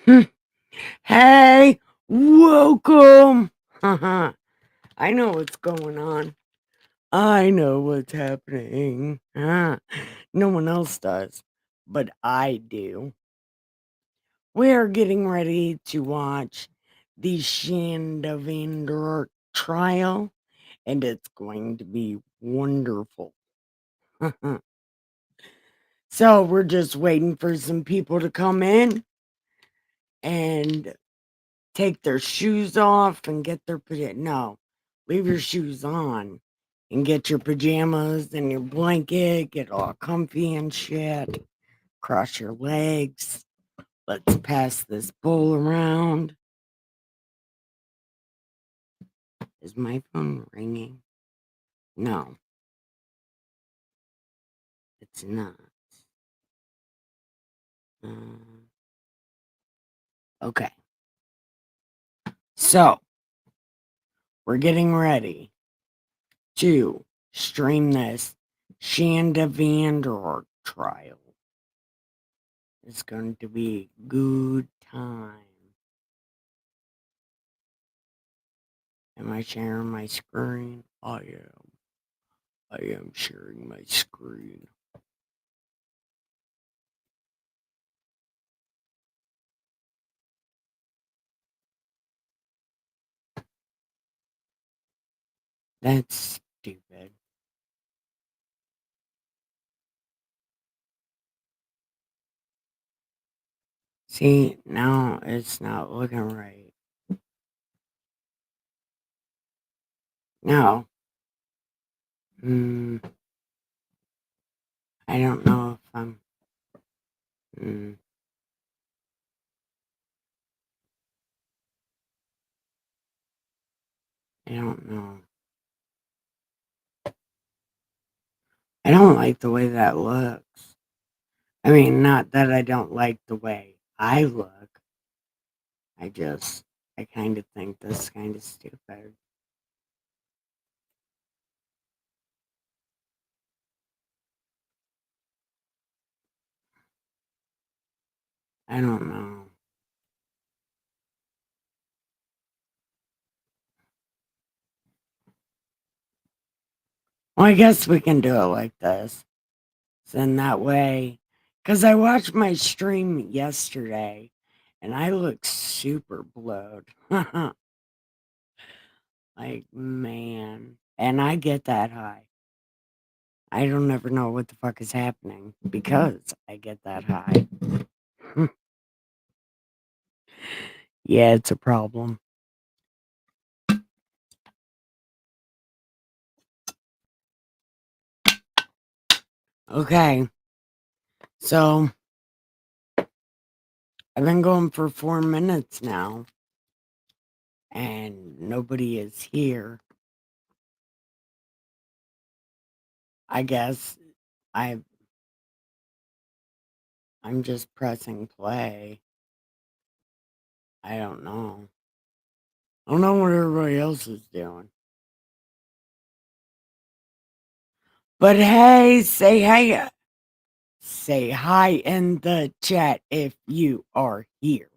Hmm. Hey, welcome. Haha. I know what's going on. I know what's happening. No one else does, but I do. We're getting ready to watch the Shanda Vanderark trial, and it's going to be wonderful. So we're just waiting for some people to come in and take their shoes off and get their no, leave your shoes on and get your pajamas and your blanket, get all comfy and shit. Cross your legs. Let's pass this bowl around. Is my phone ringing? No, it's not. Uh, okay, so we're getting ready to stream this Shanda Vanderark trial. It's going to be a good time. Am I sharing my screen? I am. I am sharing my screen. That's stupid. See, now it's not looking right. No. Hmm. I don't know if I'm. Hmm. I don't know. I don't like the way that looks. I mean, not that I don't like the way I look. I just, I kind of think this is kind of stupid. I don't know. Well, I guess we can do it like this. So in that way, because I watched my stream yesterday and I look super blowed. Like, man. And I get that high. I don't ever know what the fuck is happening because I get that high. Yeah, it's a problem. Okay. So I've been going for 4 minutes now and nobody is here. I guess I I'm just pressing play. I don't know. I don't know what everybody else is doing. But hey, say hi in the chat if you are here.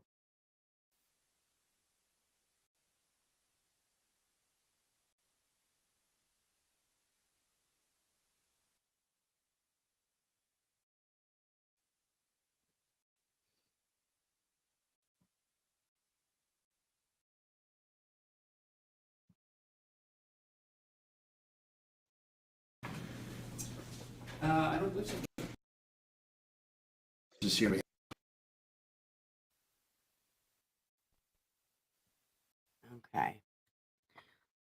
I don't believe so. Just hear me. Okay.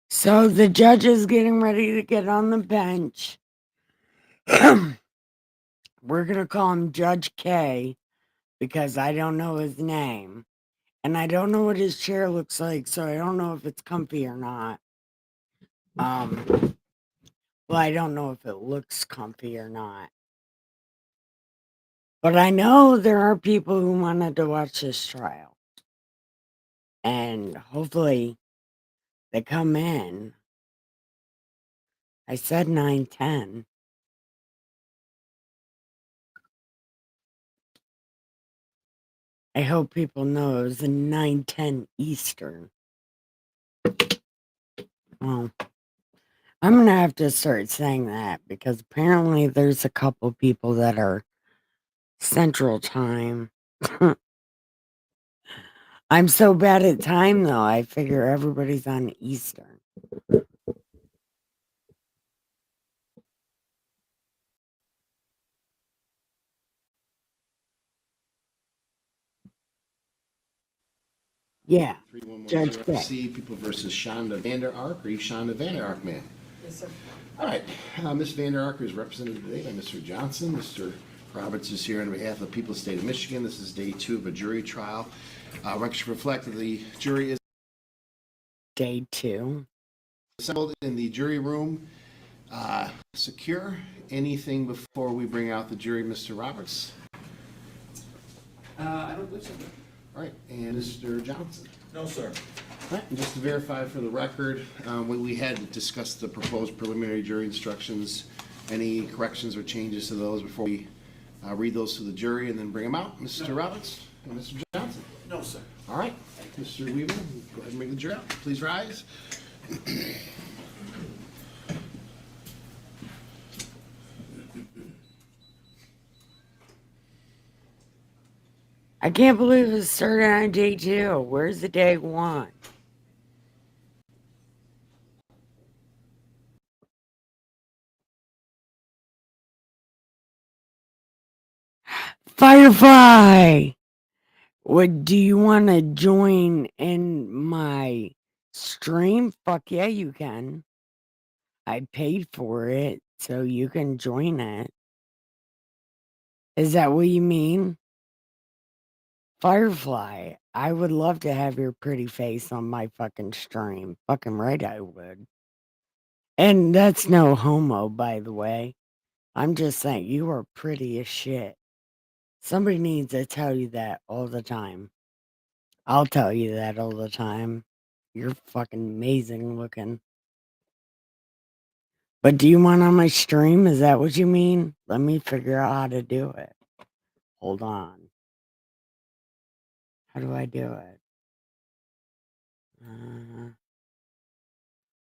So the judge is getting ready to get on the bench. We're going to call him Judge K because I don't know his name. And I don't know what his chair looks like, so I don't know if it's comfy or not. Well, I don't know if it looks comfy or not. But I know there are people who wanted to watch this trial. And hopefully they come in. I said 9:10. I hope people know it was a 9:10 Eastern. Well, I'm gonna have to start saying that because apparently there's a couple people that are Central Time. I'm so bad at time though. I figure everybody's on Eastern. Yeah, Judge 3110 Faye. FC, People versus Shanda Vanderark. Are you Shanda Vanderark, man? All right. Ms. Vanderark is represented today by Mr. Johnson. Mr. Roberts is here on behalf of the people of the state of Michigan. This is day 2 of a jury trial. Records should reflect that the jury is Day 2. assembled in the jury room. Secure. Anything before we bring out the jury, Mr. Roberts? I don't believe so. All right. And Mr. Johnson? No, sir. All right, and just to verify for the record, we had discussed the proposed preliminary jury instructions. Any corrections or changes to those before we read those to the jury and then bring them out? Mr. Roberts and Mr. Johnson? No, sir. All right, Mr. Weaver, go ahead and bring the jury out. Please rise. I can't believe it started on day 2. Where's the day 1? Firefly! What do you want to join in my stream? Fuck yeah, you can. I paid for it, so you can join it. Is that what you mean? Firefly, I would love to have your pretty face on my fucking stream. Fucking right, I would. And that's no homo, by the way. I'm just saying, you are pretty as shit. Somebody needs to tell you that all the time. I'll tell you that all the time. You're fucking amazing looking. But do you want on my stream? Is that what you mean? Let me figure out how to do it. Hold on. How do I do it?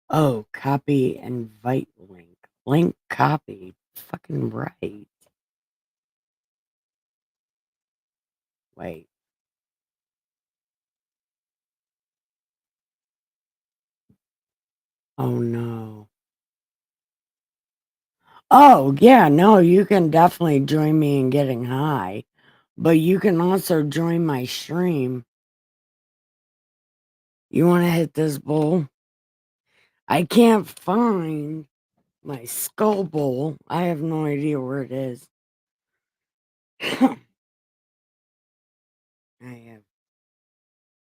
Oh, copy invite link. Link copied. Fucking right. Wait. Oh no. Oh, yeah, no, you can definitely join me in getting high. But you can also join my stream. You want to hit this bowl? I can't find my skull bowl. I have no idea where it is. I have.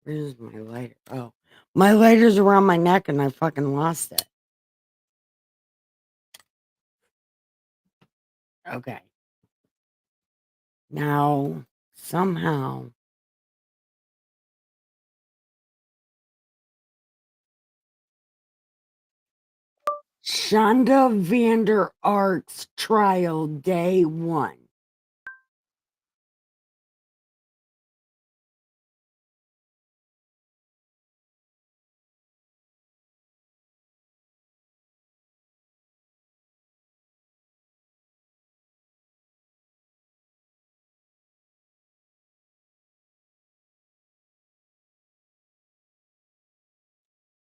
Where's my lighter? Oh, my lighter's around my neck and I fucking lost it. Okay. Now, somehow. Shanda Vanderark's trial day 1.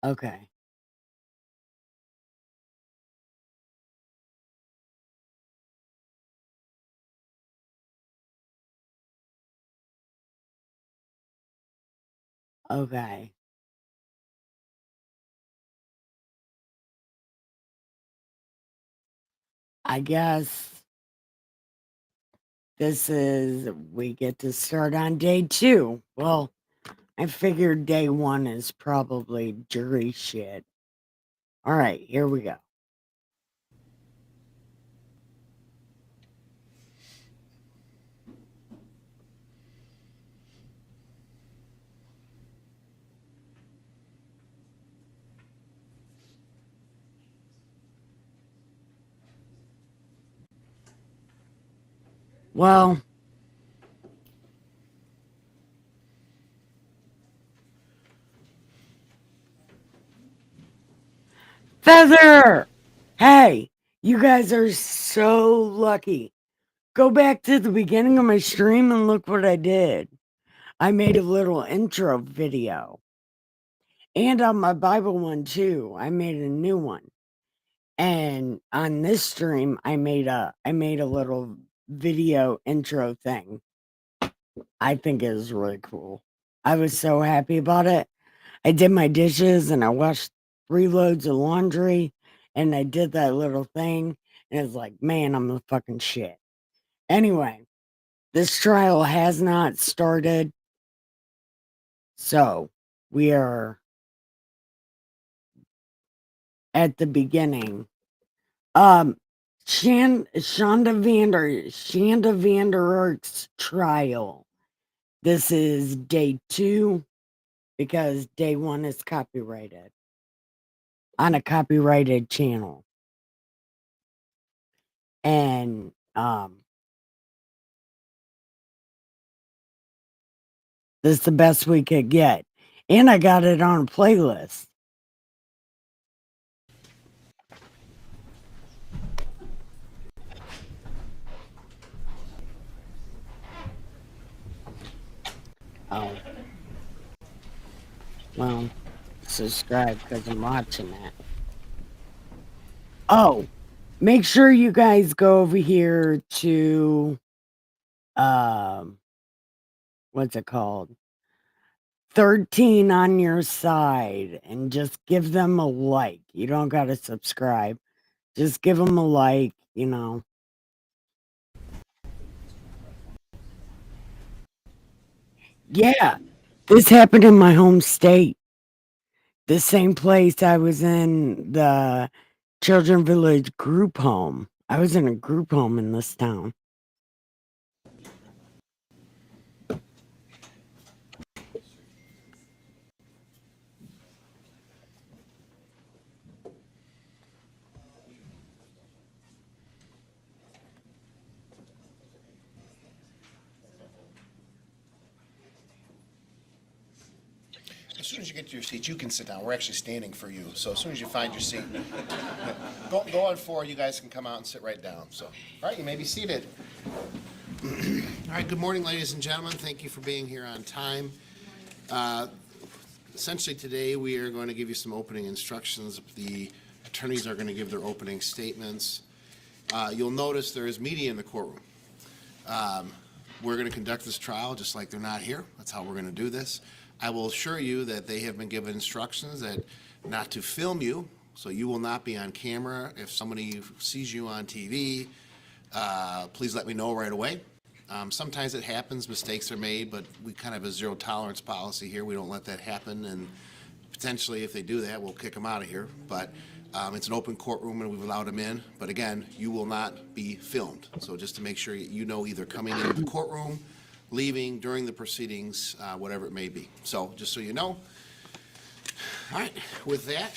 Okay. Okay. I guess we get to start on day 2. Well, I figured day 1 is probably jury shit. All right, here we go. Well, Feather! Hey, you guys are so lucky. Go back to the beginning of my stream and look what I did. I made a little intro video. And on my Bible one too. I made a new one. And on this stream I made a little video intro thing. I think it was really cool. I was so happy about it. I did my dishes and I washed 3 loads of laundry and I did that little thing and it's like, man, I'm the fucking shit. Anyway, this trial has not started. So we are at the beginning. Shanda Vanderark's trial. This is day 2 because day 1 is copyrighted on a copyrighted channel. And this is the best we could get. And I got it on a playlist. Oh. Well, subscribe because I'm watching that. Oh, make sure you guys go over here to what's it called? 13 on your side and just give them a like. You don't got to subscribe. Just give them a like, you know. Yeah, this happened in my home state. The same place I was in the Children Village group home. I was in a group home in this town. As soon as you get to your seat, you can sit down. We're actually standing for you. So as soon as you find your seat, go on forward. You guys can come out and sit right down. So, all right, you may be seated. All right, good morning, ladies and gentlemen. Thank you for being here on time. Essentially today we are going to give you some opening instructions. The attorneys are going to give their opening statements. You'll notice there is media in the courtroom. We're going to conduct this trial just like they're not here. That's how we're going to do this. I will assure you that they have been given instructions that not to film you, so you will not be on camera. If somebody sees you on TV, please let me know right away. Sometimes it happens, mistakes are made, but we kind of have a zero tolerance policy here. We don't let that happen, and potentially if they do that, we'll kick them out of here. But it's an open courtroom and we've allowed them in. But again, you will not be filmed. So just to make sure you know either coming into the courtroom, leaving, during the proceedings, whatever it may be. So just so you know. All right, with that,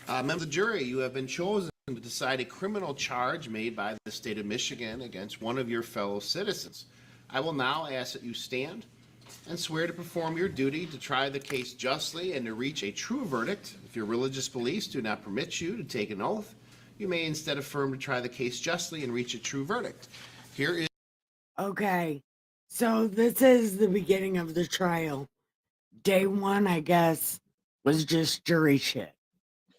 members of the jury, you have been chosen to decide a criminal charge made by the state of Michigan against one of your fellow citizens. I will now ask that you stand and swear to perform your duty to try the case justly and to reach a true verdict. If your religious beliefs do not permit you to take an oath, you may instead affirm to try the case justly and reach a true verdict. Here is Okay, so this is the beginning of the trial. Day 1, I guess, was just jury shit.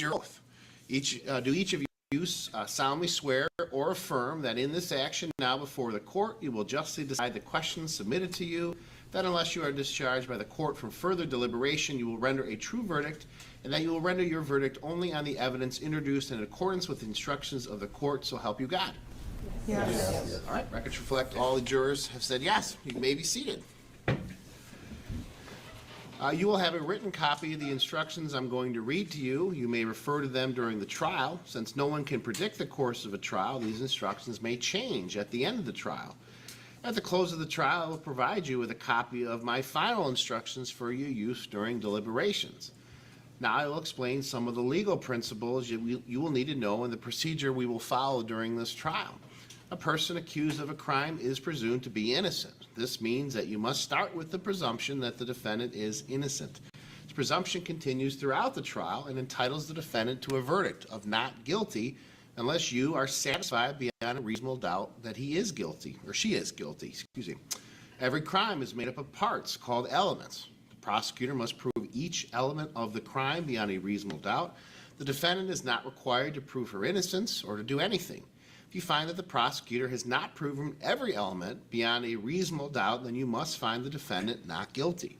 your oath. Do each of you solemnly swear or affirm that in this action now before the court you will justly decide the questions submitted to you, that unless you are discharged by the court from further deliberation you will render a true verdict, and that you will render your verdict only on the evidence introduced in accordance with the instructions of the court, so help you God? Yes. All right, records reflect all the jurors have said yes. You may be seated. You will have a written copy of the instructions I'm going to read to you. You may refer to them during the trial. Since no one can predict the course of a trial, these instructions may change at the end of the trial. At the close of the trial, I will provide you with a copy of my final instructions for your use during deliberations. Now I will explain some of the legal principles you will need to know and the procedure we will follow during this trial. A person accused of a crime is presumed to be innocent. This means that you must start with the presumption that the defendant is innocent. The presumption continues throughout the trial and entitles the defendant to a verdict of not guilty unless you are satisfied beyond a reasonable doubt that he is guilty, or she is guilty, excuse me. Every crime is made up of parts called elements. The prosecutor must prove each element of the crime beyond a reasonable doubt. The defendant is not required to prove her innocence or to do anything. If you find that the prosecutor has not proven every element beyond a reasonable doubt, then you must find the defendant not guilty.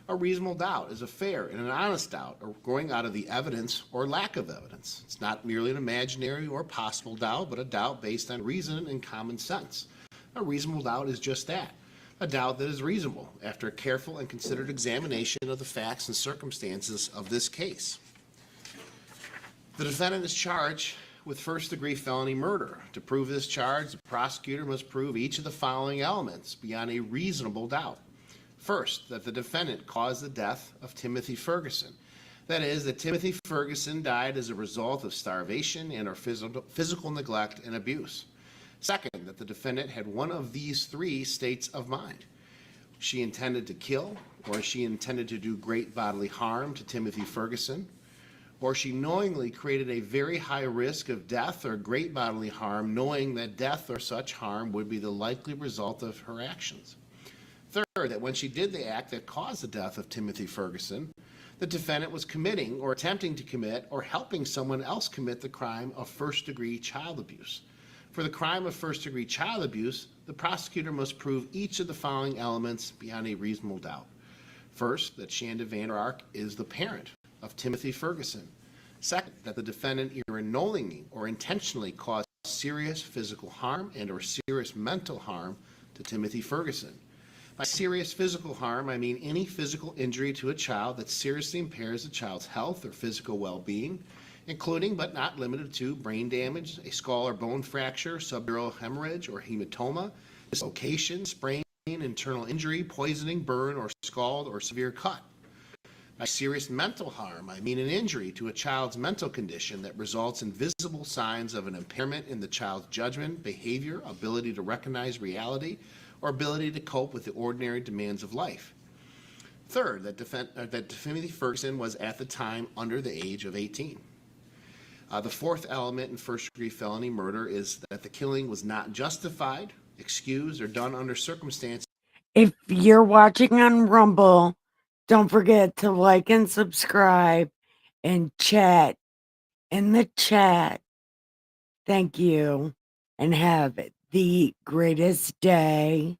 A reasonable doubt is a fair and an honest doubt, or growing out of the evidence or lack of evidence. It's not merely an imaginary or possible doubt, but a doubt based on reason and common sense. A reasonable doubt is just that, a doubt that is reasonable after a careful and considered examination of the facts and circumstances of this case. The defendant is charged with first-degree felony murder. To prove this charge, the prosecutor must prove each of the following elements beyond a reasonable doubt. First, that the defendant caused the death of Timothy Ferguson. That is, that Timothy Ferguson died as a result of starvation and or physical neglect and abuse. Second, that the defendant had one of these three states of mind. She intended to kill, or she intended to do great bodily harm to Timothy Ferguson, or she knowingly created a very high risk of death or great bodily harm, knowing that death or such harm would be the likely result of her actions. Third, that when she did the act that caused the death of Timothy Ferguson, the defendant was committing or attempting to commit or helping someone else commit the crime of first-degree child abuse. For the crime of first-degree child abuse, the prosecutor must prove each of the following elements beyond a reasonable doubt. First, that Shanda Vanderark is the parent of Timothy Ferguson. Second, that the defendant either knowingly or intentionally caused serious physical harm and or serious mental harm to Timothy Ferguson. By serious physical harm, I mean any physical injury to a child that seriously impairs the child's health or physical well-being, including but not limited to brain damage, a skull or bone fracture, subdural hemorrhage or hematoma, dislocation, sprain, internal injury, poisoning, burn, or scald or severe cut. By serious mental harm, I mean an injury to a child's mental condition that results in visible signs of an impairment in the child's judgment, behavior, ability to recognize reality, or ability to cope with the ordinary demands of life. Third, that Timothy Ferguson was at the time under the age of 18. The fourth element in first-degree felony murder is that the killing was not justified, excused, or done under circumstances. If you're watching on Rumble, don't forget to like and subscribe and chat in the chat. Thank you, and have the greatest day.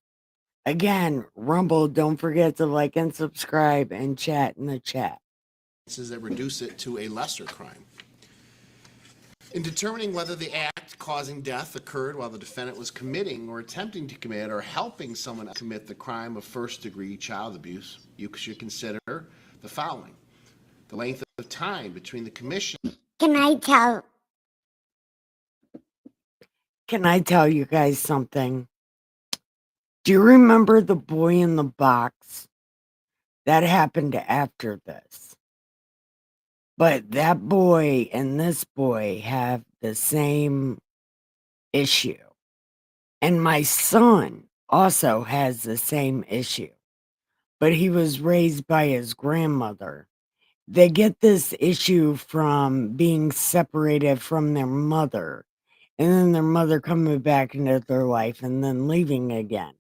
Again, Rumble, don't forget to like and subscribe and chat in the chat. That reduce it to a lesser crime. In determining whether the act causing death occurred while the defendant was committing or attempting to commit or helping someone commit the crime of first-degree child abuse, you should consider the following. The length of time between the commission. Can I tell you guys something? Do you remember the boy in the box? That happened after this. But that boy and this boy have the same issue. And my son also has the same issue. But he was raised by his grandmother. They get this issue from being separated from their mother, and then their mother coming back into their life and then leaving again.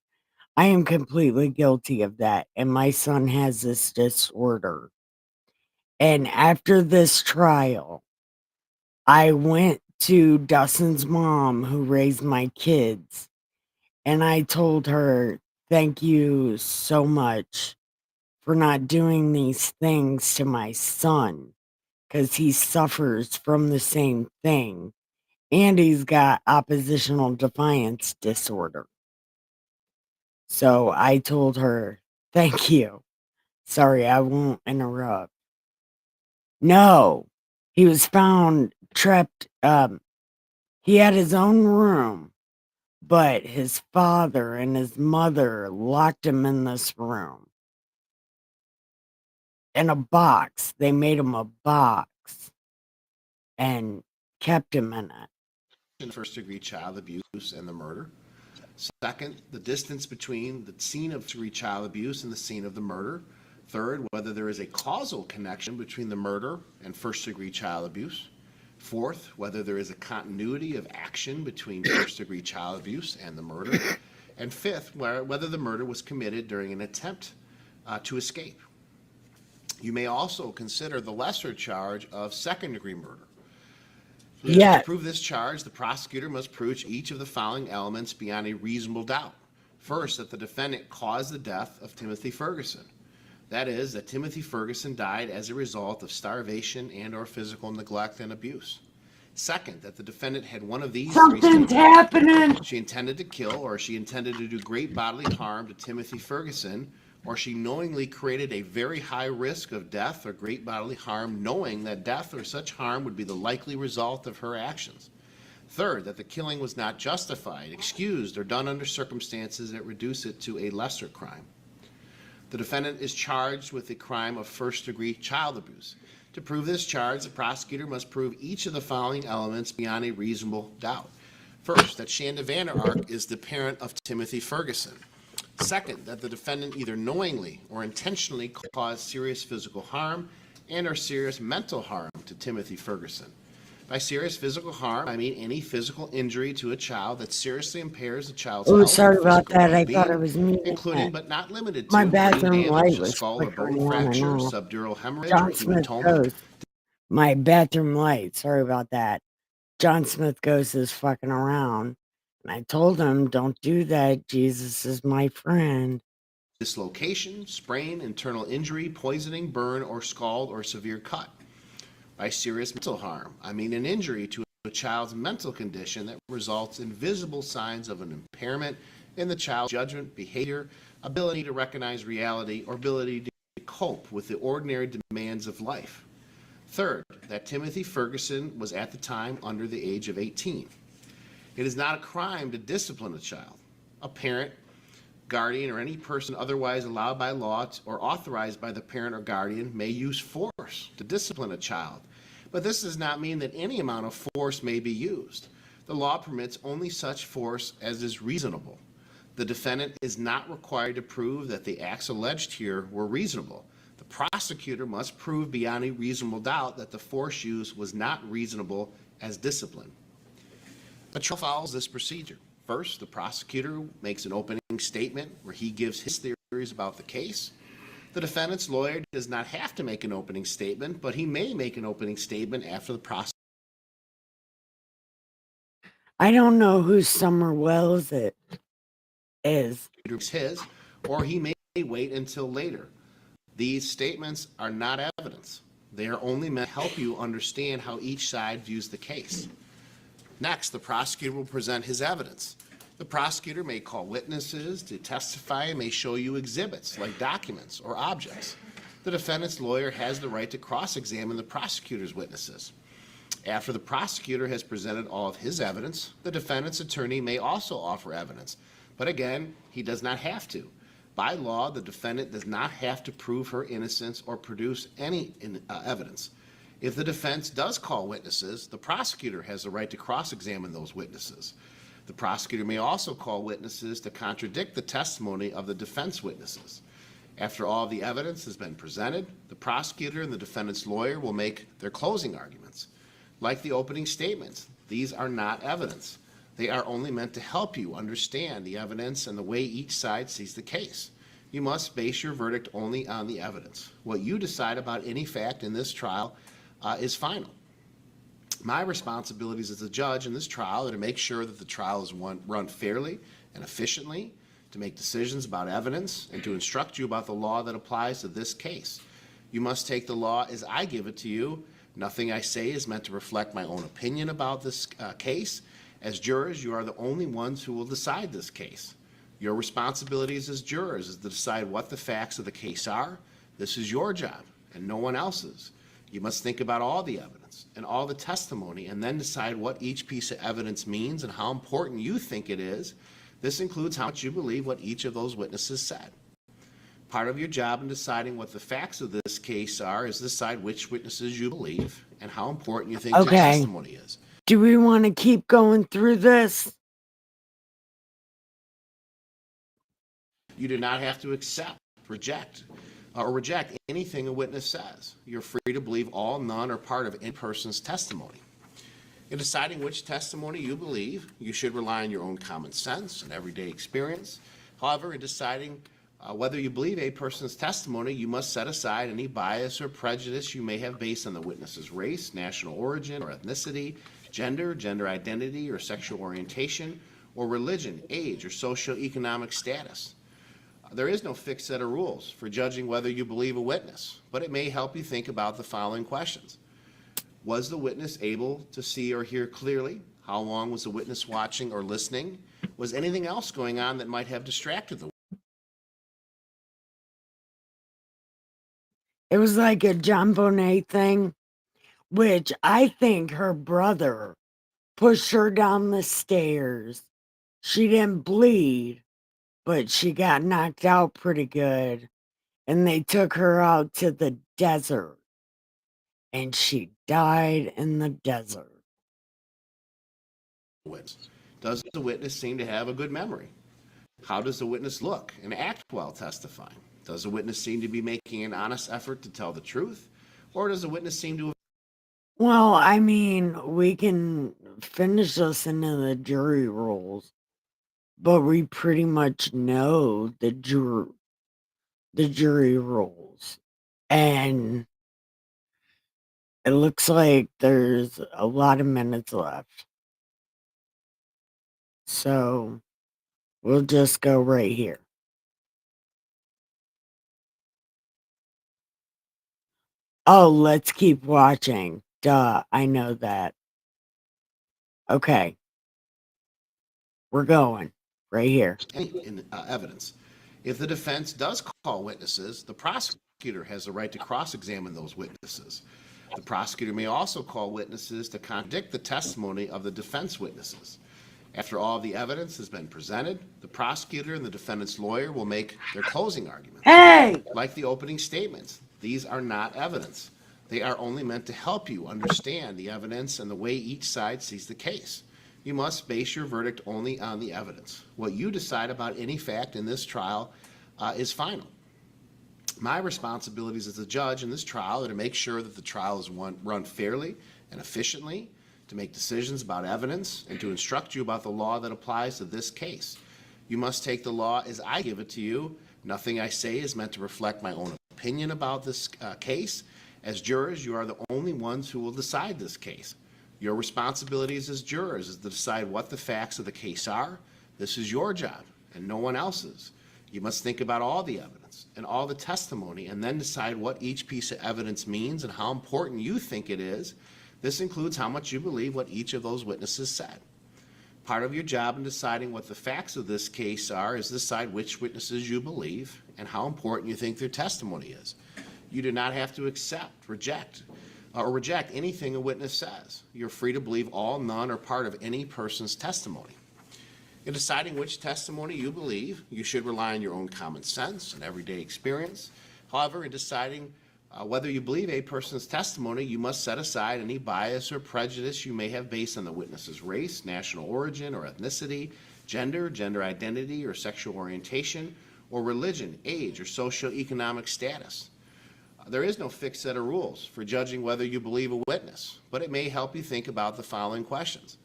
I am completely guilty of that, and my son has this disorder. And after this trial, I went to Dustin's mom, who raised my kids, and I told her, thank you so much for not doing these things to my son, because he suffers from the same thing, and he's got oppositional defiance disorder. So I told her, thank you. Sorry, I won't interrupt. No, he was found trapped. He had his own room, but his father and his mother locked him in this room. In a box. They made him a box and kept him in it. First-degree child abuse and the murder. Second, the distance between the scene of first-degree child abuse and the scene of the murder. Third, whether there is a causal connection between the murder and first-degree child abuse. Fourth, whether there is a continuity of action between first-degree child abuse and the murder. And fifth, whether the murder was committed during an attempt to escape. You may also consider the lesser charge of second-degree murder. Yeah. To prove this charge, the prosecutor must prove each of the following elements beyond a reasonable doubt. First, that the defendant caused the death of Timothy Ferguson. That is, that Timothy Ferguson died as a result of starvation and or physical neglect and abuse. Second, that the defendant had one of these Something's happening. She intended to kill, or she intended to do great bodily harm to Timothy Ferguson, or she knowingly created a very high risk of death or great bodily harm, knowing that death or such harm would be the likely result of her actions. Third, that the killing was not justified, excused, or done under circumstances that reduce it to a lesser crime. The defendant is charged with the crime of first-degree child abuse. To prove this charge, the prosecutor must prove each of the following elements beyond a reasonable doubt. First, that Shanda Vanderark is the parent of Timothy Ferguson. Second, that the defendant either knowingly or intentionally caused serious physical harm and or serious mental harm to Timothy Ferguson. By serious physical harm, I mean any physical injury to a child that seriously impairs the child's health. Sorry about physical that. I thought well-being, it was me. including but not limited to My brain bathroom damage, light a was skull or bone flickering on, I fracture, know. subdural hemorrhage, John or Smith hematoma. Ghost. My bathroom light. Sorry about that. John Smith Ghost is fucking around. And I told him, don't do that. Jesus is my friend. Dislocation, sprain, internal injury, poisoning, burn, or scald or severe cut. By serious mental harm, I mean an injury to a child's mental condition that results in visible signs of an impairment in the child's judgment, behavior, ability to recognize reality, or ability to cope with the ordinary demands of life. Third, that Timothy Ferguson was at the time under the age of 18. It is not a crime to discipline a child. A parent, guardian, or any person otherwise allowed by law or authorized by the parent or guardian may use force to discipline a child. But this does not mean that any amount of force may be used. The law permits only such force as is reasonable. The defendant is not required to prove that the acts alleged here were reasonable. The prosecutor must prove beyond a reasonable doubt that the force used was not reasonable as discipline. A trial follows this procedure. First, the prosecutor makes an opening statement where he gives his theories about the case. The defendant's lawyer does not have to make an opening statement, but he may make an opening statement after the prosecutor. I don't know who Summer Wells it is. His, or he may wait until later. These statements are not evidence. They are only meant to help you understand how each side views the case. Next, the prosecutor will present his evidence. The prosecutor may call witnesses to testify and may show you exhibits like documents or objects. The defendant's lawyer has the right to cross-examine the prosecutor's witnesses. After the prosecutor has presented all of his evidence, the defendant's attorney may also offer evidence. But again, he does not have to. By law, the defendant does not have to prove her innocence or produce any evidence. If the defense does call witnesses, the prosecutor has the right to cross-examine those witnesses. The prosecutor may also call witnesses to contradict the testimony of the defense witnesses. After all the evidence has been presented, the prosecutor and the defendant's lawyer will make their closing arguments. Like the opening statements, these are not evidence. They are only meant to help you understand the evidence and the way each side sees the case. You must base your verdict only on the evidence. What you decide about any fact in this trial is final. My responsibilities as a judge in this trial are to make sure that the trial is run fairly and efficiently, to make decisions about evidence, and to instruct you about the law that applies to this case. You must take the law as I give it to you. Nothing I say is meant to reflect my own opinion about this case. As jurors, you are the only ones who will decide this case. Your responsibilities as jurors is to decide what the facts of the case are. This is your job and no one else's. You must think about all the evidence and all the testimony and then decide what each piece of evidence means and how important you think it is. This includes how much you believe what each of those witnesses said. Part of your job in deciding what the facts of this case are is decide which witnesses you believe and how important you think their testimony is. Do we want to keep going through this? You do not have to accept, reject or reject anything a witness says. You're free to believe all, none, or part of any person's testimony. In deciding which testimony you believe, you should rely on your own common sense and everyday experience. However, in deciding whether you believe a person's testimony, you must set aside any bias or prejudice you may have based on the witness's race, national origin or ethnicity, gender, gender identity or sexual orientation, or religion, age, or socioeconomic status. There is no fixed set of rules for judging whether you believe a witness, but it may help you think about the following questions. Was the witness able to see or hear clearly? How long was the witness watching or listening? Was anything else going on that might have distracted the witness? It was like a John Bonet thing, which I think her brother pushed her down the stairs. She didn't bleed, but she got knocked out pretty good. And they took her out to the desert. And she died in the desert. Does the witness seem to have a good memory? How does the witness look and act while testifying? Does the witness seem to be making an honest effort to tell the truth? Or does the witness seem to... Well, I mean, we can finish this into the jury rules, but we pretty much know the jury rules. And it looks like there's a lot of minutes left. So we'll just go right here. Oh, let's keep watching. Duh, I know that. Okay. We're going right here. in evidence. If the defense does call witnesses, the prosecutor has the right to cross-examine those witnesses. The prosecutor may also call witnesses to contradict the testimony of the defense witnesses. After all the evidence has been presented, the prosecutor and the defendant's lawyer will make their closing arguments. Hey! Like the opening statements, these are not evidence. They are only meant to help you understand the evidence and the way each side sees the case. You must base your verdict only on the evidence. What you decide about any fact in this trial is final. My responsibilities as a judge in this trial are to make sure that the trial is run fairly and efficiently, to make decisions about evidence, and to instruct you about the law that applies to this case. You must take the law as I give it to you. Nothing I say is meant to reflect my own opinion about this case. As jurors, you are the only ones who will decide this case. Your responsibilities as jurors is to decide what the facts of the case are. This is your job and no one else's. You must think about all the evidence and all the testimony and then decide what each piece of evidence means and how important you think it is. This includes how much you believe what each of those witnesses said. Part of your job in deciding what the facts of this case are is to decide which witnesses you believe and how important you think their testimony is. You do not have to accept, reject anything a witness says. You're free to believe all, none, or part of any person's testimony. In deciding which testimony you believe, you should rely on your own common sense and everyday experience. However, in deciding whether you believe a person's testimony, you must set aside any bias or prejudice you may have based on the witness's race, national origin, or ethnicity, gender, gender identity, or sexual orientation, or religion, age, or socioeconomic status. There is no fixed set of rules for judging whether you believe a witness, but it may help you think about the following questions.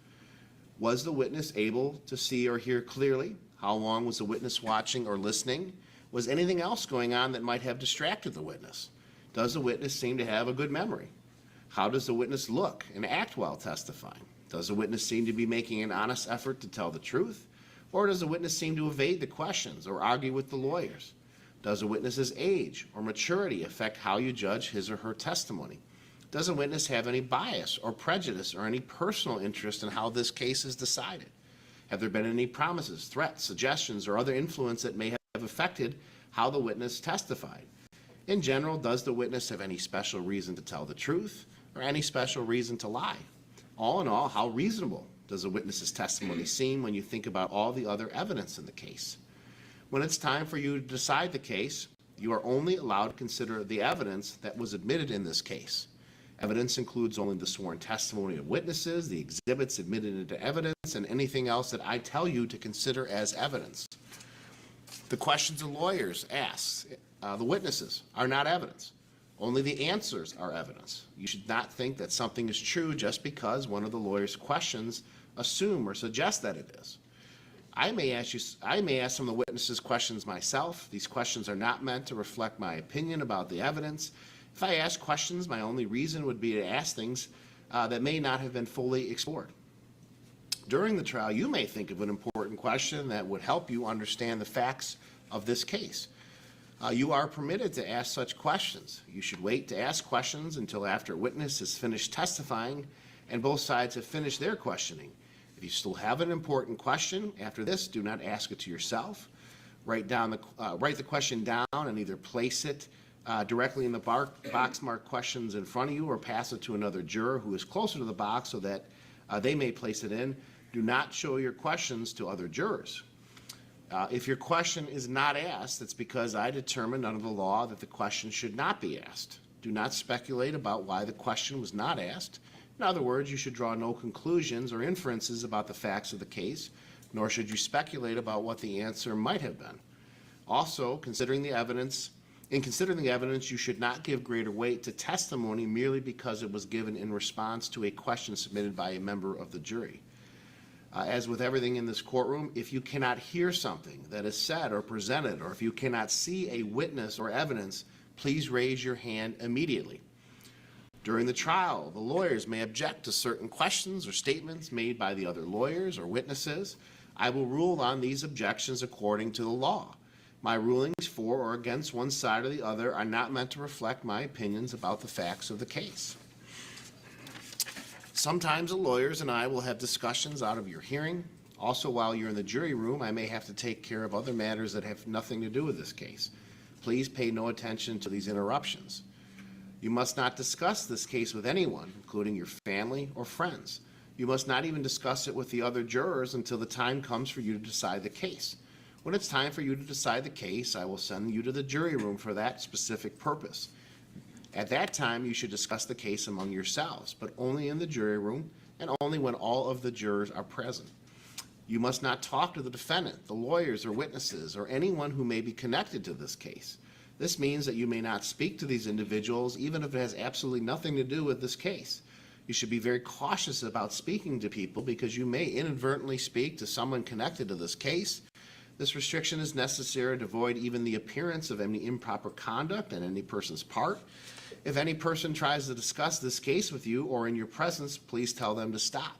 Was the witness able to see or hear clearly? How long was the witness watching or listening? Was anything else going on that might have distracted the witness? Does the witness seem to have a good memory? How does the witness look and act while testifying? Does the witness seem to be making an honest effort to tell the truth? Or does the witness seem to evade the questions or argue with the lawyers? Does a witness's age or maturity affect how you judge his or her testimony? Does a witness have any bias or prejudice or any personal interest in how this case is decided? Have there been any promises, threats, suggestions, or other influence that may have affected how the witness testified? In general, does the witness have any special reason to tell the truth or any special reason to lie? All in all, how reasonable does a witness's testimony seem when you think about all the other evidence in the case? When it's time for you to decide the case, you are only allowed to consider the evidence that was admitted in this case. Evidence includes only the sworn testimony of witnesses, the exhibits admitted into evidence, and anything else that I tell you to consider as evidence. The questions the lawyers ask the witnesses are not evidence. Only the answers are evidence. You should not think that something is true just because one of the lawyer's questions assume or suggest that it is. I may ask some of the witnesses questions myself. These questions are not meant to reflect my opinion about the evidence. If I ask questions, my only reason would be to ask things that may not have been fully explored. During the trial, you may think of an important question that would help you understand the facts of this case. You are permitted to ask such questions. You should wait to ask questions until after a witness has finished testifying and both sides have finished their questioning. If you still have an important question after this, do not ask it to yourself. Write the question down and either place it directly in the box marked questions in front of you or pass it to another juror who is closer to the box so that they may place it in. Do not show your questions to other jurors. If your question is not asked, it's because I determined under the law that the question should not be asked. Do not speculate about why the question was not asked. In other words, you should draw no conclusions or inferences about the facts of the case, nor should you speculate about what the answer might have been. Also, in considering the evidence, you should not give greater weight to testimony merely because it was given in response to a question submitted by a member of the jury. As with everything in this courtroom, if you cannot hear something that is said or presented, or if you cannot see a witness or evidence, please raise your hand immediately. During the trial, the lawyers may object to certain questions or statements made by the other lawyers or witnesses. I will rule on these objections according to the law. My rulings for or against one side or the other are not meant to reflect my opinions about the facts of the case. Sometimes the lawyers and I will have discussions out of your hearing. Also, while you're in the jury room, I may have to take care of other matters that have nothing to do with this case. Please pay no attention to these interruptions. You must not discuss this case with anyone, including your family or friends. You must not even discuss it with the other jurors until the time comes for you to decide the case. When it's time for you to decide the case, I will send you to the jury room for that specific purpose. At that time, you should discuss the case among yourselves, but only in the jury room and only when all of the jurors are present. You must not talk to the defendant, the lawyers or witnesses, or anyone who may be connected to this case. This means that you may not speak to these individuals even if it has absolutely nothing to do with this case. You should be very cautious about speaking to people because you may inadvertently speak to someone connected to this case. This restriction is necessary to avoid even the appearance of any improper conduct on any person's part. If any person tries to discuss this case with you or in your presence, please tell them to stop.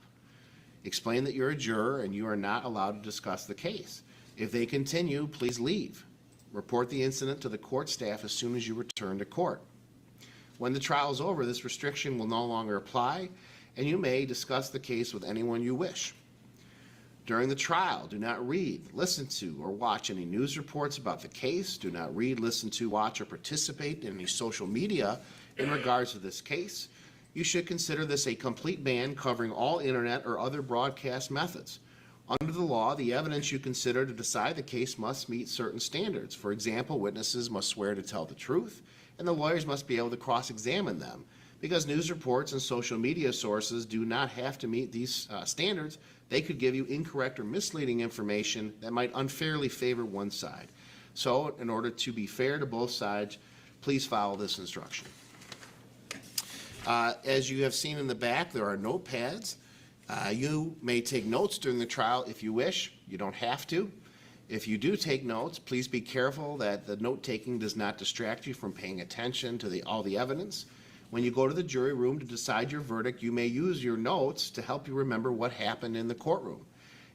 Explain that you're a juror and you are not allowed to discuss the case. If they continue, please leave. Report the incident to the court staff as soon as you return to court. When the trial is over, this restriction will no longer apply, and you may discuss the case with anyone you wish. During the trial, do not read, listen to, or watch any news reports about the case. Do not read, listen to, watch, or participate in any social media in regards to this case. You should consider this a complete ban covering all internet or other broadcast methods. Under the law, the evidence you consider to decide the case must meet certain standards. For example, witnesses must swear to tell the truth, and the lawyers must be able to cross-examine them. Because news reports and social media sources do not have to meet these standards, they could give you incorrect or misleading information that might unfairly favor one side. So, in order to be fair to both sides, please follow this instruction. As you have seen in the back, there are notepads. You may take notes during the trial if you wish. You don't have to. If you do take notes, please be careful that the note-taking does not distract you from paying attention to all the evidence. When you go to the jury room to decide your verdict, you may use your notes to help you remember what happened in the courtroom.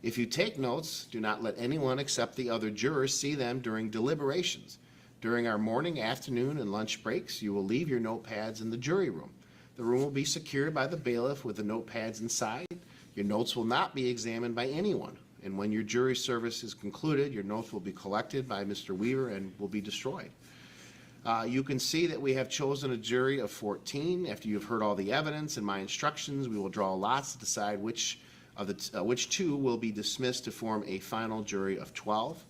If you take notes, do not let anyone except the other jurors see them during deliberations. During our morning, afternoon, and lunch breaks, you will leave your notepads in the jury room. The room will be secured by the bailiff with the notepads inside. Your notes will not be examined by anyone. And when your jury service is concluded, your notes will be collected by Mr. Weaver and will be destroyed. You can see that we have chosen a jury of 14. After you've heard all the evidence and my instructions, we will draw lots to decide which two will be dismissed to form a final jury of 12.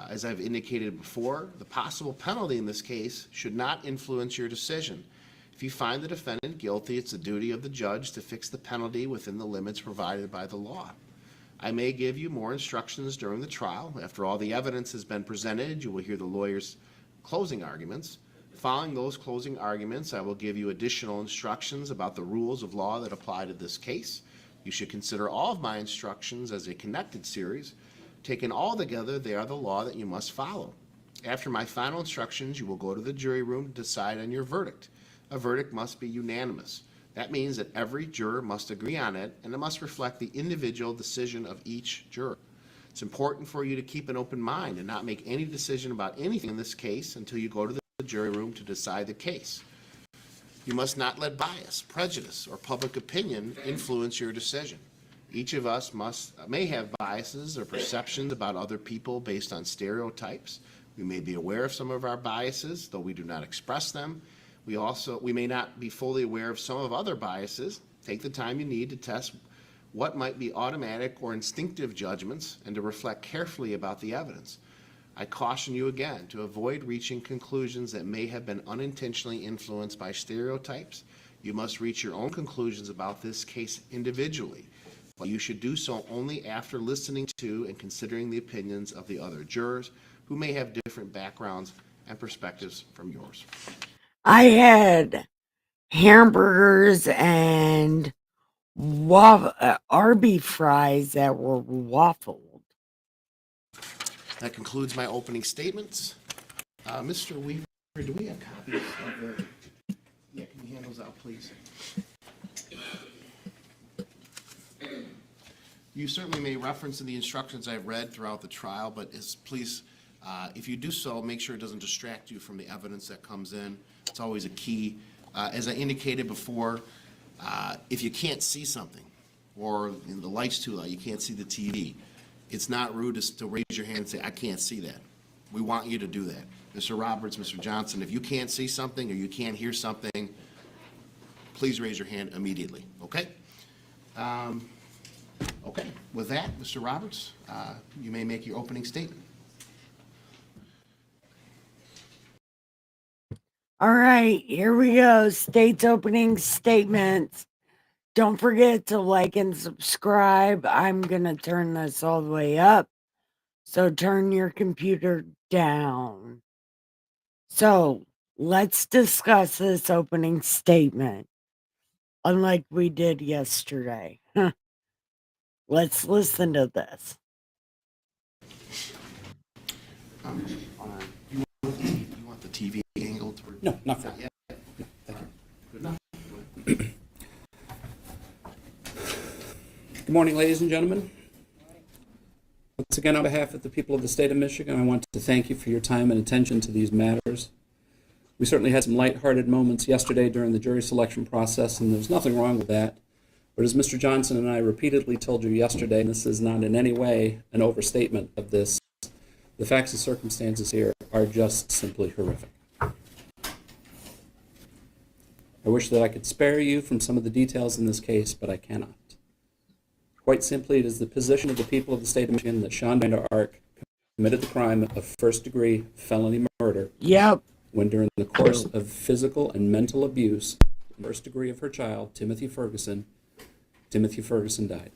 As I've indicated before, the possible penalty in this case should not influence your decision. If you find the defendant guilty, it's the duty of the judge to fix the penalty within the limits provided by the law. I may give you more instructions during the trial. After all the evidence has been presented, you will hear the lawyer's closing arguments. Following those closing arguments, I will give you additional instructions about the rules of law that apply to this case. You should consider all of my instructions as a connected series. Taken all together, they are the law that you must follow. After my final instructions, you will go to the jury room to decide on your verdict. A verdict must be unanimous. That means that every juror must agree on it, and it must reflect the individual decision of each juror. It's important for you to keep an open mind and not make any decision about anything in this case until you go to the jury room to decide the case. You must not let bias, prejudice, or public opinion influence your decision. Each of us may have biases or perceptions about other people based on stereotypes. We may be aware of some of our biases, though we do not express them. We may not be fully aware of some of other biases. Take the time you need to test what might be automatic or instinctive judgments and to reflect carefully about the evidence. I caution you again to avoid reaching conclusions that may have been unintentionally influenced by stereotypes. You must reach your own conclusions about this case individually, but you should do so only after listening to and considering the opinions of the other jurors who may have different backgrounds and perspectives from yours. I had hamburgers and Arby fries that were waffled. That concludes my opening statements. Mr. Weaver, do we have copies of the... Yeah, can you hand those out, please? You certainly may reference in the instructions I've read throughout the trial, but please, if you do so, make sure it doesn't distract you from the evidence that comes in. It's always a key. As I indicated before, if you can't see something or the light's too light, you can't see the TV, it's not rude to raise your hand and say, I can't see that. We want you to do that. Mr. Roberts, Mr. Johnson, if you can't see something or you can't hear something, please raise your hand immediately, okay? Okay, with that, Mr. Roberts, you may make your opening statement. All right, here we go. State's opening statements. Don't forget to like and subscribe. I'm going to turn this all the way up. So turn your computer down. So let's discuss this opening statement, unlike we did yesterday. Let's listen to this. You want the TV angled? No, not for Not yet. No, thank you. Good enough. Good morning, ladies and gentlemen. Once again, on behalf of the people of the state of Michigan, I want to thank you for your time and attention to these matters. We certainly had some lighthearted moments yesterday during the jury selection process, and there's nothing wrong with that. But as Mr. Johnson and I repeatedly told you yesterday, and this is not in any way an overstatement of this, the facts and circumstances here are just simply horrific. I wish that I could spare you from some of the details in this case, but I cannot. Quite simply, it is the position of the people of the state of Michigan that Shanda Vanderark committed the crime of first-degree felony murder. Yep. When during the course of physical and mental abuse, the first degree of her child, Timothy Ferguson died.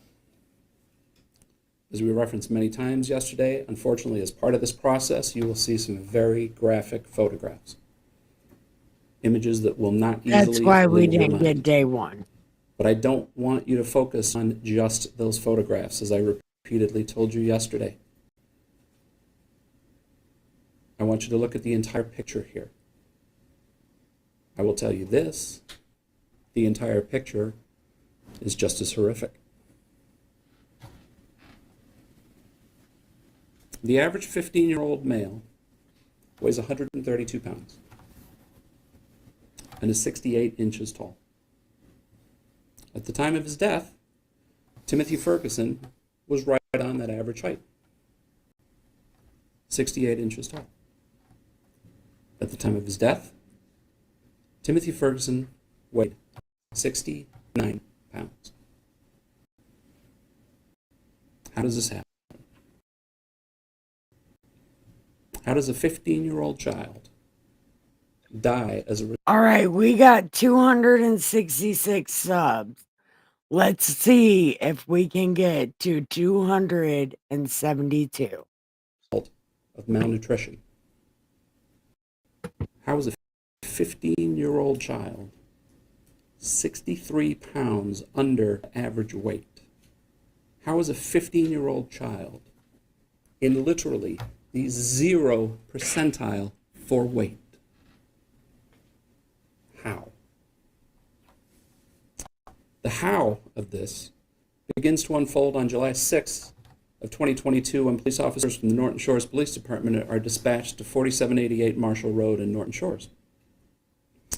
As we referenced many times yesterday, unfortunately, as part of this process, you will see some very graphic photographs. Images that will not easily... That's why we leave your didn't mind. get day one. But I don't want you to focus on just those photographs, as I repeatedly told you yesterday. I want you to look at the entire picture here. I will tell you this, the entire picture is just as horrific. The average 15-year-old male weighs 132 pounds and is 68 inches tall. At the time of his death, Timothy Ferguson was right on that average height, 68 inches tall. At the time of his death, Timothy Ferguson weighed 69 pounds. How does this happen? How does a 15-year-old child die as a result? All right, we got 266 subs. Let's see if we can get to 272. Of malnutrition. How is a 15-year-old child 63 pounds under average weight? How is a 15-year-old child in literally the 0 percentile for weight? How? The how of this begins to unfold on July 6th of 2022 when police officers from the Norton Shores Police Department are dispatched to 4788 Marshall Road in Norton Shores.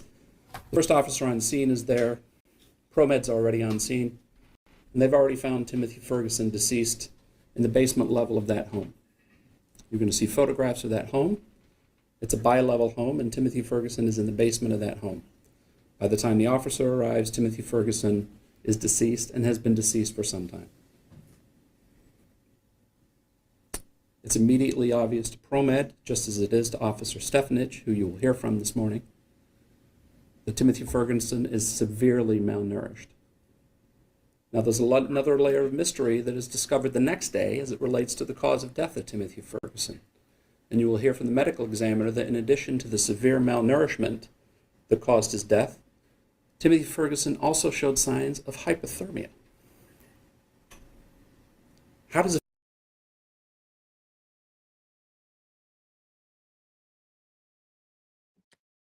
The first officer on scene is there. ProMed's already on scene, and they've already found Timothy Ferguson deceased in the basement level of that home. You're going to see photographs of that home. It's a bi-level home, and Timothy Ferguson is in the basement of that home. By the time the officer arrives, Timothy Ferguson is deceased and has been deceased for some time. It's immediately obvious to ProMed, just as it is to Officer Stefanich, who you will hear from this morning, that Timothy Ferguson is severely malnourished. Now, there's another layer of mystery that is discovered the next day as it relates to the cause of death of Timothy Ferguson. And you will hear from the medical examiner that in addition to the severe malnourishment that caused his death, Timothy Ferguson also showed signs of hypothermia. How does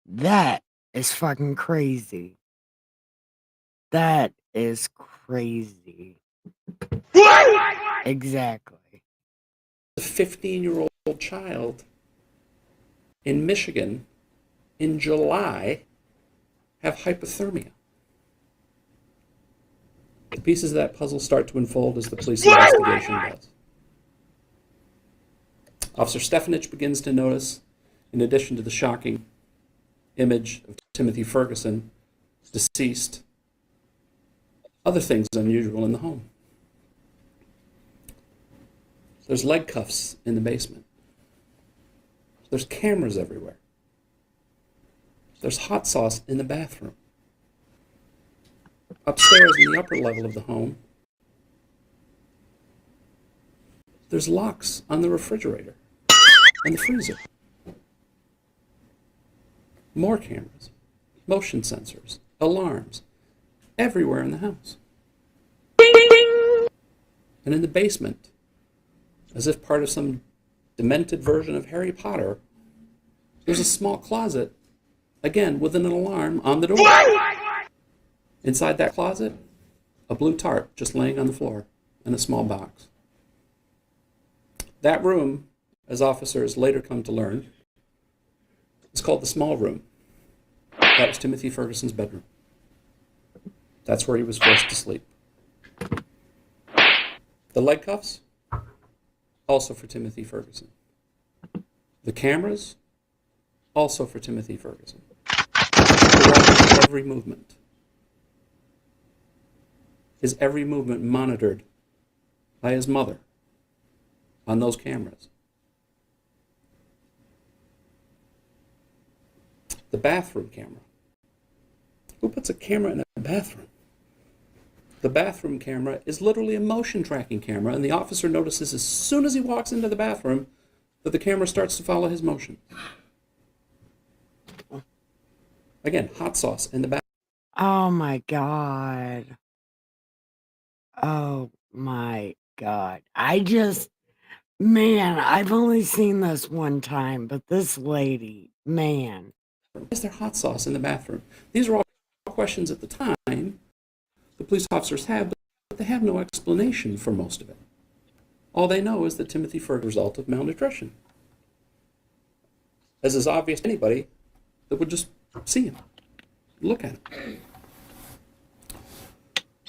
That is fucking crazy. That is crazy. Exactly. a 15-year-old child in Michigan in July have hypothermia? The pieces of that puzzle start to unfold as the police investigation does. Officer Stefanich begins to notice, in addition to the shocking image of Timothy Ferguson deceased, other things unusual in the home. There's leg cuffs in the basement. There's cameras everywhere. There's hot sauce in the bathroom. Upstairs in the upper level of the home, there's locks on the refrigerator and the freezer. More cameras, motion sensors, alarms, everywhere in the house. And in the basement, as if part of some demented version of Harry Potter, there's a small closet, again with an alarm on the door. Inside that closet, a blue tarp just laying on the floor in a small box. That room, as officers later come to learn, is called the small room. That was Timothy Ferguson's bedroom. That's where he was forced to sleep. The leg cuffs, also for Timothy Ferguson. The cameras, also for Timothy Ferguson. Every movement. His every movement monitored by his mother on those cameras. The bathroom camera. Who puts a camera in a bathroom? The bathroom camera is literally a motion tracking camera, and the officer notices as soon as he walks into the bathroom that the camera starts to follow his motion. Again, hot sauce in the bathroom. Oh my God. Oh my God. Man, I've only seen this one time, but this lady, man. Why is there hot sauce in the bathroom? These are all questions at the time the police officers have, but they have no explanation for most of it. All they know is that Timothy Ferguson was a result of malnutrition. As is obvious to anybody that would just see him, look at him.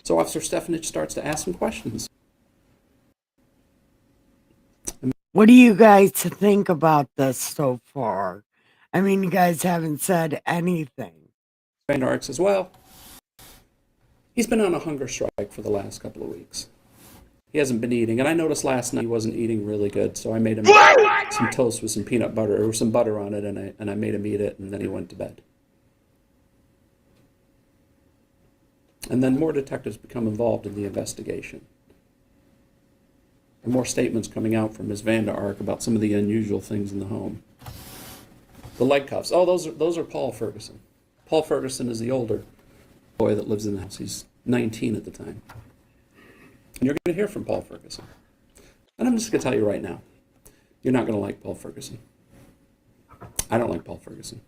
So Officer Stefanich starts to ask some questions. What do you guys think about this so far? I mean, you guys haven't said anything. Vanderark says, well, he's been on a hunger strike for the last couple of weeks. He hasn't been eating, and I noticed last night he wasn't eating really good, so I made him some toast with some peanut butter, or some butter on it, and I made him eat it, and then he went to bed. And then more detectives become involved in the investigation. And more statements coming out from Ms. Vanderark about some of the unusual things in the home. The leg cuffs. Oh, those are Paul Ferguson. Paul Ferguson is the older boy that lives in the house. He's 19 at the time. And you're going to hear from Paul Ferguson. And I'm just going to tell you right now, you're not going to like Paul Ferguson. I don't like Paul Ferguson.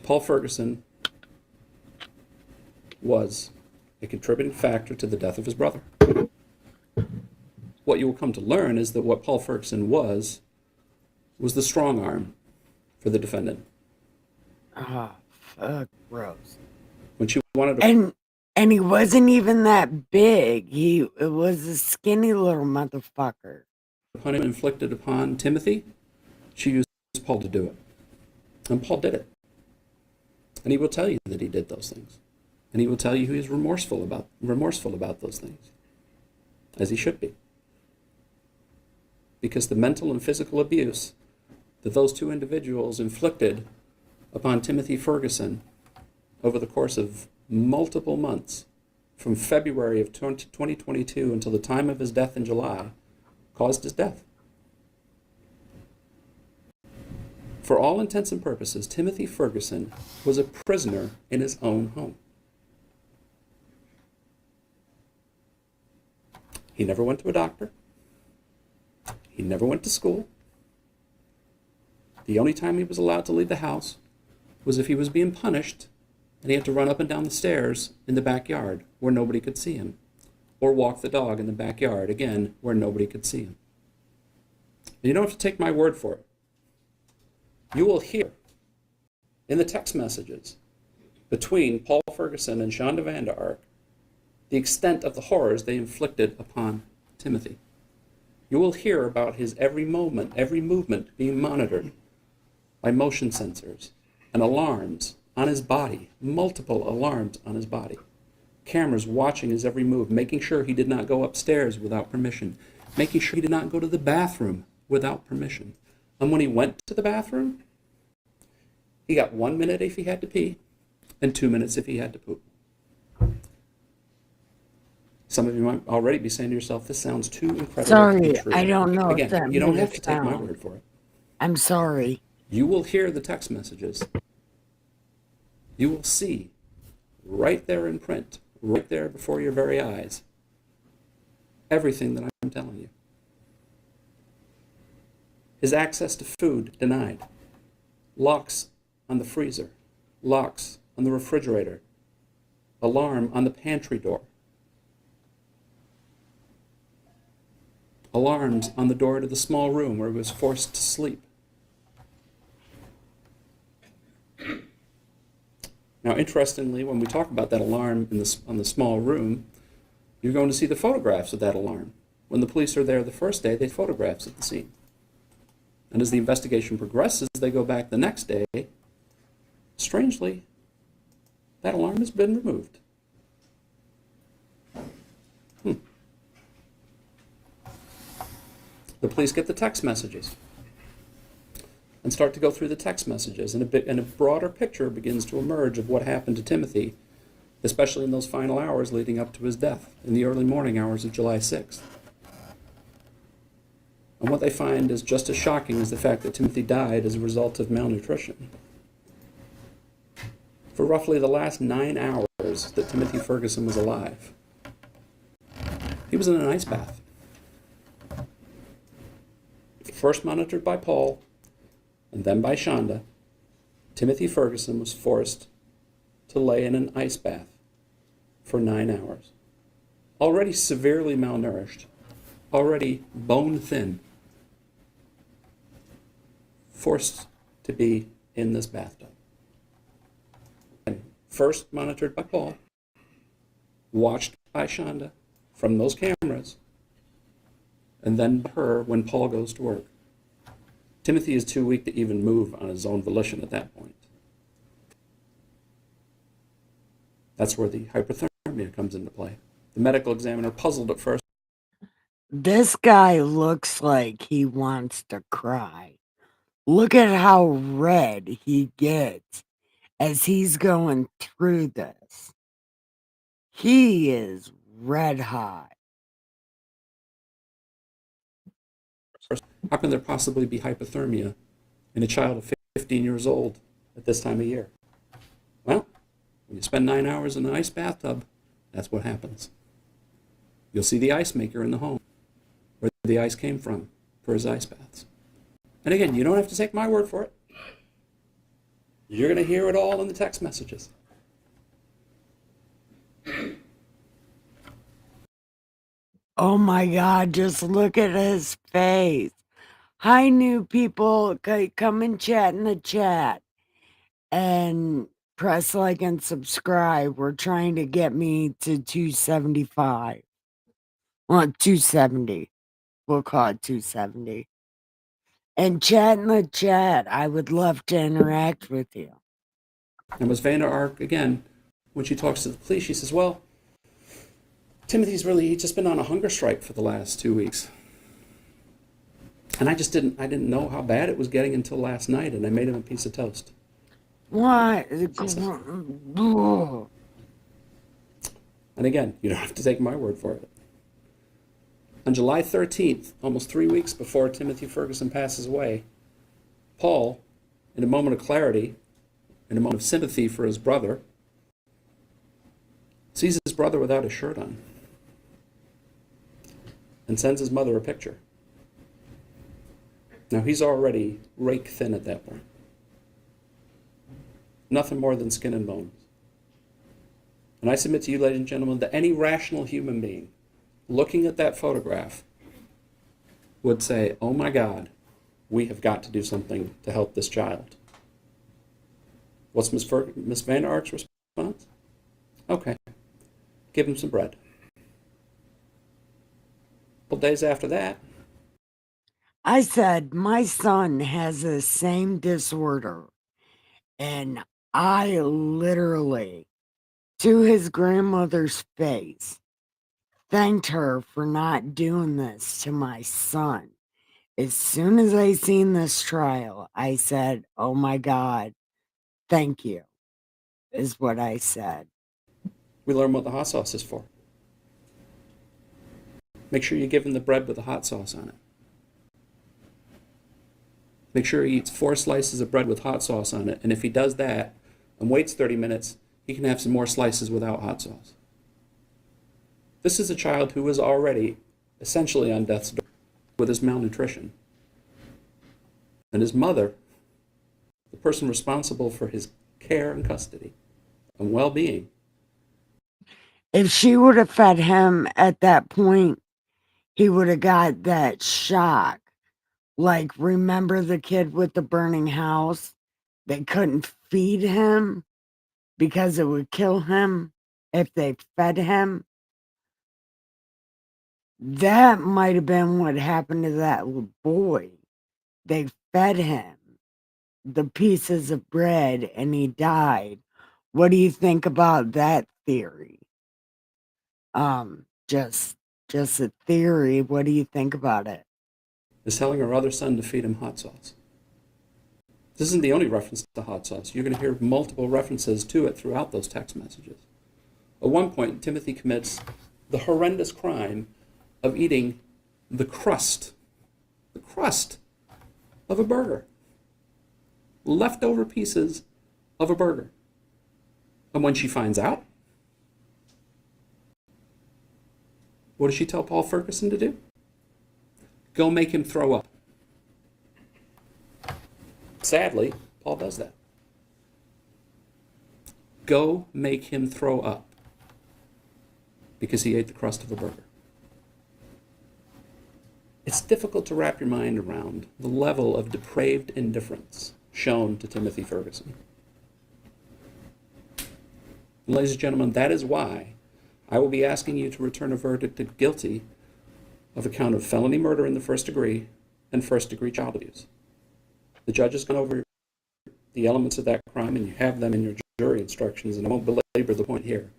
Paul Ferguson was a contributing factor to the death of his brother. What you will come to learn is that what Paul Ferguson was the strong arm for the defendant. Ah, fuck, gross. When she wanted to... And he wasn't even that big. It was a skinny little motherfucker. Punishment inflicted upon Timothy, she used Paul to do it. And Paul did it. And he will tell you that he did those things. And he will tell you he is remorseful about those things. As he should be. Because the mental and physical abuse that those two individuals inflicted upon Timothy Ferguson over the course of multiple months, from February of 2022 until the time of his death in July, caused his death. For all intents and purposes, Timothy Ferguson was a prisoner in his own home. He never went to a doctor. He never went to school. The only time he was allowed to leave the house was if he was being punished and he had to run up and down the stairs in the backyard where nobody could see him, or walk the dog in the backyard, again, where nobody could see him. And you don't have to take my word for it. You will hear in the text messages between Paul Ferguson and Shanda Vanderark the extent of the horrors they inflicted upon Timothy. You will hear about his every movement being monitored by motion sensors and alarms on his body, multiple alarms on his body. Cameras watching his every move, making sure he did not go upstairs without permission, making sure he did not go to the bathroom without permission. And when he went to the bathroom, he got 1 minute if he had to pee and 2 minutes if he had to poop. Some of you might already be saying to yourself, this sounds too incredible to be true. I don't know. Again, you don't have to take my word for it. I'm sorry. You will hear the text messages. You will see right there in print, right there before your very eyes, everything that I'm telling you. His access to food denied. Locks on the freezer. Locks on the refrigerator. Alarm on the pantry door. Alarms on the door to the small room where he was forced to sleep. Now, interestingly, when we talk about that alarm on the small room, you're going to see the photographs of that alarm. When the police are there the first day, they photographs at the scene. And as the investigation progresses, they go back the next day. Strangely, that alarm has been removed. The police get the text messages and start to go through the text messages, and a broader picture begins to emerge of what happened to Timothy, especially in those final hours leading up to his death, in the early morning hours of July 6th. And what they find is just as shocking as the fact that Timothy died as a result of malnutrition. For roughly the last 9 hours that Timothy Ferguson was alive, he was in an ice bath. First monitored by Paul, and then by Shanda, Timothy Ferguson was forced to lay in an ice bath for 9 hours. Already severely malnourished, already bone thin, forced to be in this bathtub. And first monitored by Paul, watched by Shanda from those cameras, and then her when Paul goes to work. Timothy is too weak to even move on his own volition at that point. That's where the hypothermia comes into play. The medical examiner, puzzled at first. This guy looks like he wants to cry. Look at how red he gets as he's going through this. He is red hot. How can there possibly be hypothermia in a child of 15 years old at this time of year? Well, when you spend 9 hours in an ice bathtub, that's what happens. You'll see the ice maker in the home, where the ice came from for his ice baths. And again, you don't have to take my word for it. You're going to hear it all in the text messages. Oh my God, just look at his face. Hi, new people. Come and chat in the chat and press like and subscribe. We're trying to get me to 275. Well, 270. We'll call it 270. And chat in the chat. I would love to interact with you. And Ms. Vanderark, again, when she talks to the police, she says, well, he's just been on a hunger strike for the last 2 weeks. And I didn't know how bad it was getting until last night, and I made him a piece of toast. Why? And again, you don't have to take my word for it. On July 13th, almost 3 weeks before Timothy Ferguson passes away, Paul, in a moment of clarity, in a moment of sympathy for his brother, sees his brother without a shirt on and sends his mother a picture. Now, he's already rake thin at that point. Nothing more than skin and bones. And I submit to you, ladies and gentlemen, that any rational human being looking at that photograph would say, oh my God, we have got to do something to help this child. What's Miss Vanderark's response? Okay, give him some bread. A couple days after that, I said, my son has the same disorder. And I literally, to his grandmother's face, thanked her for not doing this to my son. As soon as I seen this trial, I said, oh my God, thank you, is what I said. we learn what the hot sauce is for. Make sure you give him the bread with the hot sauce on it. Make sure he eats 4 slices of bread with hot sauce on it. And if he does that and waits 30 minutes, he can have some more slices without hot sauce. This is a child who is already essentially on death's door with his malnutrition. And his mother, the person responsible for his care and custody and well-being. If she would have fed him at that point, he would have got that shock. Like, remember the kid with the burning house? They couldn't feed him because it would kill him if they fed him. That might have been what happened to that little boy. They fed him the pieces of bread and he died. What do you think about that theory? Just a theory. What do you think about it? Is telling her other son to feed him hot sauce. This isn't the only reference to hot sauce. You're going to hear multiple references to it throughout those text messages. At one point, Timothy commits the horrendous crime of eating the crust of a burger. Leftover pieces of a burger. And when she finds out, what does she tell Paul Ferguson to do? Go make him throw up. Sadly, Paul does that. Go make him throw up because he ate the crust of a burger. It's difficult to wrap your mind around the level of depraved indifference shown to Timothy Ferguson. And ladies and gentlemen, that is why I will be asking you to return a verdict of guilty of a count of felony murder in the first degree and first-degree child abuse. The judge has gone over the elements of that crime, and you have them in your jury instructions, and I won't belabor the point here.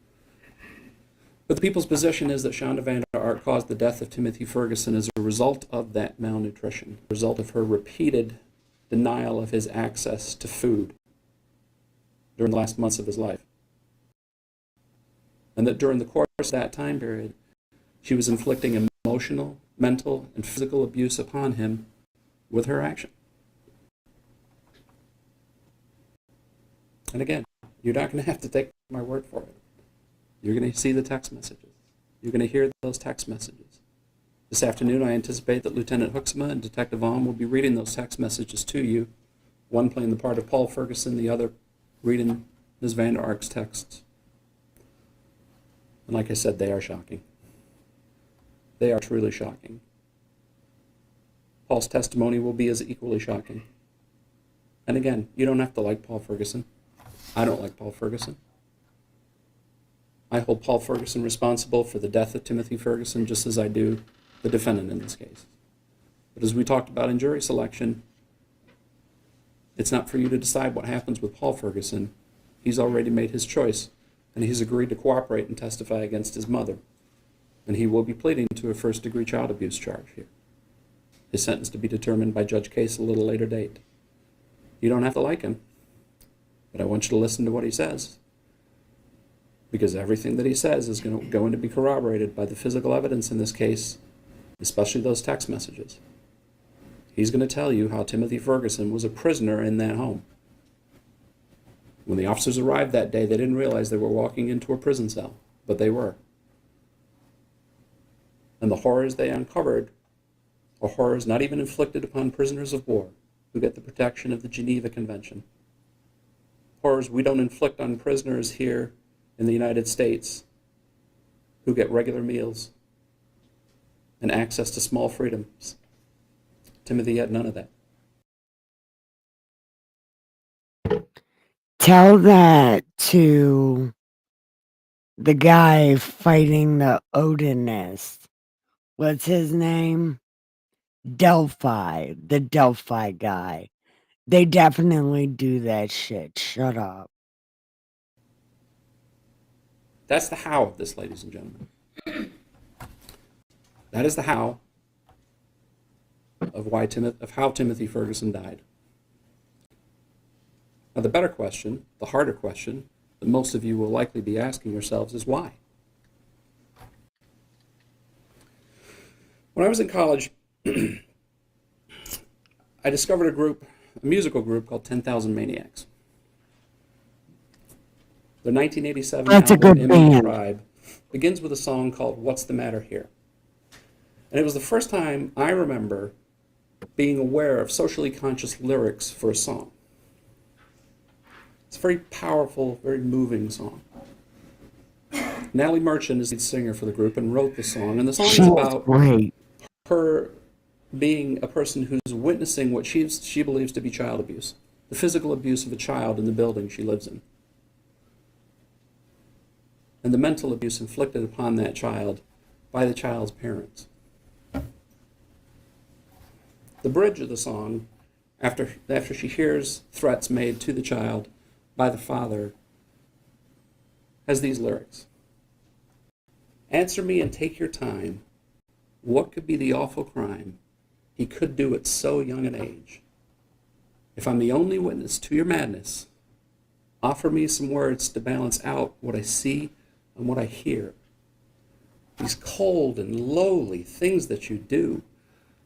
But the people's position is that Shanda Vanderark caused the death of Timothy Ferguson as a result of that malnutrition, a result of her repeated denial of his access to food during the last months of his life. and that during the course of that time period, she was inflicting emotional, mental, and physical abuse upon him with her action. And again, you're not going to have to take my word for it. You're going to see the text messages. You're going to hear those text messages. This afternoon, I anticipate that Lieutenant Hooksma and Detective Vaughn will be reading those text messages to you, one playing the part of Paul Ferguson, the other reading Ms. Vanderark's texts. And like I said, they are shocking. They are truly shocking. Paul's testimony will be as equally shocking. And again, you don't have to like Paul Ferguson. I don't like Paul Ferguson. I hold Paul Ferguson responsible for the death of Timothy Ferguson just as I do the defendant in this case. But as we talked about in jury selection, it's not for you to decide what happens with Paul Ferguson. He's already made his choice, and he's agreed to cooperate and testify against his mother. And he will be pleading to a first-degree child abuse charge here. His sentence to be determined by Judge Case at a little later date. You don't have to like him, but I want you to listen to what he says, because everything that he says is going to be corroborated by the physical evidence in this case, especially those text messages. He's going to tell you how Timothy Ferguson was a prisoner in that home. When the officers arrived that day, they didn't realize they were walking into a prison cell, but they were. And the horrors they uncovered are horrors not even inflicted upon prisoners of war who get the protection of the Geneva Convention. Horrors we don't inflict on prisoners here in the United States who get regular meals and access to small freedoms. Timothy had none of that. Tell that to the guy fighting the Odinist. What's his name? Delphi. The Delphi guy. They definitely do that shit. Shut up. That's the how of this, ladies and gentlemen. That is the how of how Timothy Ferguson died. Now, the better question, the harder question, that most of you will likely be asking yourselves is why? When I was in college, I discovered a musical group called 10,000 Maniacs. Their 1987 That's a album, good Imminent band. Tribe, begins with a song called What's the Matter Here? And it was the first time I remember being aware of socially conscious lyrics for a song. It's a very powerful, very moving song. Natalie Merchant is the singer for the group and wrote the song. And the song is She's about great. her being a person who's witnessing what she believes to be child abuse, the physical abuse of a child in the building she lives in, and the mental abuse inflicted upon that child by the child's parents. The bridge of the song, after she hears threats made to the child by the father, has these lyrics. Answer me and take your time. What could be the awful crime? He could do at so young an age. If I'm the only witness to your madness, offer me some words to balance out what I see and what I hear. These cold and lowly things that you do,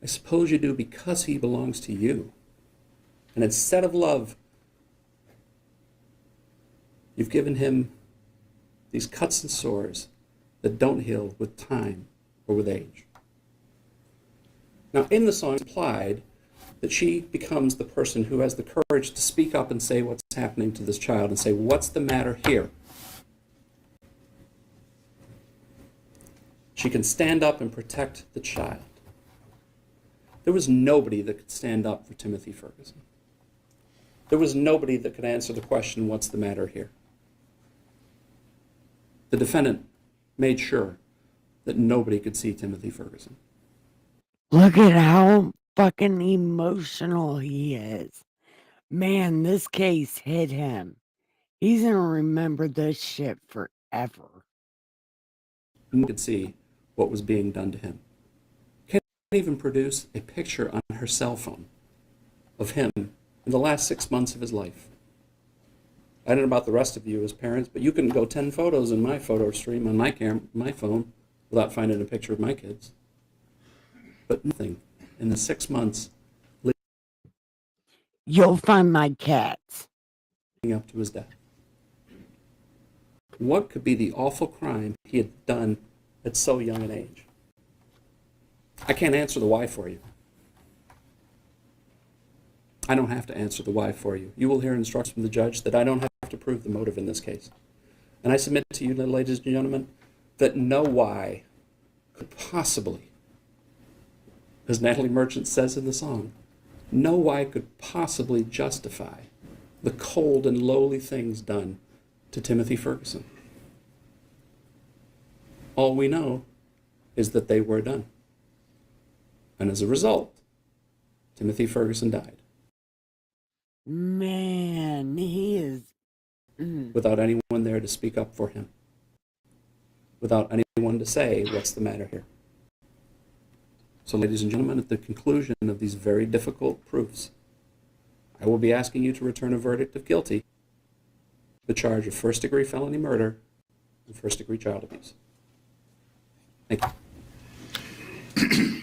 I suppose you do because he belongs to you. And instead of love, you've given him these cuts and sores that don't heal with time or with age. Now, in the song, it's implied that she becomes the person who has the courage to speak up and say what's happening to this child and say, what's the matter here? She can stand up and protect the child. There was nobody that could stand up for Timothy Ferguson. There was nobody that could answer the question, what's the matter here? The defendant made sure that nobody could see Timothy Ferguson. Look at how fucking emotional he is. Man, this case hit him. He's gonna remember this shit forever. No one could see what was being done to him. Can't even produce a picture on her cell phone of him in the last 6 months of his life. I don't know about the rest of you as parents, but you can go 10 photos in my photo stream on my phone without finding a picture of my kids. But nothing in the 6 months You'll find my cats. leading up to his death. What could be the awful crime he had done at so young an age? I can't answer the why for you. I don't have to answer the why for you. You will hear instructions from the judge that I don't have to prove the motive in this case. And I submit to you, ladies and gentlemen, that no why could possibly, as Natalie Merchant says in the song, no why could possibly justify the cold and lowly things done to Timothy Ferguson. All we know is that they were done. And as a result, Timothy Ferguson died. Man, he is... Without anyone there to speak up for him. Without anyone to say, what's the matter here? So, ladies and gentlemen, at the conclusion of these very difficult proofs, I will be asking you to return a verdict of guilty, the charge of first-degree felony murder and first-degree child abuse. Thank you.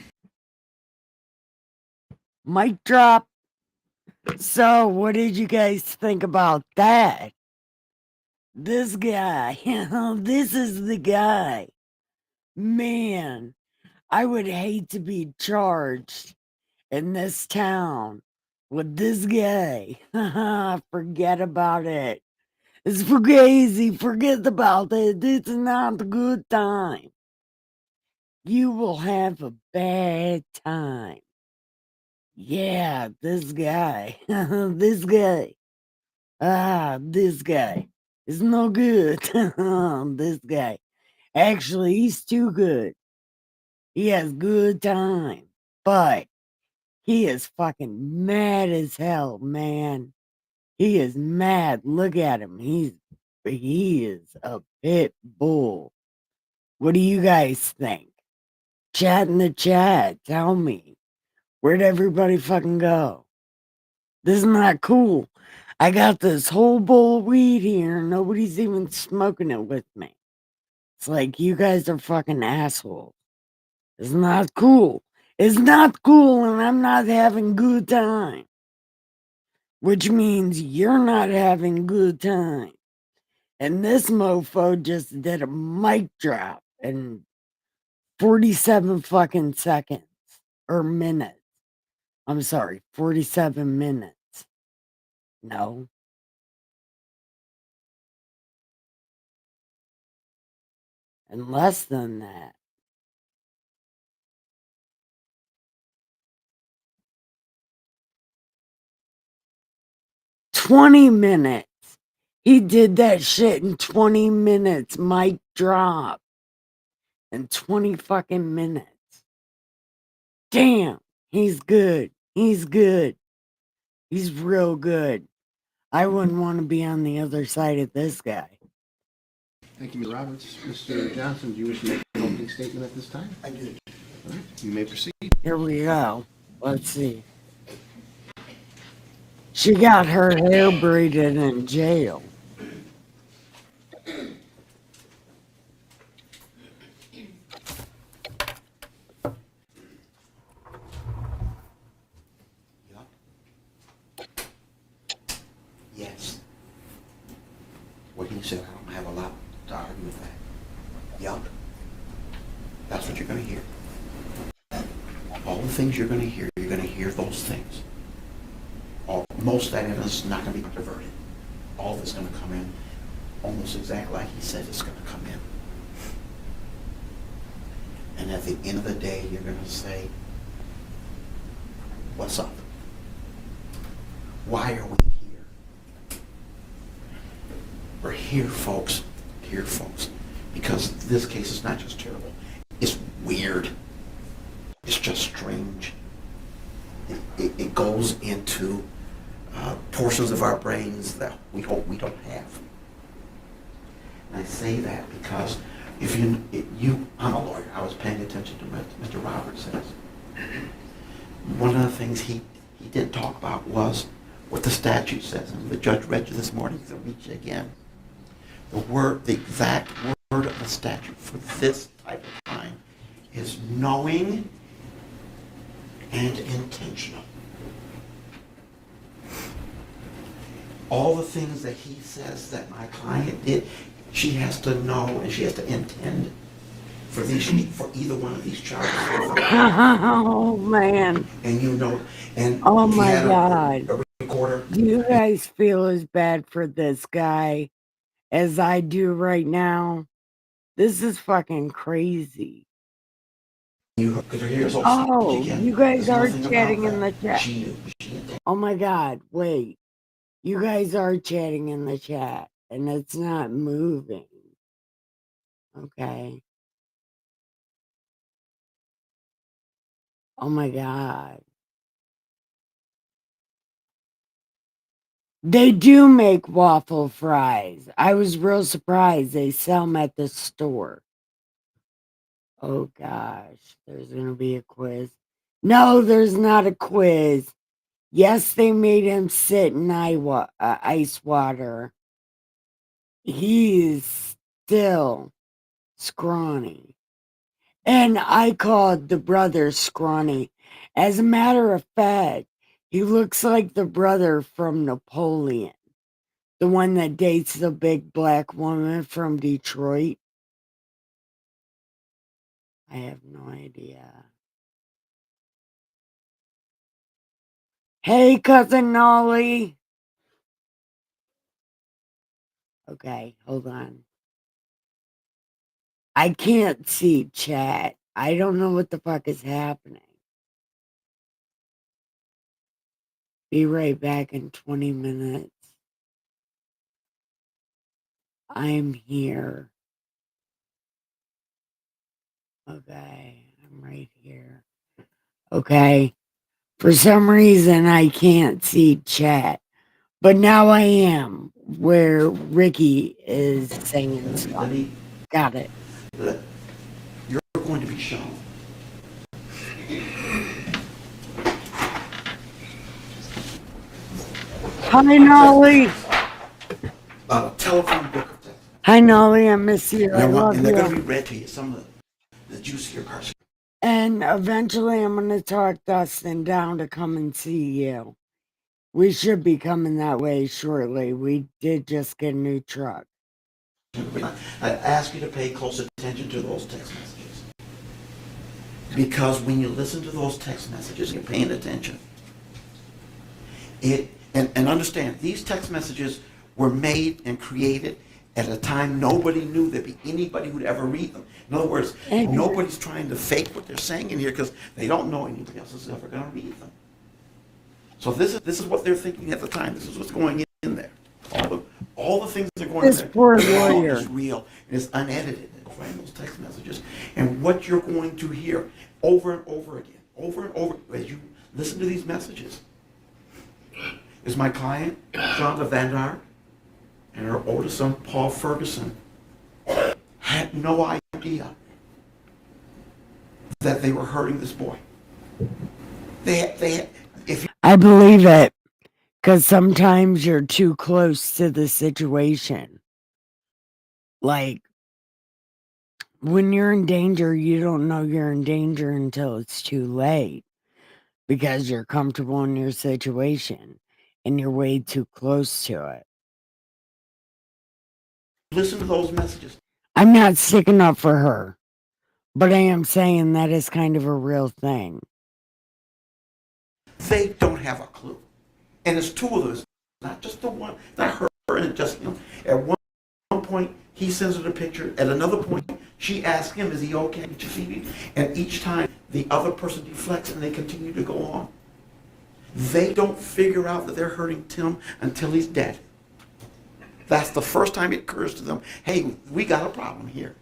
Mic drop. So, what did you guys think about that? This guy, this is the guy. Man, I would hate to be charged in this town with this guy. Forget about it. It's fugazi. Forget about it. It's not a good time. You will have a bad time. Yeah, this guy. This guy. This guy is no good. This guy. Actually, he's too good. He has good time. But he is fucking mad as hell, man. He is mad. Look at him. He is a pit bull. What do you guys think? Chat in the chat. Tell me. Where'd everybody fucking go? This is not cool. I got this whole bowl of weed here. Nobody's even smoking it with me. It's like you guys are fucking assholes. It's not cool. It's not cool, and I'm not having good time. Which means you're not having good time. And this mofo just did a mic drop in 47 fucking seconds. Or minutes. I'm sorry, 47 minutes. No. And less than that. 20 minutes. He did that shit in 20 minutes. Mic drop. In 20 fucking minutes. Damn. He's good. He's good. He's real good. I wouldn't want to be on the other side of this guy. Thank you, Mr. Roberts. Mr. Johnson, do you wish to make an opening statement at this time? I do. All right, you may proceed. Here we go. Let's see. She got her hair braided in jail. Yes. What he said, I don't have a lot to argue with that. Yup. That's what you're going to hear. All the things you're going to hear those things. Most of that evidence is not going to be controverted. All of it's going to come in almost exactly like he said it's going to come in. And at the end of the day, you're going to say, what's up? Why are we here? We're here, folks. Here, folks. Because this case is not just terrible. It's weird. It's just strange. It goes into portions of our brains that we hope we don't have. And I say that because if I'm a lawyer. I was paying attention to what Mr. Roberts says. One of the things he didn't talk about was what the statute says, and the judge read you this morning, he's going to read you again. The exact word of the statute for this type of crime is knowing and intentional. All the things that he says that my client did, she has to know and she has to intend for either one of these charges. Oh, man. And you know, and Oh, he my had God. a recorder. Do you guys feel as bad for this guy as I do right now? This is fucking crazy. Because her hair is all Oh, again. you guys There's are nothing chatting about in the that. chat. She knew. She intended. Oh my God, wait. You guys are chatting in the chat and it's not moving. Okay. Oh my God. They do make waffle fries. I was real surprised they sell them at the store. Oh gosh, there's gonna be a quiz. No, there's not a quiz. Yes, they made him sit in ice water. He's still scrawny. And I called the brother scrawny. As a matter of fact, he looks like the brother from Napoleon, the one that dates the big black woman from Detroit. I have no idea. Hey, cousin Nolly. Okay, hold on. I can't see chat. I don't know what the fuck is happening. Be right back in 20 minutes. I'm here. Okay, I'm right here. Okay. For some reason, I can't see chat, but now I am where Ricky is saying stuff. Let me. Got it. You're going to be shown. Hi, Nolly. Telephone book of text. Hi, Nolly. I miss you. I love And they're going to you. be read to you, some of the juicier parts. And eventually, I'm going to talk Dustin down to come and see you. We should be coming that way shortly. We did just get a new truck. I ask you to pay close attention to those text messages. Because when you listen to those text messages, you're paying attention. And understand, these text messages were made and created at a time nobody knew there'd be anybody who'd ever read them. In other words, nobody's trying to fake what they're saying in here because they don't know anybody else is ever going to read them. So this is what they're thinking at the time. This is what's going in there. All the things that are going This in there. poor All lawyer. is real. And it's unedited. It's right in those text messages. And what you're going to hear over and over again, over and over, as you listen to these messages, is my client, Shanda Vanderark, and her oldest son, Paul Ferguson, had no idea that they were hurting this boy. I believe it because sometimes you're too close to the situation. Like, when you're in danger, you don't know you're in danger until it's too late because you're comfortable in your situation and you're way too close to it. Listen to those messages. I'm not sticking up for her, but I am saying that is kind of a real thing. They don't have a clue. And it's two of them. It's not just the one, not her and just him. At one point, he sends her the picture. At another point, she asks him, is he okay? Did you see me? And each time, the other person deflects and they continue to go on. They don't figure out that they're hurting Tim until he's dead. That's the first time it occurs to them, hey, we got a problem here.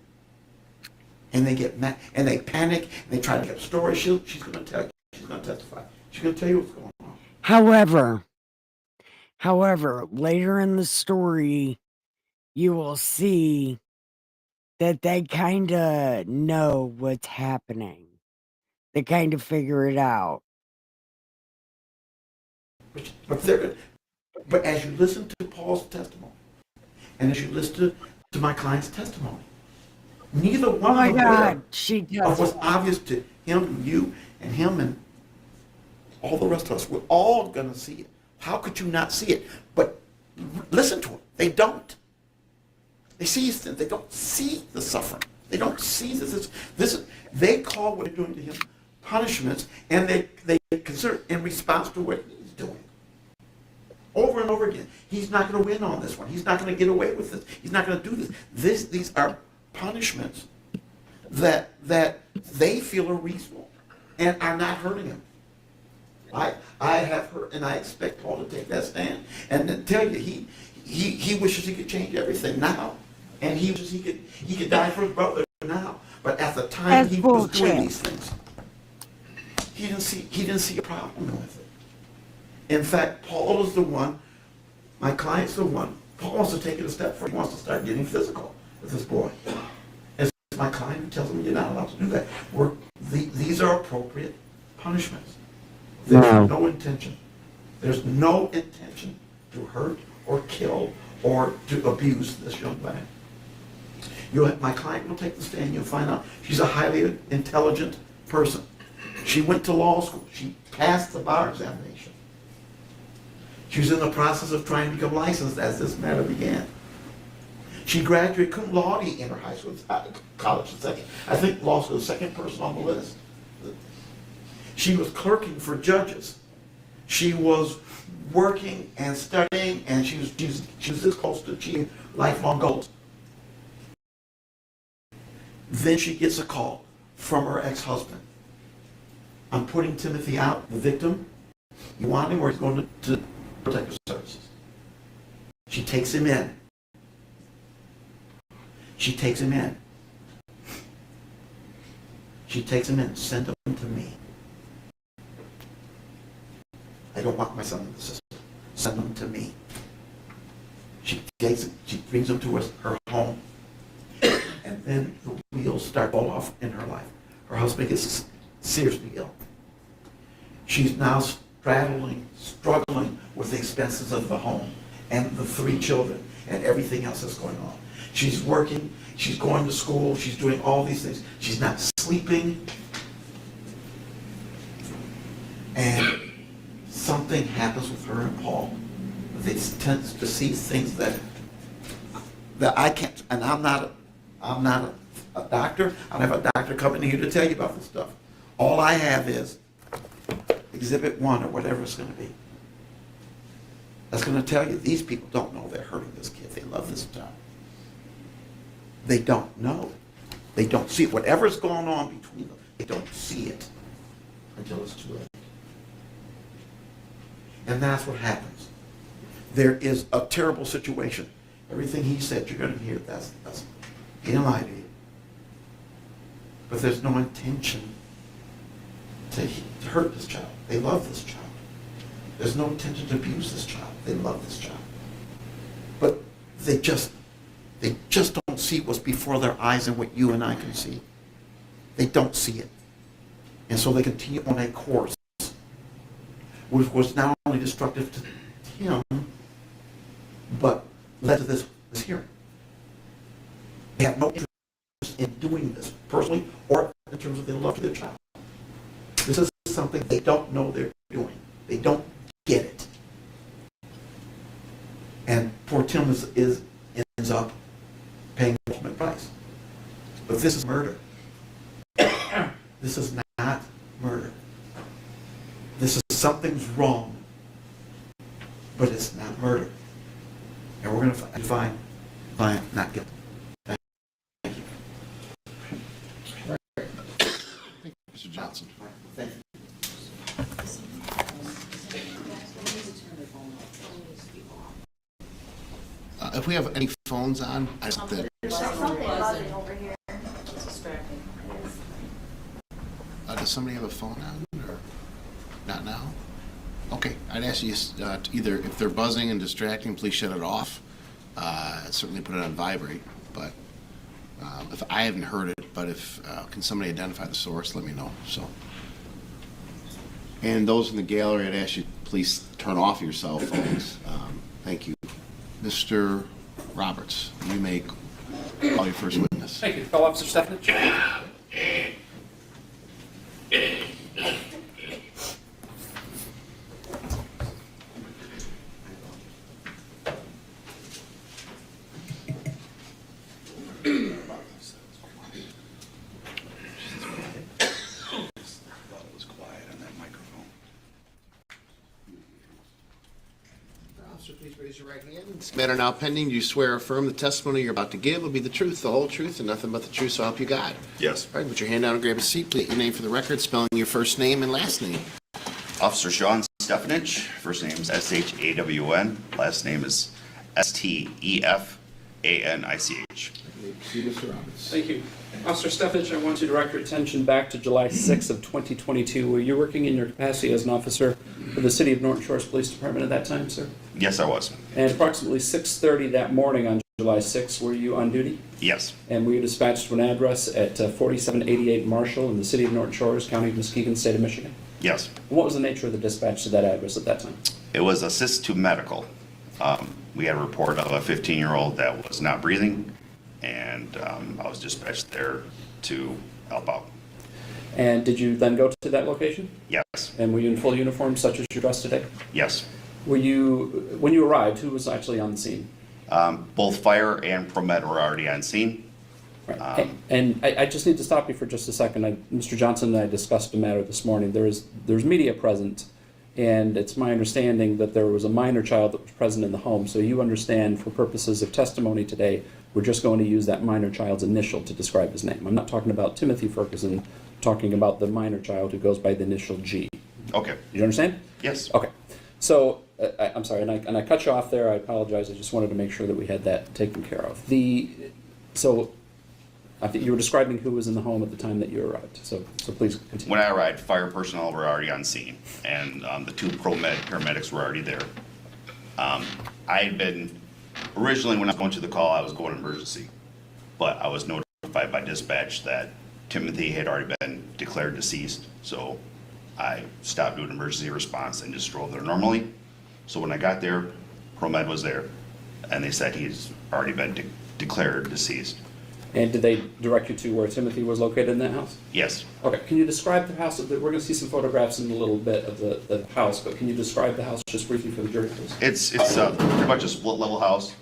And they get mad, and they panic, and they try to get a story. She's going to tell you. She's going to testify. She's going to tell you what's going on. However, later in the story, you will see that they kind of know what's happening. They kind of figure it out. But they're But as you listen to Paul's testimony, and as you listen to my client's testimony, neither Oh one my of them aware God, she of what's does. obvious to him and you and him and all the rest of us. We're all going to see it. How could you not see it? But listen to them. They don't. They see his sin. They don't see the suffering. They don't see this. They call what they're doing to him punishments, and they consider it in response to what he's doing. Over and over again. He's not going to win on this one. He's not going to get away with this. He's not going to do this. These are punishments that they feel are reasonable and are not hurting him. I have heard, and I expect Paul to take that stand and then tell you he wishes he could change everything now, and he wishes he could die for his brother now. But at the time That's he was bullshit. doing these things, he didn't see a problem with it. In fact, Paul is the one. My client's the one. Paul wants to take it a step further. He wants to start getting physical with this boy. And it's my client who tells him you're not allowed to do that. These are appropriate punishments. There's no intention. There's no intention to hurt or kill or to abuse this young man. My client will take the stand. You'll find out she's a highly intelligent person. She went to law school. She passed the bar examination. She was in the process of trying to become licensed as this matter began. She graduated cum laude in her high school, college, second. I think law school, the second person on the list. She was clerking for judges. She was working and studying, and she was this close to achieving lifelong goals. Then she gets a call from her ex-husband. I'm putting Timothy out, the victim. You want him, or he's going to protective services. She takes him in. She takes him in. She takes him in. Send him to me. I don't want my son in the system. Send him to me. She takes him. She brings him to her home. And then the wheels start to fall off in her life. Her husband gets seriously ill. She's now struggling with the expenses of the home and the 3 children and everything else that's going on. She's working, she's going to school, she's doing all these things. She's not sleeping. And something happens with her and Paul. They tend to see things that I can't, and I'm not a doctor. I don't have a doctor coming in here to tell you about this stuff. All I have is Exhibit 1 or whatever it's going to be. That's going to tell you these people don't know they're hurting this kid. They love this child. They don't know. They don't see it. Whatever's going on between them, they don't see it until it's too late. And that's what happens. There is a terrible situation. Everything he said, you're going to hear that's he didn't lie to you. But there's no intention to hurt this child. They love this child. There's no intention to abuse this child. They love this child. But they just don't see what's before their eyes and what you and I can see. They don't see it. And so they continue on a course which was not only destructive to him, but led to this hearing. They have no interest in doing this personally or in terms of their love for their child. This is something they don't know they're doing. They don't get it. And poor Tim ends up paying the ultimate price. But this is murder. This is not murder. This is something's wrong, but it's not murder. And we're going to find not guilty. Thank you. Thank you, Mr. Johnson. Thank you. If we have any phones on, I just that. There's something buzzing over here. It's distracting. Does somebody have a phone on, or not now? Okay, I'd ask you to either, if they're buzzing and distracting, please shut it off. Certainly put it on vibrate, but if I haven't heard it, but if can somebody identify the source, let me know. So, and those in the gallery, I'd ask you please please turn off your cell phones. Thank you. Mr. Roberts, you may call your first witness. Thank you. Call Officer Stefanich. Officer, please raise your right hand. This matter now pending. Do you swear or affirm the testimony you're about to give will be the truth, the whole truth, and nothing but the truth, so help you God? Yes. All right, put your hand down and grab a seat. Please your name for the record, spelling your first name and last name. Officer Sean Steffanich. First name is S-H-A-W-N. Last name is S-T-E-F-A-N-I-C-H. See Mr. Roberts. Thank you. Officer Stefanich, I want you to direct your attention back to July 6th of 2022. Were you working in your capacity as an officer for the City of Norton Shores Police Department at that time, sir? Yes, I was. And approximately 6:30 that morning on July 6th, were you on duty? Yes. And were you dispatched to an address at 4788 Marshall in the City of Norton Shores, County of Muskegon, State of Michigan? Yes. And what was the nature of the dispatch to that address at that time? It was assist to medical. We had a report of a 15-year-old that was not breathing, and I was dispatched there to help out. And did you then go to that location? Yes. And were you in full uniform such as you're dressed today? Yes. Were you, when you arrived, who was actually on the scene? Both fire and ProMed were already on scene. Right. And I just need to stop you for just a second. Mr. Johnson and I discussed the matter this morning. There's media present, and it's my understanding that there was a minor child that was present in the home. So you understand, for purposes of testimony today, we're just going to use that minor child's initial to describe his name. I'm not talking about Timothy Ferguson, I'm talking about the minor child who goes by the initial G. Okay. You understand? Yes. Okay. So, I'm sorry, and I cut you off there. I apologize. I just wanted to make sure that we had that taken care of. So, I think you were describing who was in the home at the time that you arrived. So please continue. When I arrived, fire personnel were already on scene, and the two ProMed paramedics were already there. I had been, originally when I was going to the call, I was going emergency, but I was notified by dispatch that Timothy had already been declared deceased, so I stopped doing emergency response and just drove there normally. So when I got there, ProMed was there, and they said he's already been declared deceased. And did they direct you to where Timothy was located in that house? Yes. Okay, can you describe the house? We're going to see some photographs in a little bit of the house, but can you describe the house just briefly for the jury, please? It's pretty much a split level house.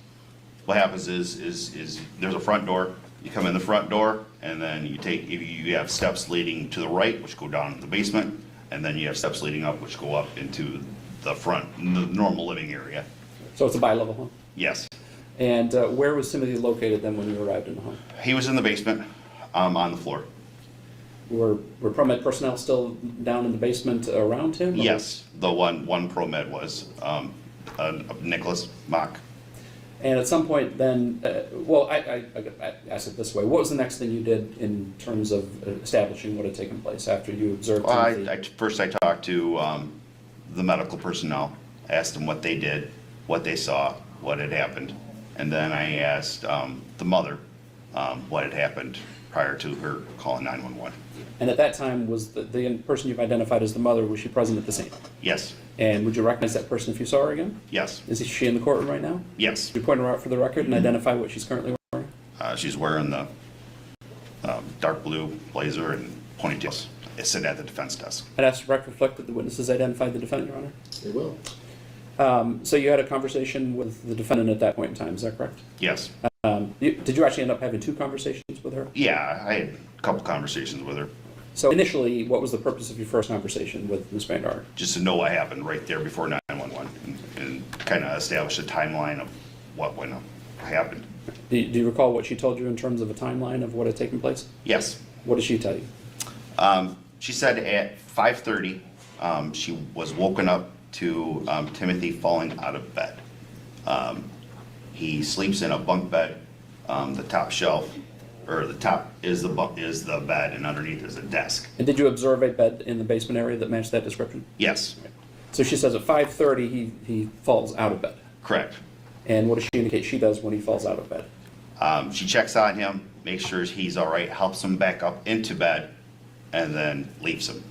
What happens is there's a front door. You come in the front door, and then you have steps leading to the right, which go down in the basement, and then you have steps leading up, which go up into the front, the normal living area. So it's a bi-level home? Yes. And where was Timothy located then when you arrived in the home? He was in the basement, on the floor. Were ProMed personnel still down in the basement around him? Or? Yes, the one ProMed was, Nicholas Mock. And at some point then, I ask it this way. What was the next thing you did in terms of establishing what had taken place after you observed Timothy? First I talked to the medical personnel, asked them what they did, what they saw, what had happened. And then I asked the mother what had happened prior to her calling 911. And at that time, was the person you've identified as the mother, was she present at the scene? Yes. And would you recognize that person if you saw her again? Yes. Is she in the courtroom right now? Yes. Could you point her out for the record and identify what she's currently wearing? She's wearing the dark blue blazer and ponytails. It's sitting at the defense desk. I'd ask the record reflect that the witnesses identified the defendant, Your Honor. They will. So you had a conversation with the defendant at that point in time, is that correct? Yes. Did you actually end up having two conversations with her? Yeah, I had a couple conversations with her So initially, what was the purpose of your first conversation with Ms. Vanderark? just to know what happened right there before 911 and kind of establish a timeline of what went up, happened. Do you recall what she told you in terms of a timeline of what had taken place? Yes. What did she tell you? She said at 5:30 she was woken up to Timothy falling out of bed. He sleeps in a bunk bed. The top shelf, or the top is the bed, and underneath is a desk. And did you observe a bed in the basement area that matched that description? Yes, So she says at 5:30 he falls out of bed. correct. And what does she indicate she does when he falls out of bed? She checks on him, makes sure he's all right, helps him back up into bed, and then leaves him.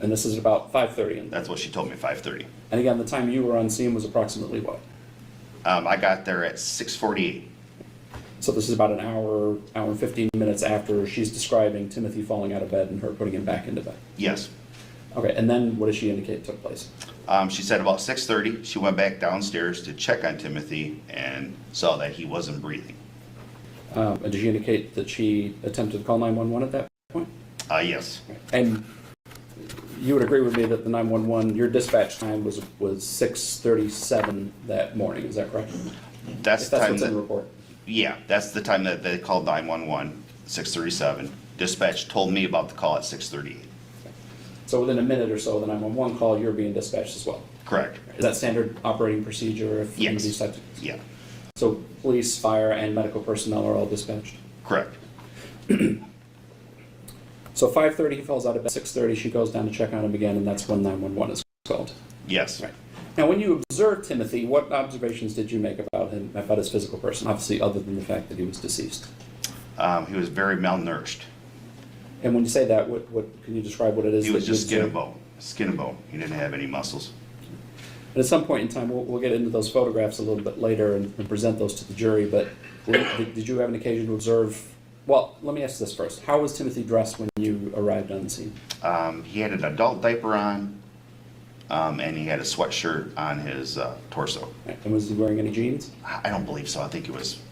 And this is about 5:30. That's what she told me, 5:30. And again, the time you were on scene was approximately what? I got there at 6:48. So this is about an hour and 15 minutes after she's describing Timothy falling out of bed and her putting him back into bed. Yes. Okay, and then what does she indicate took place? She said about 6:30, she went back downstairs to check on Timothy and saw that he wasn't breathing. And did she indicate that she attempted to call 911 at that point? Yes. And you would agree with me that the 911, your dispatch time was 6:37 that morning, is that correct? That's If the that's time what's in the that, report. yeah, that's the time that they called 911, 6:37. Dispatch told me about the call at 6:38. So within a minute or so of the 911 call, you're being dispatched as well. Correct. Is that standard operating procedure if any of these Yes. types of... Yeah, So police, fire, and medical personnel are all dispatched? correct. So 5:30 he falls out of bed, 6:30 she goes down to check on him again, and that's when 911 is called. Yes. Right. Now when you observed Timothy, what observations did you make about him, about his physical person, obviously other than the fact that he was deceased? He was very malnourished. And when you say that, what can you describe what it is? He was that you just skin and observed? bone. Skin and bone. He didn't have any muscles. And at some point in time, we'll get into those photographs a little bit later and present those to the jury, but did you have an occasion to observe... Well, let me ask this first. How was Timothy dressed when you arrived on the scene? He had an adult diaper on, and he had a sweatshirt on his torso. And was he wearing any jeans? I don't believe so. I think it was,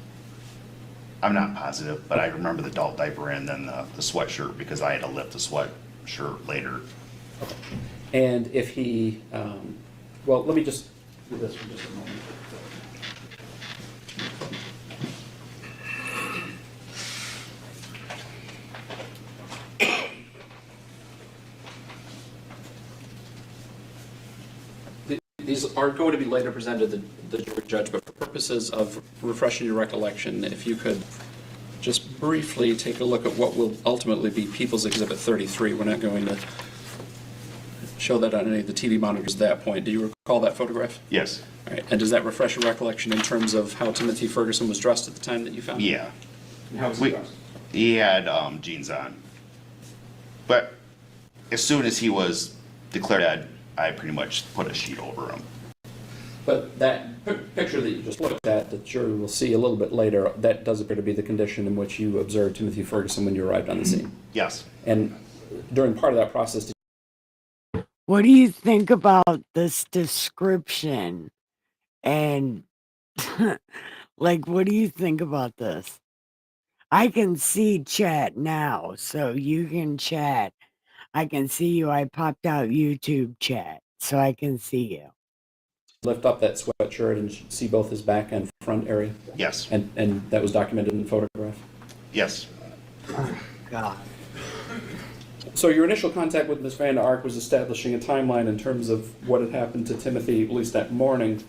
I'm not positive, but I remember the adult diaper and then the sweatshirt because I had to lift the sweatshirt later. And if he... well, let me just do this for just a moment. These are going to be later presented to the jury judge, but for purposes of refreshing your recollection, if you could just briefly take a look at what will ultimately be People's Exhibit 33. We're not going to show that on any of the TV monitors at that point. Do you recall that photograph? Yes. All right. And does that refresh your recollection in terms of how Timothy Ferguson was dressed at the time that you found him? Yeah. And how was he dressed? He had jeans on. But as soon as he was declared dead, I pretty much put a sheet over him. But that picture that you just looked at, that the jury will see a little bit later, that does appear to be the condition in which you observed Timothy Ferguson when you arrived on the scene. Yes. And during part of that process, What do you think about this description? And like, what do you think about this? I can see chat now, so you can chat. I can see you. I popped out YouTube chat, so I can see you. lift up that sweatshirt and see both his back and front area, Yes. and that was documented in the photograph. Yes. Oh, God. So your initial contact with Ms. Vanderark was establishing a timeline in terms of what had happened to Timothy, at least that morning.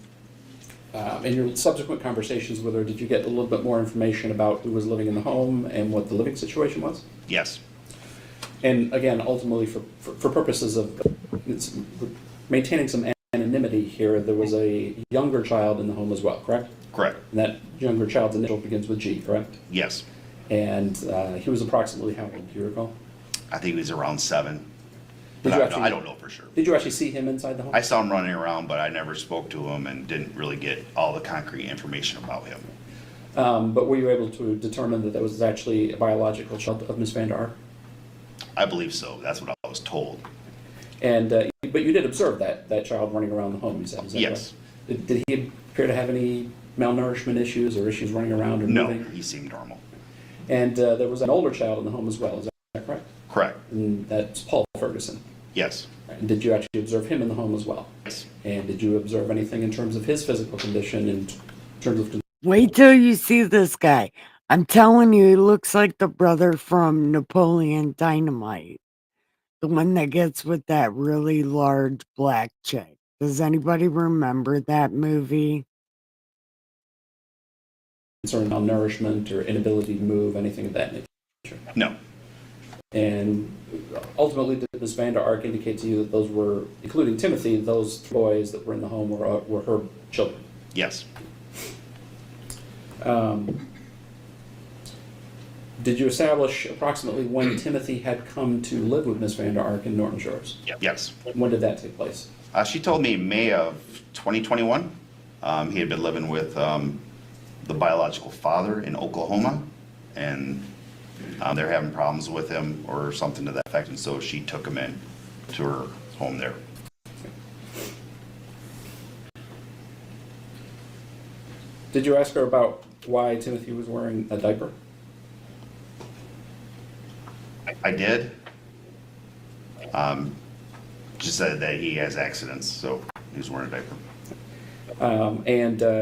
In your subsequent conversations with her, did you get a little bit more information about who was living in the home and what the living situation was? Yes. And again, ultimately, for purposes of maintaining some anonymity here, there was a younger child in the home as well, correct? Correct. And that younger child's initial begins with G, correct? Yes. And he was approximately how old, do you recall? I think he was around 7. Did But you I don't know for sure. Did you actually see him inside the home? I saw him running around, but I never spoke to him and didn't really get all the concrete information about him. But were you able to determine that was actually a biological child of Miss Vanderark? I believe so. That's what I was told. And but you did observe that child running around the home, you said, is that Yes. correct? Did he appear to have any malnourishment issues or issues running around or No, moving? he seemed normal. And there was an older child in the home as well, is that correct? Correct. And that's Paul Ferguson. Yes. And did you actually observe him in the home as well? Yes. And did you observe anything in terms of his physical condition, in terms of... Wait till you see this guy. I'm telling you, he looks like the brother from Napoleon Dynamite. The one that gets with that really large black chick. Does anybody remember that movie? concern malnourishment or inability to move, anything of that nature? No. And ultimately, did Ms. Vanderark indicate to you that those were, including Timothy, those boys that were in the home were her children? Yes. Did you establish approximately when Timothy had come to live with Miss Vanderark in Norton Shores? Yes. When did that take place? She told me May of 2021. He had been living with the biological father in Oklahoma, and they're having problems with him or something to that effect, and so she took him in to her home there. Did you ask her about why Timothy was wearing a diaper? I did. She said that he has accidents, so he was wearing a diaper.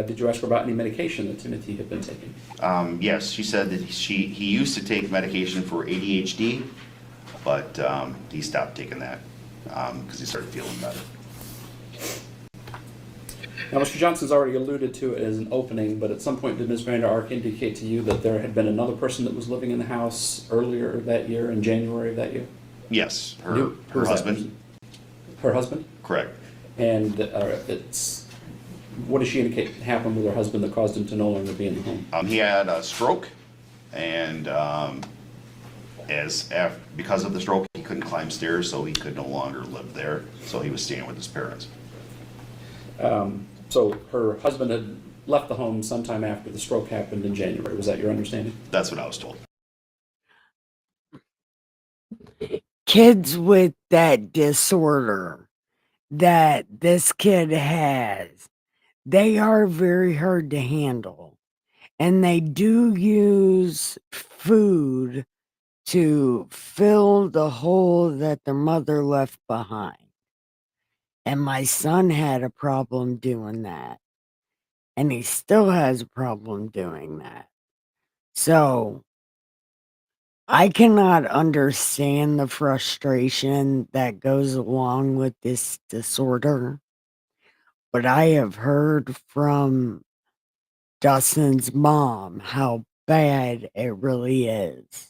Did you ask her about any medication that Timothy had been taking? Yes, she said that he used to take medication for ADHD, but he stopped taking that because he started feeling better. Now, Mr. Johnson's already alluded to it as an opening, but at some point did Ms. Vanderark indicate to you that there had been another person that was living in the house earlier that year, in January of that year? Yes, her Who was that husband. person? Her husband? Correct. And what does she indicate happened with her husband that caused him to no longer be in the home? He had a stroke, and because of the stroke, he couldn't climb stairs, so he could no longer live there. So he was staying with his parents. So her husband had left the home sometime after the stroke happened in January. Was that your understanding? That's what I was told. Kids with that disorder that this kid has, they are very hard to handle. And they do use food to fill the hole that their mother left behind. And my son had a problem doing that. And he still has a problem doing that. So I cannot understand the frustration that goes along with this disorder. But I have heard from Dustin's mom how bad it really is.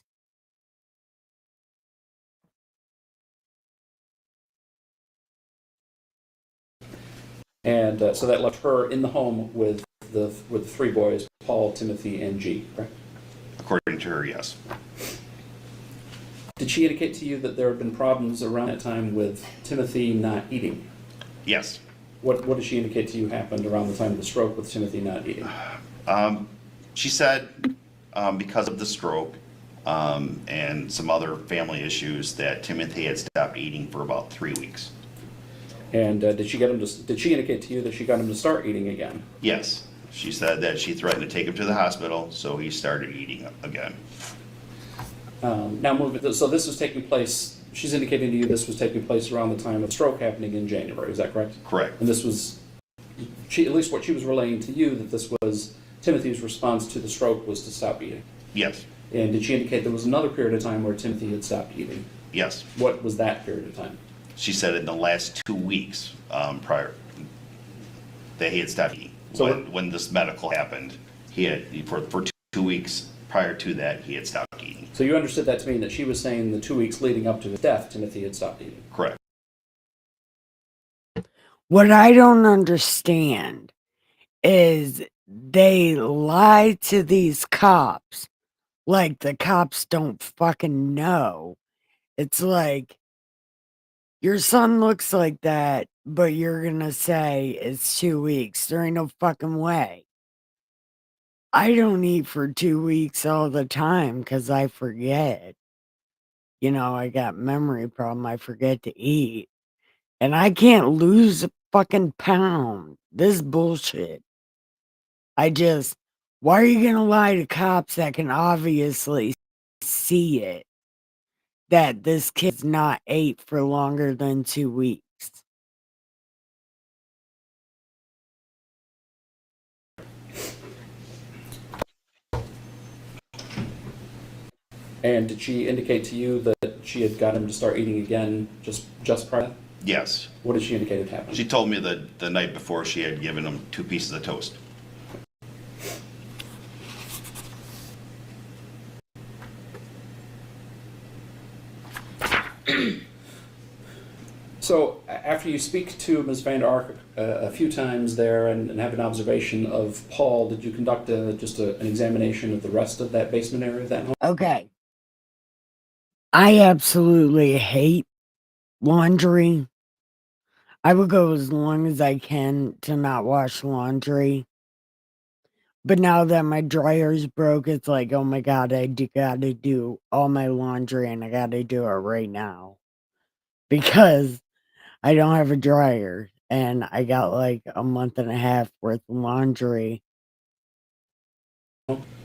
And so that left her in the home with the three boys, Paul, Timothy, and G, correct? According to her, yes. Did she indicate to you that there had been problems around that time with Timothy not eating? Yes. What did she indicate to you happened around the time of the stroke with Timothy not eating? She said because of the stroke and some other family issues that Timothy had stopped eating for about 3 weeks. And did she indicate to you that she got him to start eating again? Yes. She said that she threatened to take him to the hospital, so he started eating again. So this was taking place, she's indicating to you this was taking place around the time of the stroke happening in January, is that correct? Correct. And this was, at least what she was relaying to you, that this was Timothy's response to the stroke was to stop eating. Yes. And did she indicate there was another period of time where Timothy had stopped eating? Yes. What was that period of time? She said in the last 2 weeks prior that he had stopped eating. So when this medical happened, he had for 2 weeks prior to that he had stopped eating. So you understood that to mean that she was saying the 2 weeks leading up to his death, Timothy had stopped eating. Correct. What I don't understand is they lie to these cops like the cops don't fucking know. It's like, your son looks like that, but you're gonna say it's 2 weeks. There ain't no fucking way. I don't eat for 2 weeks all the time because I forget. I got memory problem. I forget to eat. And I can't lose a fucking pound. This bullshit. Why are you gonna lie to cops that can obviously see it? That this kid's not ate for longer than 2 weeks. And did she indicate to you that she had got him to start eating again just prior to that? Yes. What did she indicate had happened? She told me that the night before she had given him 2 pieces of toast. So after you speak to Ms. Vanderark a few times there and have an observation of Paul, did you conduct an examination of the rest of that basement area of that home? Okay. I absolutely hate laundry. I would go as long as I can to not wash laundry. But now that my dryer's broke, it's like, oh my God, gotta do all my laundry and I gotta do it right now. Because I don't have a dryer and I got like a month and a half worth of laundry.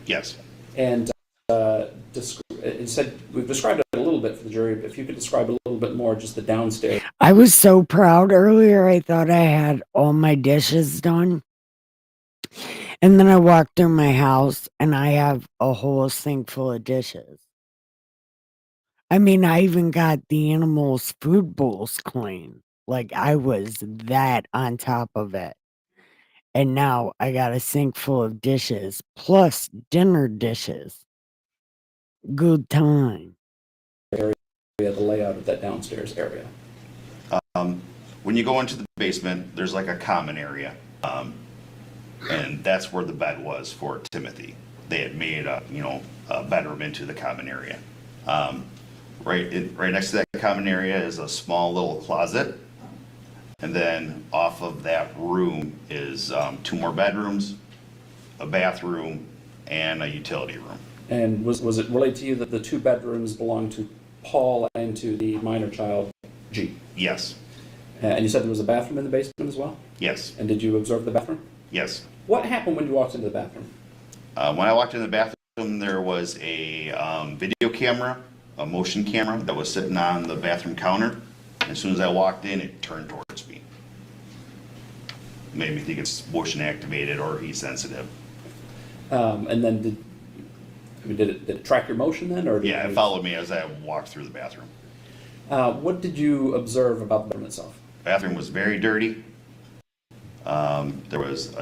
Yes. And it said we've described it a little bit for the jury, but if you could describe a little bit more just the downstairs. I was so proud earlier. I thought I had all my dishes done. And then I walked through my house and I have a whole sink full of dishes. I mean, I even got the animals' food bowls clean. Like I was that on top of it. And now I got a sink full of dishes plus dinner dishes. Good time. Area, the layout of that downstairs area. When you go into the basement, there's like a common area. And that's where the bed was for Timothy. They had made a bedroom into the common area. Right next to that common area is a small little closet. And then off of that room is 2 more bedrooms, a bathroom, and a utility room. And was it relayed to you that the 2 bedrooms belonged to Paul and to the minor child, G? Yes. And you said there was a bathroom in the basement as well? Yes. And did you observe the bathroom? Yes. What happened when you walked into the bathroom? When I walked in the bathroom, there was a video camera, a motion camera that was sitting on the bathroom counter. As soon as I walked in, it turned towards me. Made me think it's motion activated or heat sensitive. And then did it track your motion then? Or Yeah, it followed me as I walked through the bathroom. What did you observe about the bathroom itself? The bathroom was very dirty. There was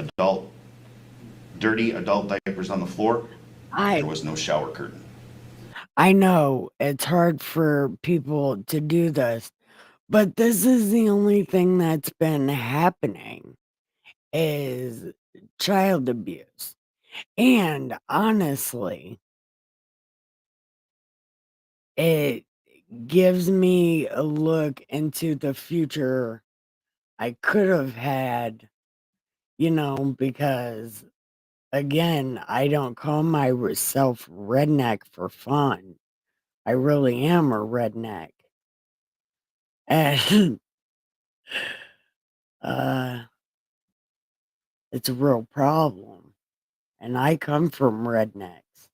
dirty adult diapers on the floor. There was no shower curtain. I know it's hard for people to do this, but this is the only thing that's been happening is child abuse. And honestly, it gives me a look into the future I could have had, because again, I don't call myself redneck for fun. I really am a redneck. And it's a real problem. And I come from rednecks.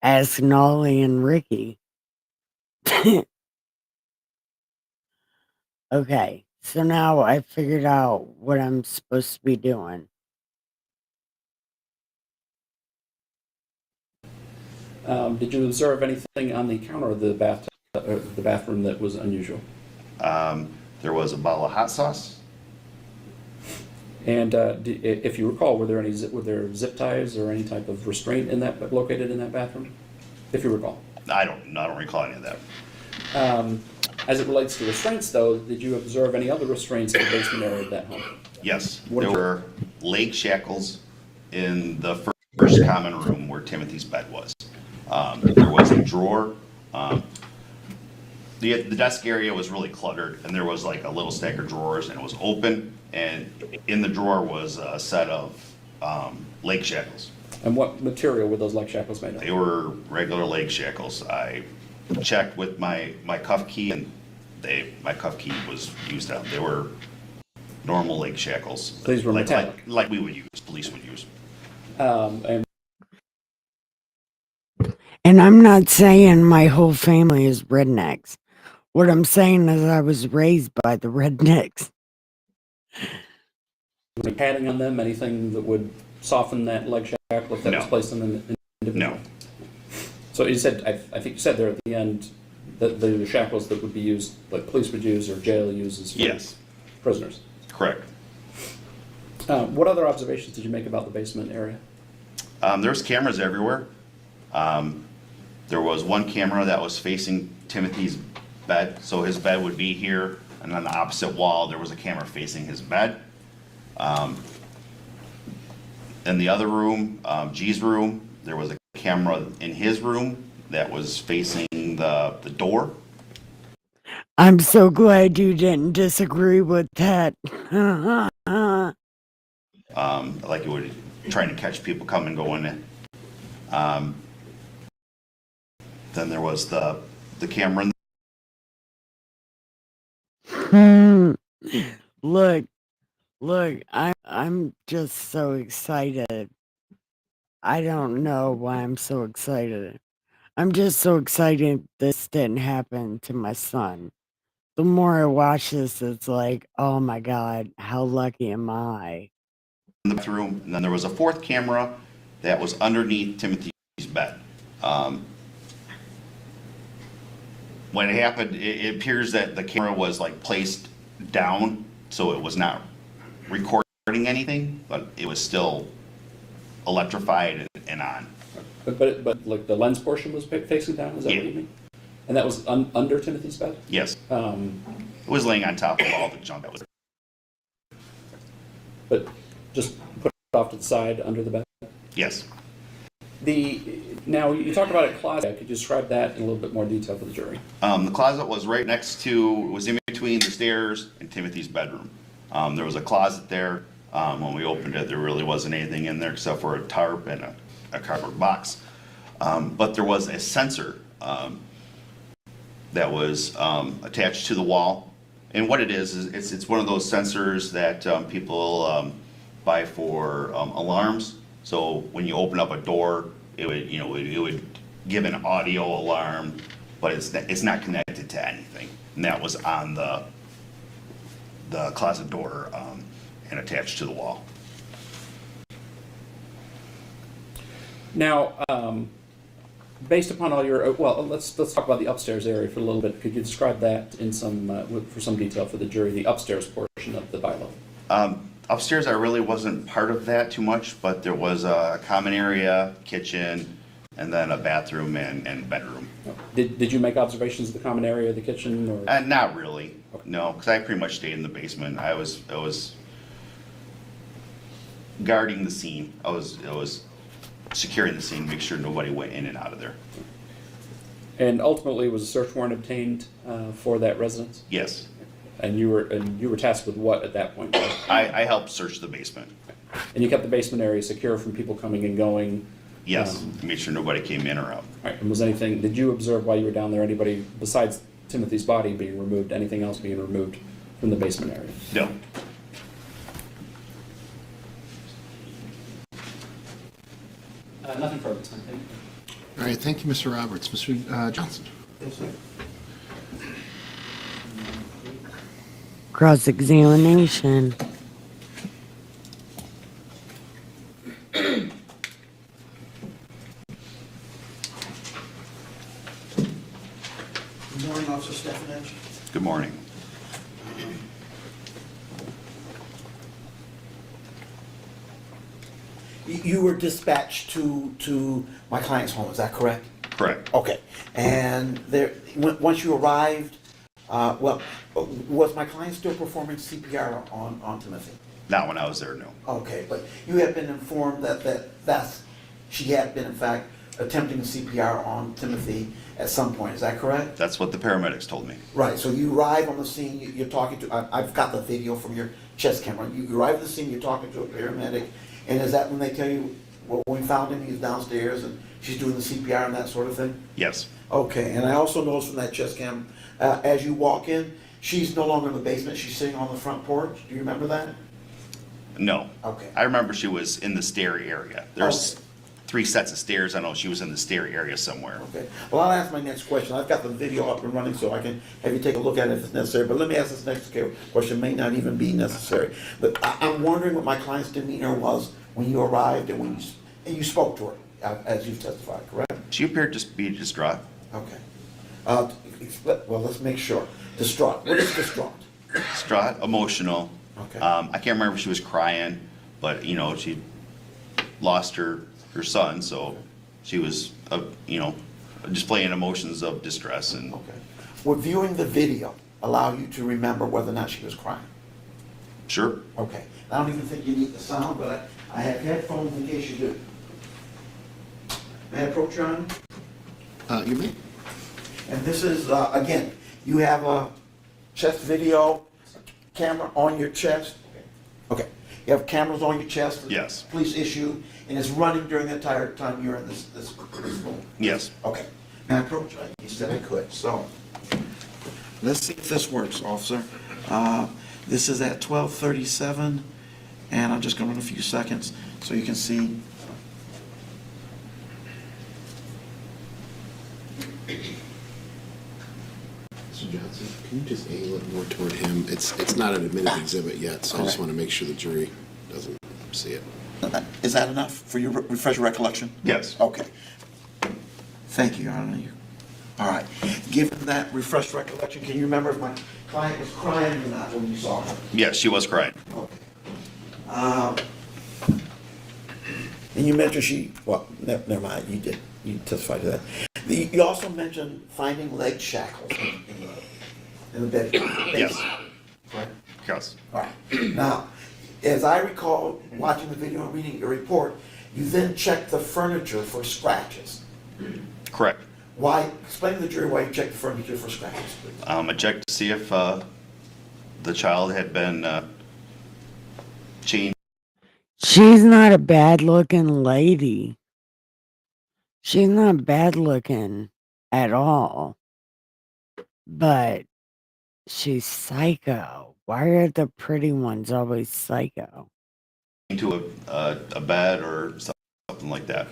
Ask Nolly and Ricky. Okay, so now I figured out what I'm supposed to be doing. Did you observe anything on the counter of the bathroom that was unusual? There was a bottle of hot sauce. And if you recall, were there zip ties or any type of restraint located in that bathroom? If you recall. I don't recall any of that. As it relates to restraints, though, did you observe any other restraints in the basement area of that home? Yes, there were leg shackles in the first common room where Timothy's bed was. There was a drawer. The desk area was really cluttered, and there was like a little stack of drawers, and it was open, and in the drawer was a set of leg shackles. And what material were those leg shackles made of? They were regular leg shackles. I checked with my cuff key, and my cuff key was used up. They were normal leg shackles. These were metallic? Like we would use, police would use. And I'm not saying my whole family is rednecks. What I'm saying is I was raised by the rednecks. Was there padding on them? Anything that would soften that leg shackle if that was placed on an individual? No. So you said, I think you said there at the end, that the shackles that would be used, like police would use or jail uses for prisoners. Correct. What other observations did you make about the basement area? There's cameras everywhere. There was one camera that was facing Timothy's bed. So his bed would be here, and on the opposite wall, there was a camera facing his bed. In the other room, G's room, there was a camera in his room that was facing the door. I'm so glad you didn't disagree with that. Like it would, trying to catch people coming and going in. Then there was the camera in Look, I'm just so excited. I don't know why I'm so excited. I'm just so excited this didn't happen to my son. The more I watch this, it's like, oh my God, how lucky am I? the bathroom, and then there was a fourth camera that was underneath Timothy's bed. When it happened, it appears that the camera was like placed down, so it was not recording anything, but it was still electrified and on. But like the lens portion was facing down, is that what you mean? And that was under Timothy's bed? Yes. It was laying on top of all the junk that was. But just put it off to the side under the bed? Yes. Now, you talked about a closet. Could you describe that in a little bit more detail for the jury? The closet was right next to, it was in between the stairs and Timothy's bedroom. There was a closet there. When we opened it, there really wasn't anything in there except for a tarp and a cardboard box. But there was a sensor that was attached to the wall. And what it is it's one of those sensors that people buy for alarms. So when you open up a door, it would give an audio alarm, but it's not connected to anything. And that was on the closet door and attached to the wall. Now, based upon all your let's talk about the upstairs area for a little bit. Could you describe that in for some detail for the jury, the upstairs portion of the bylaw? Upstairs, I really wasn't part of that too much, but there was a common area, kitchen, and then a bathroom and bedroom. Did you make observations of the common area, the kitchen, or? Not really, no, because I pretty much stayed in the basement. I was guarding the scene. I was securing the scene, make sure nobody went in and out of there. And ultimately, was a search warrant obtained for that residence? Yes. And you were tasked with what at that point? I helped search the basement. And you kept the basement area secure from people coming and going? Yes, made sure nobody came in or out. All right. And did you observe while you were down there anybody besides Timothy's body being removed, anything else being removed from the basement area? No. Nothing further, thank you. All right, thank you, Mr. Roberts. Mr. Johnson? Cross-examination. Good morning, Officer Stefanich. Good morning. You were dispatched to my client's home, is that correct? Correct. Okay. And once you arrived, was my client still performing CPR on Timothy? Not when I was there, no. Okay, but you had been informed that she had been, in fact, attempting CPR on Timothy at some point, is that correct? That's what the paramedics told me. Right, so you arrive on the scene, you're talking to, I've got the video from your chest camera. You arrive at the scene, you're talking to a paramedic, and is that when they tell you, well, when we found him, he's downstairs and she's doing the CPR and that sort of thing? Yes. Okay, and I also noticed from that chest cam, as you walk in, she's no longer in the basement, she's sitting on the front porch. Do you remember that? No. Okay. I remember she was in the stair area. There's 3 sets of stairs. I know she was in the stair area somewhere. Okay. Well, I'll ask my next question. I've got the video up and running so I can have you take a look at it if it's necessary. But let me ask this next question. May not even be necessary. But I'm wondering what my client's demeanor was when you arrived and when you spoke to her, as you've testified, correct? She appeared to be distraught. Okay. Well, let's make sure. Distraught. What is distraught? Distraught, emotional. Okay. I can't remember if she was crying, but she lost her son, so she was displaying emotions of distress and. Okay. would viewing the video allow you to remember whether or not she was crying? Sure. Okay. I don't even think you need the sound, but I have headphones in case you do. May I approach you on? You may. And this is, again, you have a chest video camera on your chest. Okay. You have cameras on your chest. Yes. Police issue, and it's running during the entire time you're in this room. Yes. Okay. May I approach you? You said I could. So, let's see if this works, officer. This is at 12:37, and I'm just going to run a few seconds so you can see. Mr. Johnson, can you just angle it more toward him? It's not an admitted exhibit yet, so I just Correct. want to make sure the jury doesn't see it. Is that enough for your refresh your recollection? Yes. Okay. Thank you, Your Honor. All right. Given that refreshed recollection, can you remember if my client was crying or not when you saw her? Yes, she was crying. Okay. And you mentioned well, never mind, you testified to that. You also mentioned finding leg shackles in the bed. Yes. Right? Yes. All right. Now, as I recall watching the video and reading your report, you then checked the furniture for scratches. Correct. Why? Explain to the jury why you checked the furniture for scratches, please. I checked to see if the child had been chained. She's not a bad looking lady. She's not bad looking at all. But she's psycho. Why are the pretty ones always psycho? To a bed or something like that.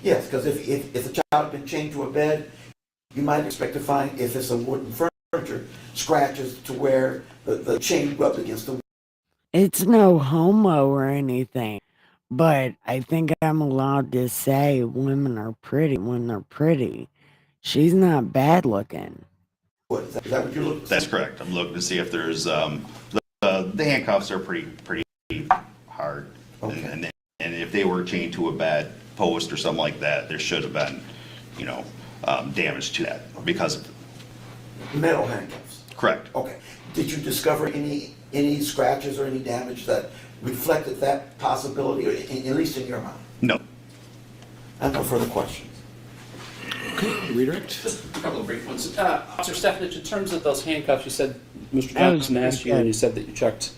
Yes, because if the child had been chained to a bed, you might expect to find, if it's a wooden furniture, scratches to where the chain rubbed against the wall. It's no homo or anything, but I think I'm allowed to say women are pretty when they're pretty. She's not bad looking. Is that what you're looking for? That's correct. I'm looking to see if there's the handcuffs are pretty hard, Okay. and if they were chained to a bed post or something like that, there should have been, damage to that because of. Metal handcuffs. Correct. Okay. Did you discover any scratches or any damage that reflected that possibility, or at least in your mind? No. I have no further questions. Okay, redirect. Just a couple of brief ones. Officer Stefanich, in terms of those handcuffs, you said, Mr. That was Johnson asked you, and good. you said that you checked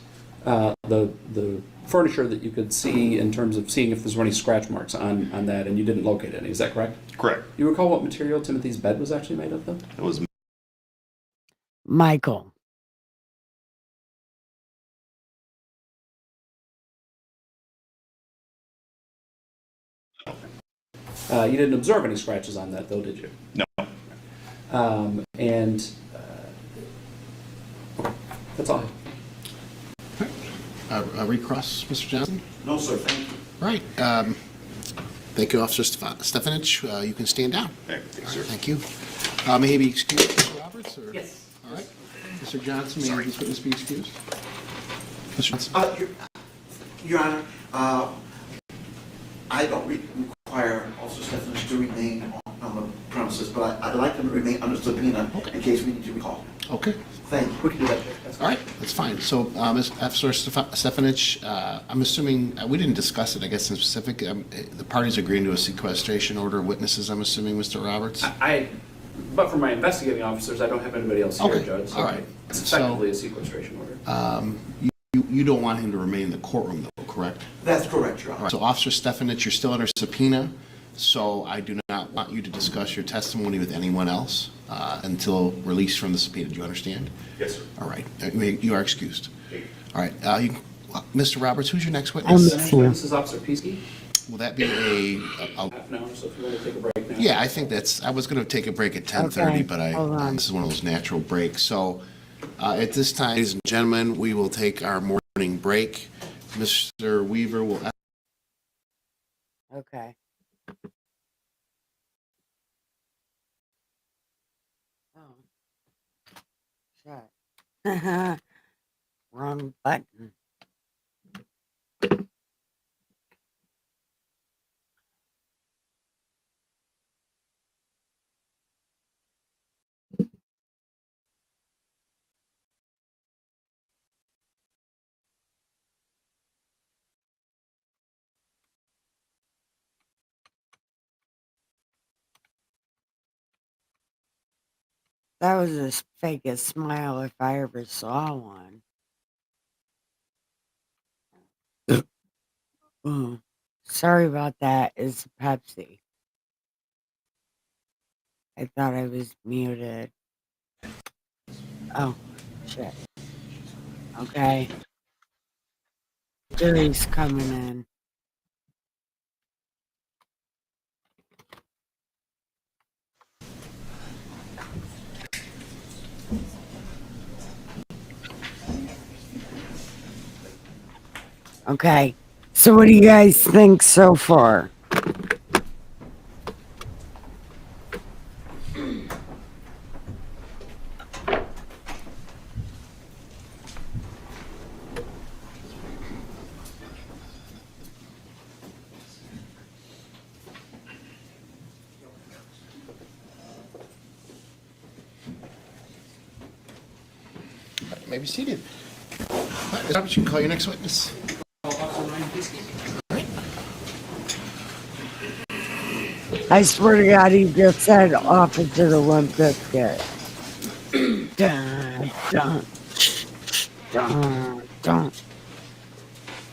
the furniture that you could see in terms of seeing if there's any scratch marks on that, and you didn't locate any. Is that correct? Correct. You recall what material Timothy's bed was actually made of, though? It was. Michael. You didn't observe any scratches on that, though, did you? No. And that's all. Recross, Mr. Johnson. No, sir. Thank you. Right. Thank you, Officer Stefanich. You can stand down. Okay, thanks, sir. Thank you. May he be excused, Mr. Roberts? Or? Yes. All right. Mr. Johnson, may this witness be excused? Mr. Johnson? Your Honor, I don't require Officer Stefanich to remain on the premises, but I'd like him to remain under subpoena in case we need to recall him. Okay. Thank you. We can do that. All right, that's fine. So, Ms. Officer Stefanich, I'm assuming, we didn't discuss it, I guess, in specific. The parties agreeing to a sequestration order of witnesses, I'm assuming, Mr. Roberts? But for my investigating officers, I don't have anybody else here, Okay, Judge. all right. It's effectively a sequestration order. You don't want him to remain in the courtroom, though, correct? That's correct, Your All Honor. right, so Officer Stefanich, you're still under subpoena, so I do not want you to discuss your testimony with anyone else until release from the subpoena. Do you understand? Yes, sir. All right, you are excused. All right, Mr. Roberts, who's your next I'm witness? listening. This is Officer Peasky. Will that be a Half an hour, so if you want to take a break now. yeah, I think I was going to take a break at 10:30, Okay, but hold on. this is one of those natural breaks. So at this time, ladies and gentlemen, we will take our morning break. Mr. Weaver will. Okay. Oh. Shut. Wrong button. That was as fake a smile if I ever saw one. Ooh, sorry about that. It's Pepsi. I thought I was muted. Oh, shit. Okay. Jury's coming in. Okay. So what do you guys think so far? May be seated. Ms. Roberts, you can call your next witness. I swear to God, he just said Officer the Limp Biscuit. Dun, dun, dun, dun.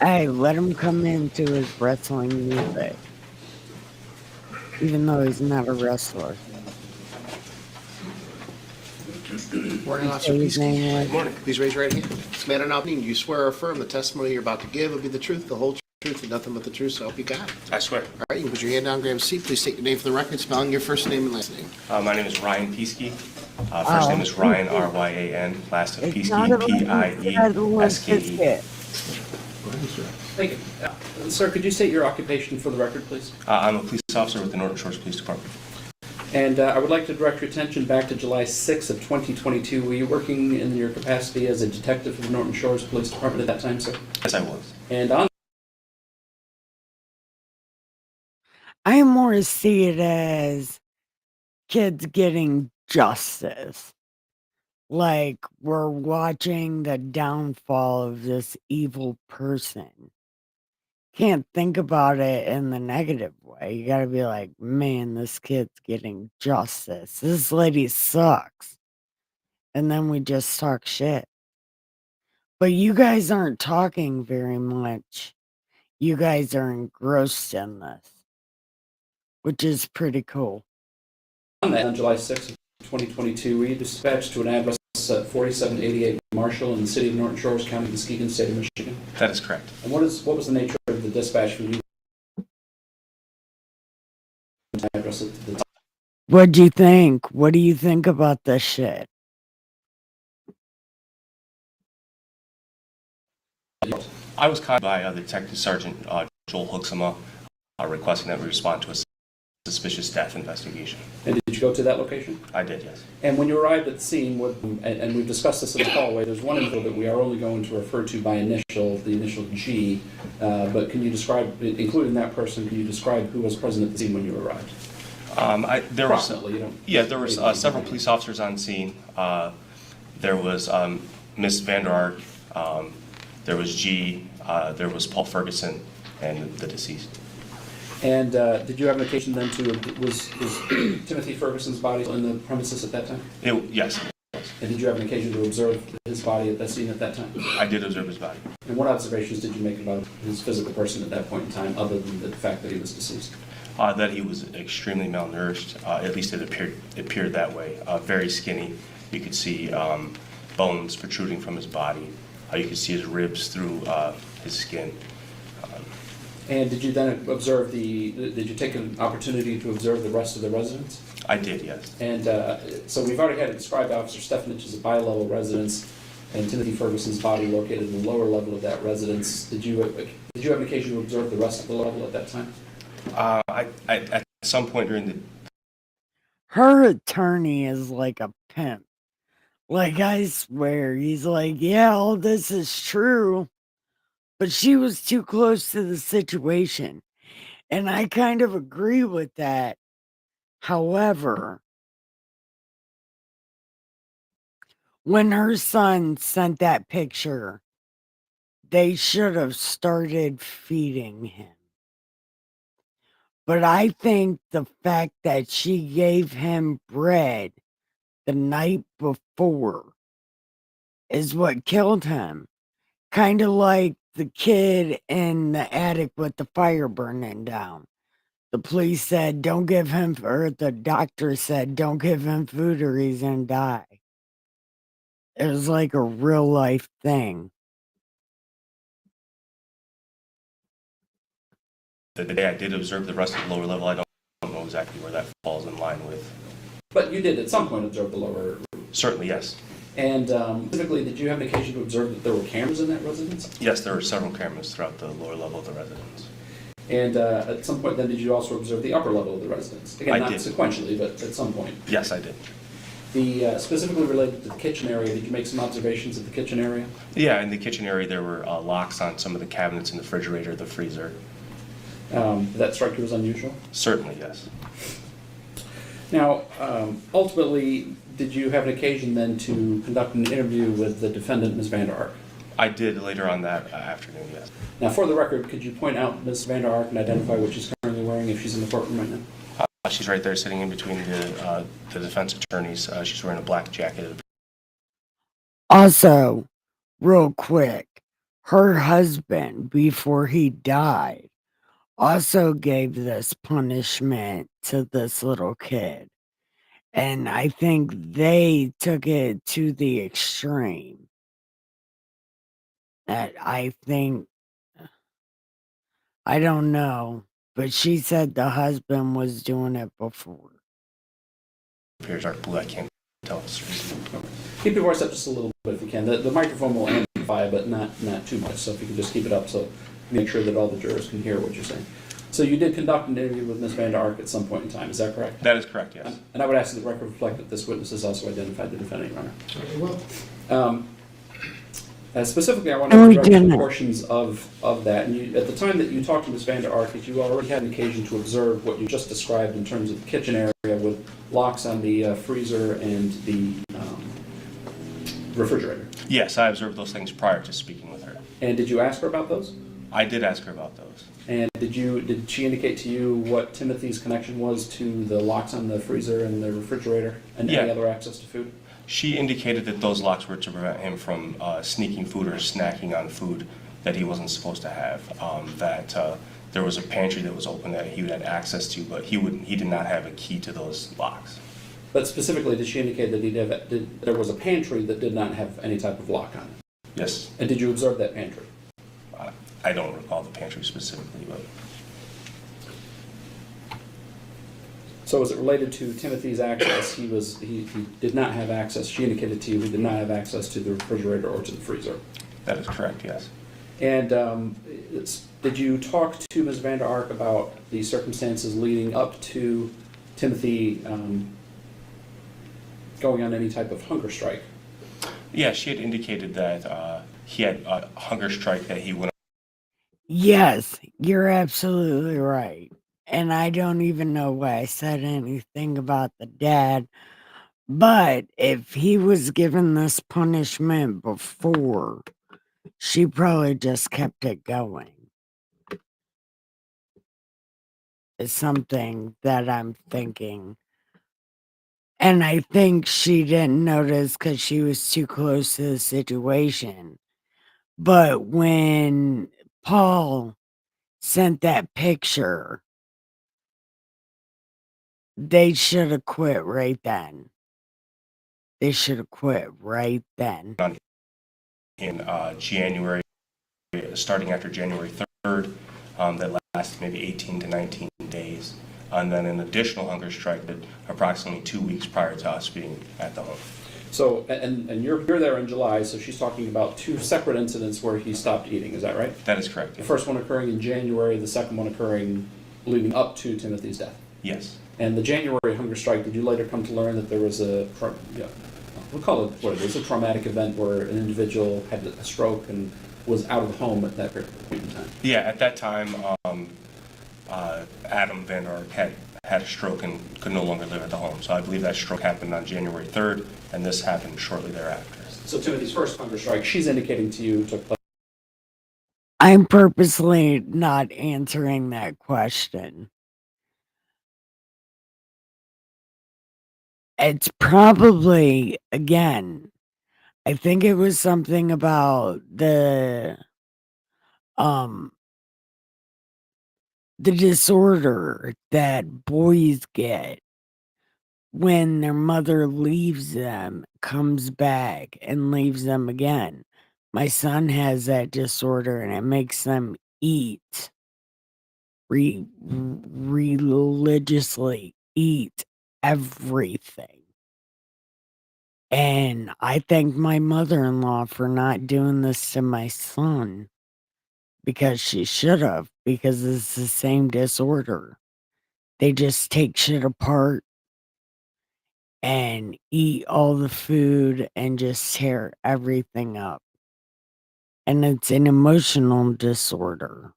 Hey, let him come into his wrestling music. Even though he's not a wrestler. Morning, Officer Say his Peasky. name was- Good morning. Please raise your right hand. This matter now being, you swear or affirm the testimony you're about to give will be the truth, the whole truth, and nothing but the truth, so help you God. I swear. All right, you can put your hand down, grab a seat. Please state your name for the record, spelling your first name and last name. My name is Ryan Peasky. First name is Ryan, Ryan. Last name It's not a Limp Peasky, Biscuit. Thank you. Sir, could you state your occupation for the record, please? I'm a police officer with the Norton Shores Police Department. And I would like to direct your attention back to July 6th of 2022. Were you working in your capacity as a detective for the Norton Shores Police Department at that time, sir? Yes, I was. And on I more see it as kids getting justice. Like we're watching the downfall of this evil person. Can't think about it in the negative way. You gotta be like, man, this kid's getting justice. This lady sucks. And then we just talk shit. But you guys aren't talking very much. You guys are engrossed in this, which is pretty cool. that, on July 6th of 2022, were you dispatched to an address at 4788 Marshall in the city of Norton Shores, County of Muskegon, state of Michigan? That is correct. And what was the nature of the dispatch from you? Address at the time? What'd you think? What do you think about this shit? I was contacted by Detective Sergeant Joel Hooksema requesting that we respond to a suspicious death investigation. And did you go to that location? I did, yes. And when you arrived at the scene, and we've discussed this in the hallway, there's one info that we are only going to refer to by initial, the initial G, but can you describe, including that person, can you describe who was present at the scene when you arrived? There was Approximately, you don't... Yeah, there was several police officers on scene. There was Miss Vanderark, there was G, there was Paul Ferguson, and the deceased. And did you have an occasion then to, was Timothy Ferguson's body in the premises at that time? Yes, And did you have an occasion to observe his body at that scene at that time? I did observe his body. And what observations did you make about his physical person at that point in time, other than the fact that he was deceased? That he was extremely malnourished, at least it appeared that way. Very skinny. You could see bones protruding from his body. You could see his ribs through his skin. And did you then observe did you take an opportunity to observe the rest of the residents? I did, yes. And so we've already had it described, Officer Stefanich as a bi-level residence, and Timothy Ferguson's body located in the lower level of that residence. Did you have an occasion to observe the rest of the level at that time? At some point during the... Her attorney is like a pimp. Like, I swear, he's like, yeah, all this is true, but she was too close to the situation. And I kind of agree with that. However, when her son sent that picture, they should have started feeding him. But I think the fact that she gave him bread the night before is what killed him. Kind of like the kid in the attic with the fire burning down. The police said, don't give him, or the doctor said, don't give him food or he's gonna die. It was like a real life thing. The day I did observe the rest of the lower level, I don't know exactly where that falls in line with. But you did at some point observe the lower. Certainly, yes. And specifically, did you have an occasion to observe that there were cameras in that residence? Yes, there were several cameras throughout the lower level of the residence. And at some point then, did you also observe the upper level of the residence? Again, I not did. sequentially, but at some point. Yes, I did. The specifically related to the kitchen area, did you make some observations of the kitchen area? Yeah, in the kitchen area, there were locks on some of the cabinets in the refrigerator, the freezer. Did that strike you as unusual? Certainly, yes. Now, ultimately, did you have an occasion then to conduct an interview with the defendant, Ms. Vanderark? I did later on that afternoon, yes. Now, for the record, could you point out Ms. Vanderark and identify what she's currently wearing if she's in the courtroom right now? She's right there sitting in between the defense attorneys. She's wearing a black jacket. Also, real quick, her husband, before he died, also gave this punishment to this little kid. And I think they took it to the extreme. That I think, I don't know, but she said the husband was doing it before. Appears dark blue. I can't tell if it's Keep your voice up just a little bit if you can. The microphone will amplify, but not too much. So if you can just keep it up, so make sure that all the jurors can hear what you're saying. So you did conduct an interview with Ms. Vanderark at some point in time, is that correct? That is correct, yes. And I would ask that the record reflect that this witness has also identified the defendant, Your Honor. Well, Specifically, I want No, to we direct some didn't. portions of that. And you, at the time that you talked to Ms. Vanderark, did you already had an occasion to observe what you just described in terms of the kitchen area with locks on the freezer and the refrigerator? Yes, I observed those things prior to speaking with her. And did you ask her about those? I did ask her about those. And did she indicate to you what Timothy's connection was to the locks on the freezer and the refrigerator and any Yeah. other access to food? She indicated that those locks were to prevent him from sneaking food or snacking on food that he wasn't supposed to have. That there was a pantry that was open that he had access to, but he did not have a key to those locks. But specifically, did she indicate that there was a pantry that did not have any type of lock on it? Yes, And did you observe that pantry? I don't recall the pantry specifically, but So as it related to Timothy's access, he did not have access. She indicated to you he did not have access to the refrigerator or to the freezer. that is correct, yes. And did you talk to Ms. Vanderark about the circumstances leading up to Timothy going on any type of hunger strike? Yeah, she had indicated that he had a hunger strike that he went Yes, you're absolutely right. And I don't even know why I said anything about the dad. But if he was given this punishment before, she probably just kept it going. It's something that I'm thinking. And I think she didn't notice because she was too close to the situation. But when Paul sent that picture, they should have quit right then. They should have quit right then. in January, starting after January 3rd, that lasted maybe 18 to 19 days. And then an additional hunger strike that approximately 2 weeks prior to us being at the home. So, and you're there in July, so she's talking about two separate incidents where he stopped eating, is that right? That is correct. The first one occurring in January, the second one occurring leading up to Timothy's death. Yes. And the January hunger strike, did you later come to learn that there was we'll call it what it is, a traumatic event where an individual had a stroke and was out of the home at that point in time? Yeah, at that time, Adam Vanderark had a stroke and could no longer live at the home. So I believe that stroke happened on January 3rd, and this happened shortly thereafter. So Timothy's first hunger strike, she's indicating to you took place. I'm purposely not answering that question. It's probably, again, I think it was something about um the disorder that boys get when their mother leaves them, comes back and leaves them again. My son has that disorder and it makes them eat religiously eat everything. And I thank my mother-in-law for not doing this to my son because she should have, because it's the same disorder. They just take shit apart and eat all the food and just tear everything up. And it's an emotional disorder.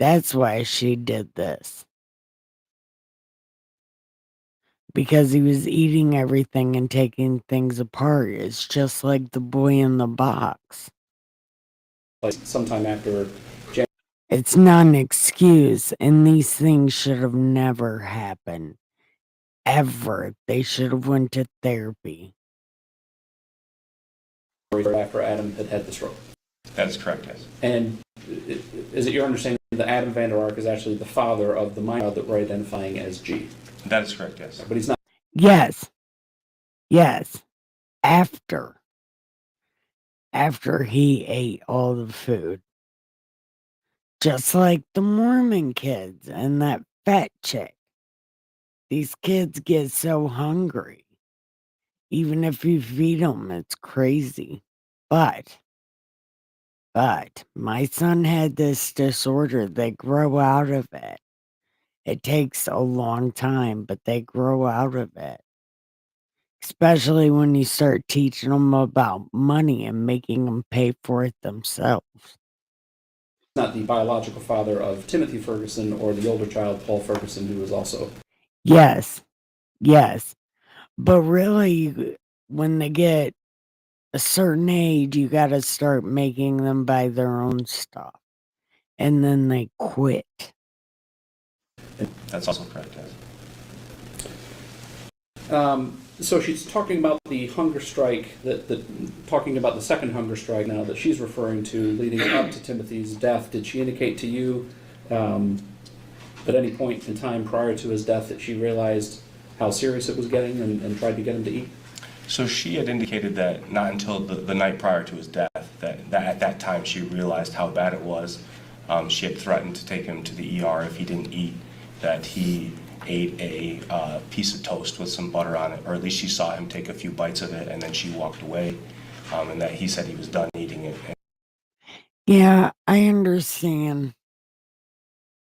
That's why she did this. Because he was eating everything and taking things apart. It's just like the boy in the box. Like sometime after It's not an excuse, and these things should have never happened. Ever. They should have went to therapy. January, after Adam had had the stroke. That is correct, yes. And is it your understanding that Adam Vanderark is actually the father of the minor that we're identifying as G? That is correct, yes. But he's not. Yes. Yes. After he ate all the food. Just like the Mormon kids and that fat chick. These kids get so hungry. Even if you feed them, it's crazy. But my son had this disorder. They grow out of it. It takes a long time, but they grow out of it. Especially when you start teaching them about money and making them pay for it themselves. Not the biological father of Timothy Ferguson or the older child, Paul Ferguson, who was also. Yes. Yes. But really, when they get a certain age, you got to start making them buy their own stuff. And then they quit. That's also correct, yes. So she's talking about the hunger strike, talking about the second hunger strike now that she's referring to leading up to Timothy's death. Did she indicate to you at any point in time prior to his death that she realized how serious it was getting and tried to get him to eat? So she had indicated that not until the night prior to his death, that at that time she realized how bad it was. She had threatened to take him to the ER if he didn't eat, that he ate a piece of toast with some butter on it, or at least she saw him take a few bites of it, and then she walked away, and that he said he was done eating it. Yeah, I understand.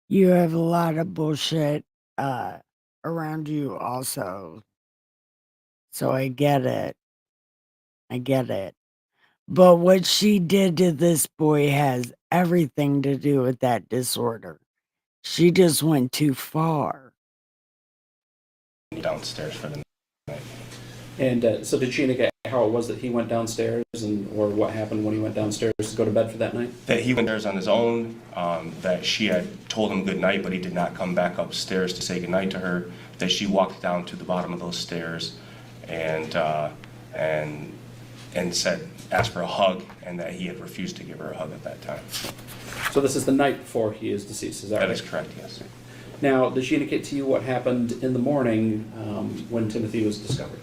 You have a lot of bullshit around you also. So I get it. I get it. But what she did to this boy has everything to do with that disorder. She just went too far. Downstairs for the night. And so did she indicate how it was that he went downstairs or what happened when he went downstairs to go to bed for that night? That he went downstairs on his own, that she had told him good night, but he did not come back upstairs to say good night to her, that she walked down to the bottom of those stairs and said, asked for a hug, and that he had refused to give her a hug at that time. So this is the night before he is deceased, is that right? That is correct, yes. Now, did she indicate to you what happened in the morning when Timothy was discovered?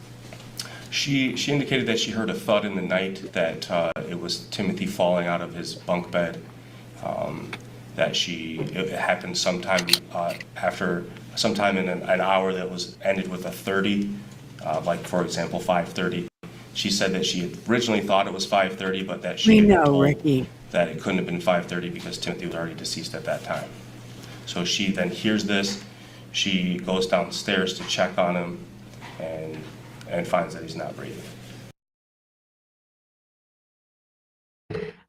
She indicated that she heard a thud in the night, that it was Timothy falling out of his bunk bed, that it happened sometime sometime in an hour that was ended with a 30, like for example 5:30. She said that she had originally thought it was 5:30, but that she had been told Ricky. that it couldn't have been 5:30 because Timothy was already deceased at that time. So she then hears this, she goes downstairs to check on him, and finds that he's not breathing.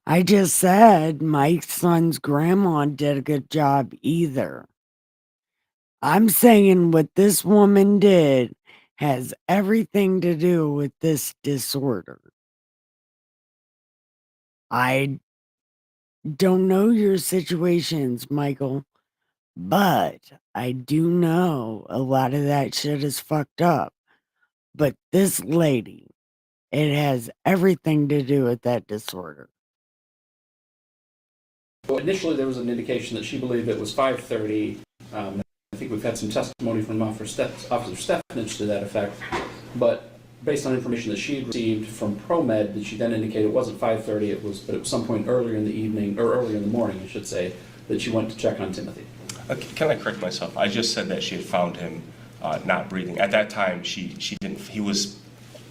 I just said my son's grandma did a good job either. I'm saying what this woman did has everything to do with this disorder. I don't know your situations, Michael, but I do know a lot of that shit is fucked up. But this lady, it has everything to do with that disorder. Well, initially, there was an indication that she believed it was 5:30. I think we've had some testimony from Officer Stephanich to that effect. But based on information that she had received from ProMed, did she then indicate it wasn't 5:30, but it was some point earlier in the evening, or earlier in the morning, I should say, that she went to check on Timothy. Can I correct myself? I just said that she had found him not breathing. At that time, she didn't, he was,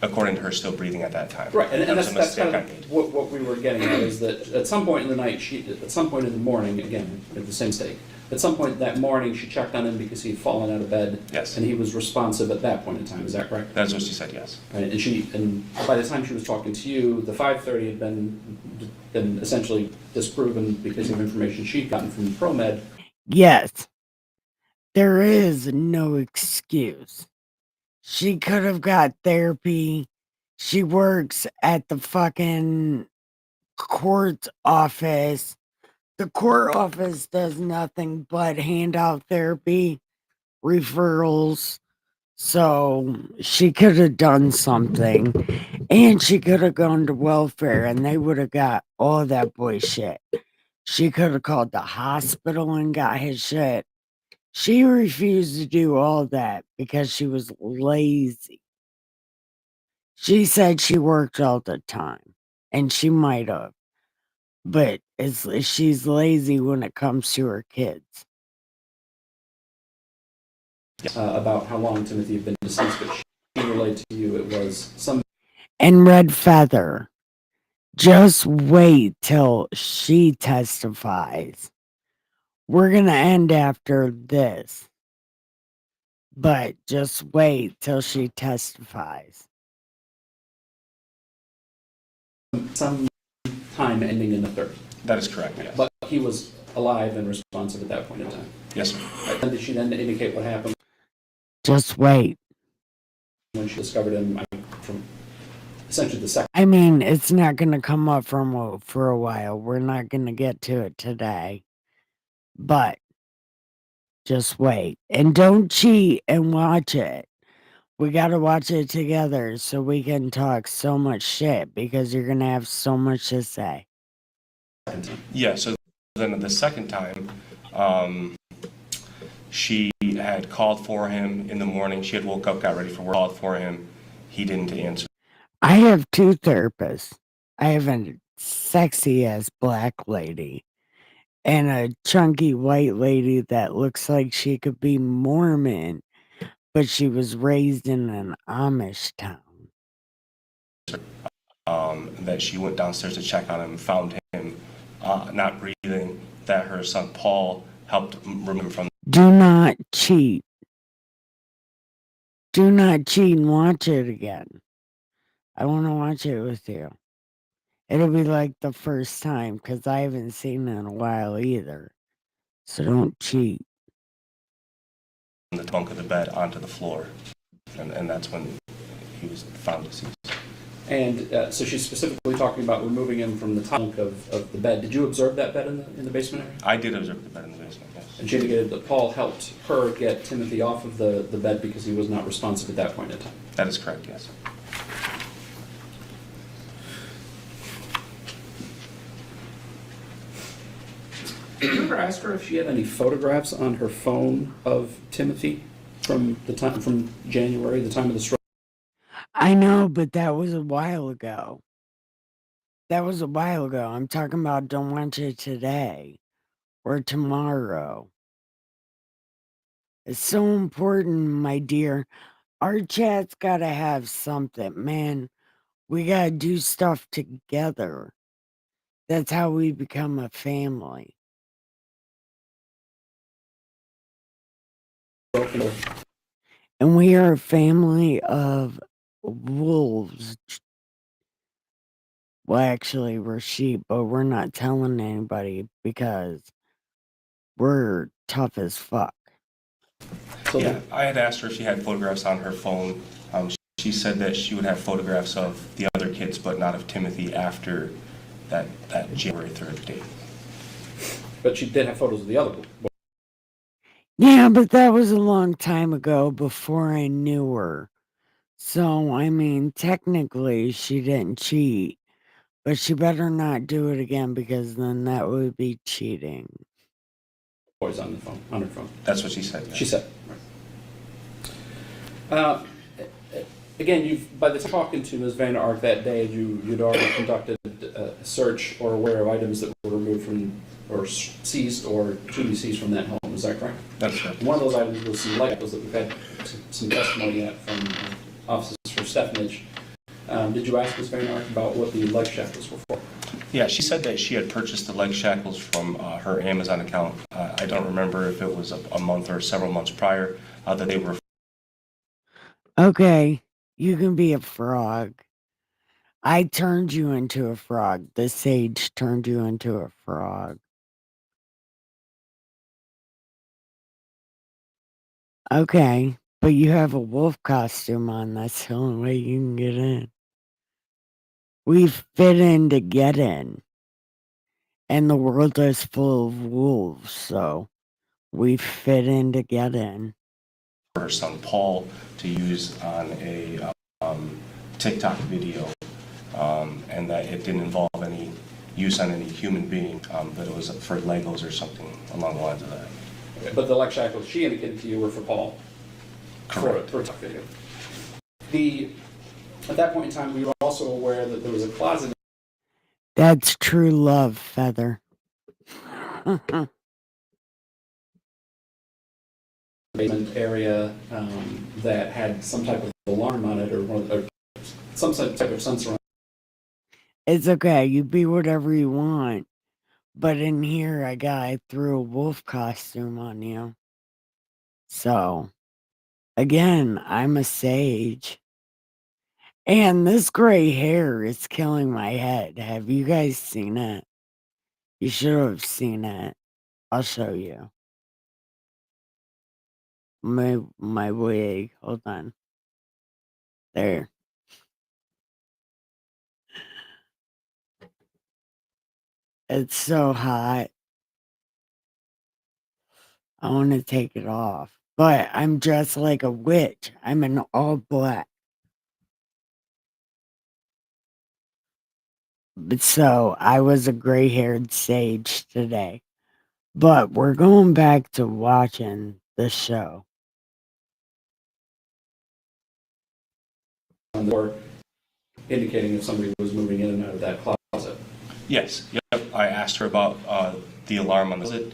according to her, still breathing at that time. Right, and That was that's a mistake kind I of made. what we were getting at, is that at some point in the night, at some point in the morning, again, at the same mistake, at some point that morning, she checked on him because he had fallen out of bed. Yes. And he was responsive at that point in time, is that correct? That's what she said, yes. Right, and by the time she was talking to you, the 5:30 had been essentially disproven because of information she'd gotten from ProMed. Yes, there is no excuse. She could have got therapy. She works at the fucking court office. The court office does nothing but hand out therapy, referrals. So she could have done something, and she could have gone to welfare and they would have got all that boy shit. She could have called the hospital and got his shit. She refused to do all that because she was lazy. She said she worked all the time, and she might have, but she's lazy when it comes to her kids. About how long Timothy had been deceased, but she relayed to you it was some. And Red Feather, just wait till she testifies. We're going to end after this, but just wait till she testifies. Some time ending in the 30. That is correct, yes. But he was alive and responsive at that point in time. Yes, sir. And did she then indicate what happened Just wait. when she discovered him from essentially the second? I mean, it's not going to come up for a while. We're not going to get to it today. But just wait. And don't cheat and watch it. We got to watch it together so we can talk so much shit because you're going to have so much to say. Yeah, so then the second time, she had called for him in the morning. She had woke up, got ready for work, called for him. He didn't answer. I have two therapists. I have a sexy ass black lady and a chunky white lady that looks like she could be Mormon, but she was raised in an Amish town. That she went downstairs to check on him, found him not breathing, that her son Paul helped remove him from. Do not cheat. Do not cheat and watch it again. I want to watch it with you. It'll be like the first time because I haven't seen it in a while either. So don't cheat. The bunk of the bed onto the floor, and that's when he was found deceased. And so she's specifically talking about removing him from the trunk of the bed. Did you observe that bed in the basement area? I did observe the bed in the basement, yes. And she indicated that Paul helped her get Timothy off of the bed because he was not responsive at that point in time. That is correct, yes. Did you ever ask her if she had any photographs on her phone of Timothy from January, the time of the stroke? I know, but that was a while ago. I'm talking about don't watch it today or tomorrow. It's so important, my dear. Our chat's got to have something, man. We got to do stuff together. That's how we become a family. And we are a family of wolves. Well, actually, we're sheep, but we're not telling anybody because we're tough as fuck. So Yeah, I had asked her if she had photographs on her phone. She said that she would have photographs of the other kids, but not of Timothy after that January 3rd date. But she did have photos of the other boy. Yeah, but that was a long time ago before I knew her. So, I mean, technically, she didn't cheat, but she better not do it again because then that would be cheating. Boys on the phone, on her phone. That's what she said. She said. Uh, Again, by the talking to Ms. Vanderark that day, you'd already conducted a search or aware of items that were removed from, or seized, or to be seized from that home. Is that correct? That's correct. One of those items was some Legos that we've had some testimony yet from officers for Stefanage. Did you ask Ms. Vanderark about what the leg shackles were for? Yeah, she said that she had purchased the leg shackles from her Amazon account. I don't remember if it was a month or several months prior that they were. Okay, you can be a frog. I turned you into a frog. The sage turned you into a frog. Okay, but you have a wolf costume on. That's the only way you can get in. We fit in to get in. And the world is full of wolves, so we fit in to get in. For her son Paul to use on a TikTok video, and that it didn't involve any use on any human being, that it was for Legos or something along the lines of that. Okay, but the leg shackles she indicated to you were for Paul. Correct. For a TikTok video. At that point in time, we were also aware that there was a closet. That's true love, Feather. Basement area that had some type of alarm on it, or some type of sensor on It's okay. You be whatever you want. But in here, I threw a wolf costume on you. So, again, I'm a sage. And this gray hair is killing my head. Have you guys seen it? You should have seen it. I'll show you. My wig. Hold on. There. It's so hot. I want to take it off. But I'm dressed like a witch. I'm in all black. But so I was a gray-haired sage today. But we're going back to watching the show. the door, indicating if somebody was moving in and out of that closet. Yes, yep. I asked her about the alarm on the closet.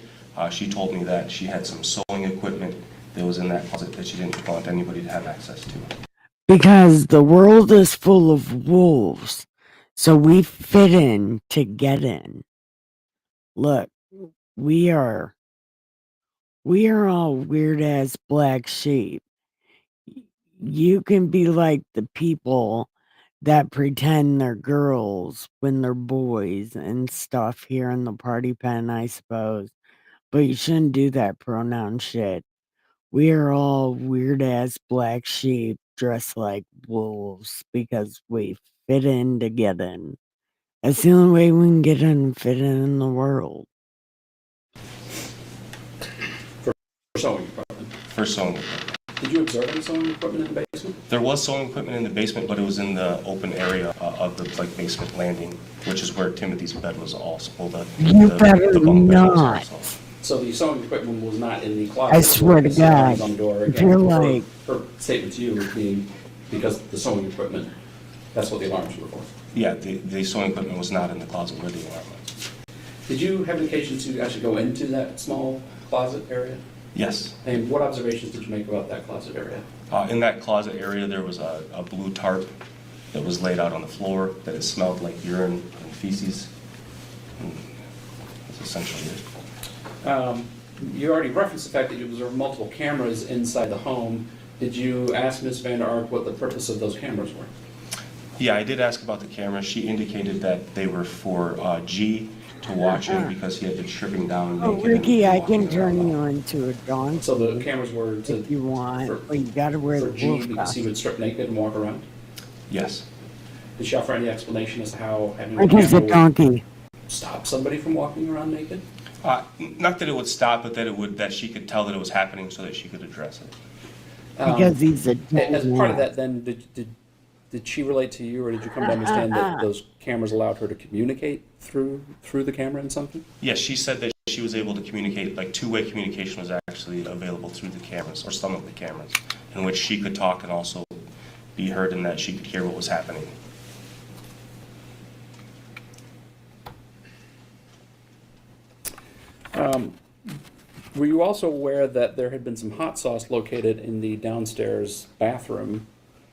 She told me that she had some sewing equipment that was in that closet that she didn't want anybody to have access to. Because the world is full of wolves. So we fit in to get in. Look, we are all weird ass black sheep. You can be like the people that pretend they're girls when they're boys and stuff here in the party pen, I suppose. But you shouldn't do that pronoun shit. We are all weird ass black sheep dressed like wolves because we fit in to get in. That's the only way we can get in and fit in the world. For sewing equipment. For sewing equipment. Did you observe any sewing equipment in the basement? There was sewing equipment in the basement, but it was in the open area of the basement landing, which is where Timothy's bed was also. You better not. So the sewing equipment was not in the closet. I swear to God. On the door. If you're like, her statement to you being because the sewing equipment, that's what the alarms were for. Yeah, the sewing equipment was not in the closet where the alarm was. Did you have an occasion to actually go into that small closet area? Yes. And what observations did you make about that closet area? In that closet area, there was a blue tarp that was laid out on the floor, that it smelled like urine and feces. And that's essentially it. You already referenced the fact that there were multiple cameras inside the home. Did you ask Ms. Vanderark what the purpose of those cameras were? Yeah, I did ask about the cameras. She indicated that they were for G to watch him because he had been stripping down. oh, Ricky, I can turn you into a donkey So the cameras were to, if you want, for- but you gotta wear for the G, wolf because he costume. would strip naked and walk around. Yes. Did she offer any explanation as to how having a Ricky's a camera would donkey. stop somebody from walking around naked? Not that it would stop, but that she could tell that it was happening so that she could address it. Because he's a As part of dumbass. that, then, did she relate to you, or did you come to understand that those cameras allowed her to communicate through the camera and something? Yes, she said that she was able to communicate, like two-way communication was actually available through the cameras, or some of the cameras, in which she could talk and also be heard, and that she could hear what was happening. Were you also aware that there had been some hot sauce located in the downstairs bathroom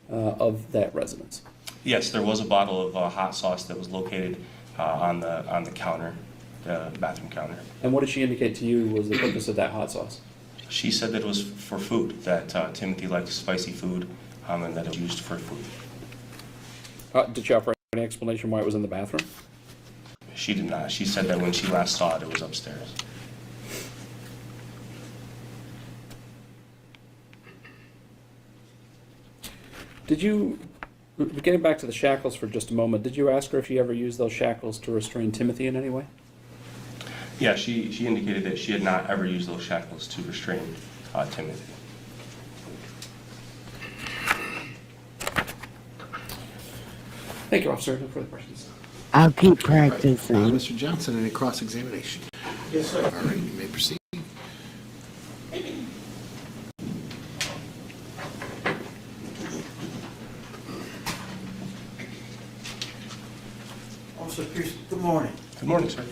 of that residence? Yes, there was a bottle of hot sauce that was located on the counter, the bathroom counter. And what did she indicate to you was the purpose of that hot sauce? She said that it was for food, that Timothy liked spicy food, and that it was used for food. Did she offer any explanation why it was in the bathroom? She did not. She said that when she last saw it, it was upstairs. Did you, getting back to the shackles for just a moment, did you ask her if she ever used those shackles to restrain Timothy in any way? Yeah, she indicated that she had not ever used those shackles to restrain Timothy. Thank you, officer. No further questions. I'll keep practicing. Mr. Johnson, any cross-examination? Yes, sir. All right, you may proceed. Officer Pierce, good morning. Good morning, sir.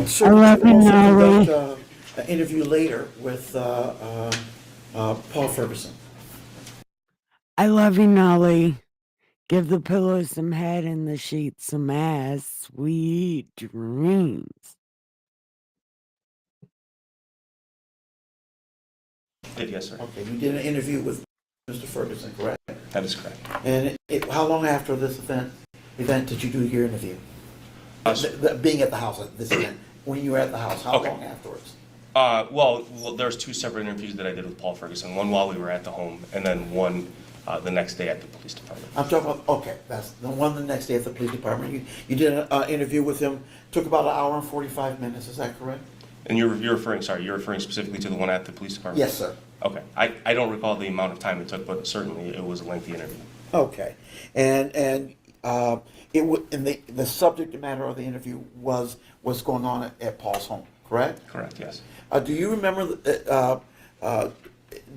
Sir, I love you, also Nolly. conduct an interview later with Paul Ferguson. I love you, Nolly. Give the pillow some head and the sheets some ass. Sweet dreams. Yes, sir. Okay, you did an interview with Mr. Ferguson, correct? That is correct. And how long after this event did you do your interview? Being at the house at this event, when you were at the house, how Okay. long afterwards? Well, there's two separate interviews that I did with Paul Ferguson. One while we were at the home, and then one the next day at the police department. I'm talking about, okay, that's the one the next day at the police department. You did an interview with him, took about an hour and 45 minutes, is that correct? And you're referring specifically to the one at the police department? Yes, sir. Okay. I don't recall the amount of time it took, but certainly it was a lengthy interview. Okay, and the subject matter of the interview was what's going on at Paul's home, correct? Correct, yes. Do you remember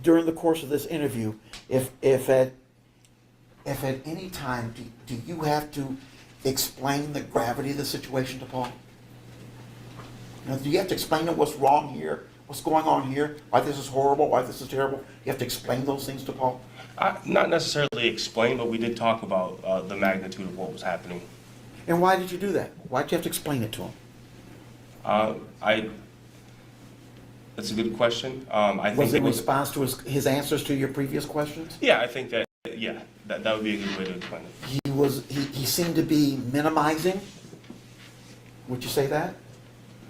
during the course of this interview, if at any time do you have to explain the gravity of the situation to Paul? Now, do you have to explain to him what's wrong here, what's going on here, why this is horrible, why this is terrible? You have to explain those things to Paul? Not necessarily explain, but we did talk about the magnitude of what was happening. And why did you do that? Why did you have to explain it to him? That's a good question. I think Was it it in was, response to his answers to your previous questions? yeah, I think that would be a good way to explain it. He seemed to be minimizing. Would you say that?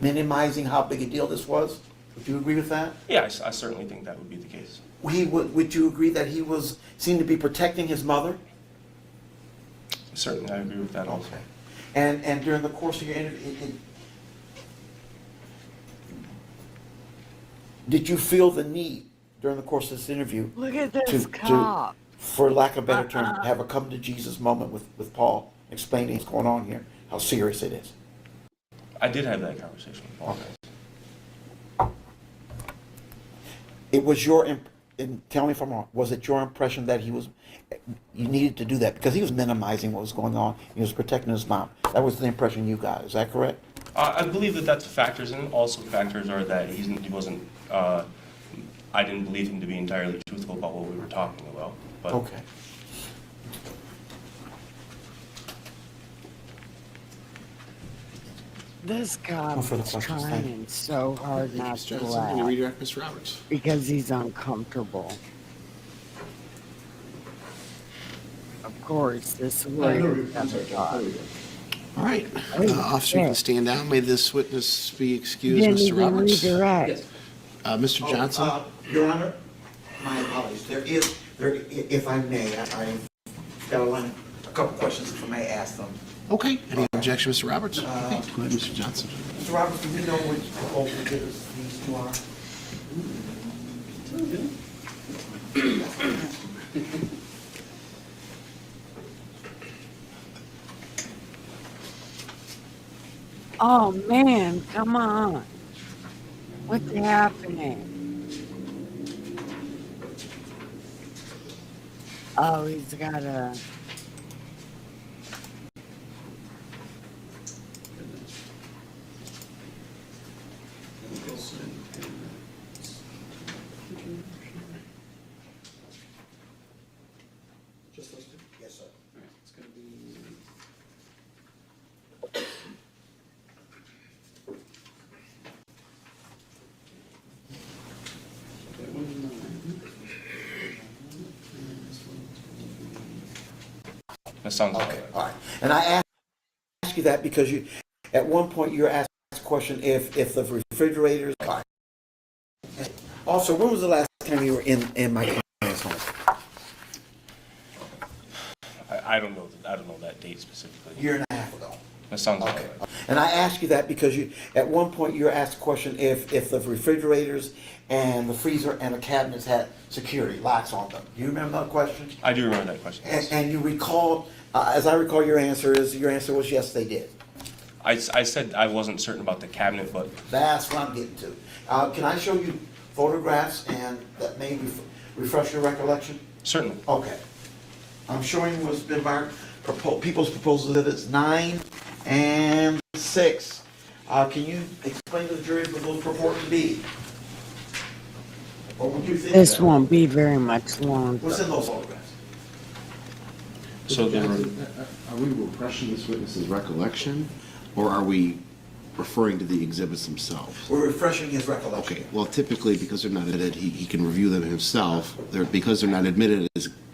Minimizing how big a deal this was? Would you agree with that? Yeah, I certainly think that would be the case. Would you agree that he seemed to be protecting his mother? Certainly, I agree with that also. Okay. And during the course of your interview, did you feel the need during the course of this interview Look at this to, cop. for lack of a better term, have a come to Jesus moment with Paul, explaining what's going on here, how serious it is? I did have that conversation with Paul. It was and tell me if I'm wrong, was it your impression that you needed to do that because he was minimizing what was going on, he was protecting his mom? That was the impression you got, is that correct? I believe that that's factors in. Also factors are that he wasn't, I didn't believe him to be entirely truthful about what we were talking about. But Okay. This No further cop's questions, thank you. trying so hard not Mr. to Johnson, can you laugh redirect Mr. Roberts? because he's uncomfortable. Of course, this lawyer doesn't talk. All right, Oh, officer, you yeah. can stand down. May this witness be You excused, didn't Mr. even Roberts. redirect. Mr. Johnson? Your Honor, my apologies. If I may, I've got a couple questions, if I may ask them. Okay, any objection, Mr. Roberts? Okay, go ahead, Mr. Johnson. Mr. Roberts, do we know which proposal these two are? Oh man, come on. What's happening? Oh, he's got a. Just those two? Yes, sir. All right, it's going to be. That one's mine. That sounds Okay, okay. all right. And I ask you that because you, at one point, you were asked a question if the refrigerators. All right. Also, when was the last time you were in my client's home? I don't know. I don't know that date specifically. Year and a half ago. That sounds Okay. okay. And I ask you that because you, at one point, you were asked a question if the refrigerators and the freezer and the cabinets had security locks on them. Do you remember that question? I do remember that question. Yes. And you recall, as I recall, your answer was yes, they did. I said I wasn't certain about the cabinet, but That's what I'm getting to. Can I show you photographs and that may refresh your recollection? certainly. Okay. I'm showing what's been marked, people's proposals that it's 9 and 6. Can you explain to the jury what those purport to be? Or would you think? This won't be very much longer. What's in those photographs? So there were. Are we refreshing this witness's recollection, or are we referring to the exhibits themselves? We're refreshing his recollection. Okay, well, typically, because they're not admitted, he can review them himself. Because they're not admitted,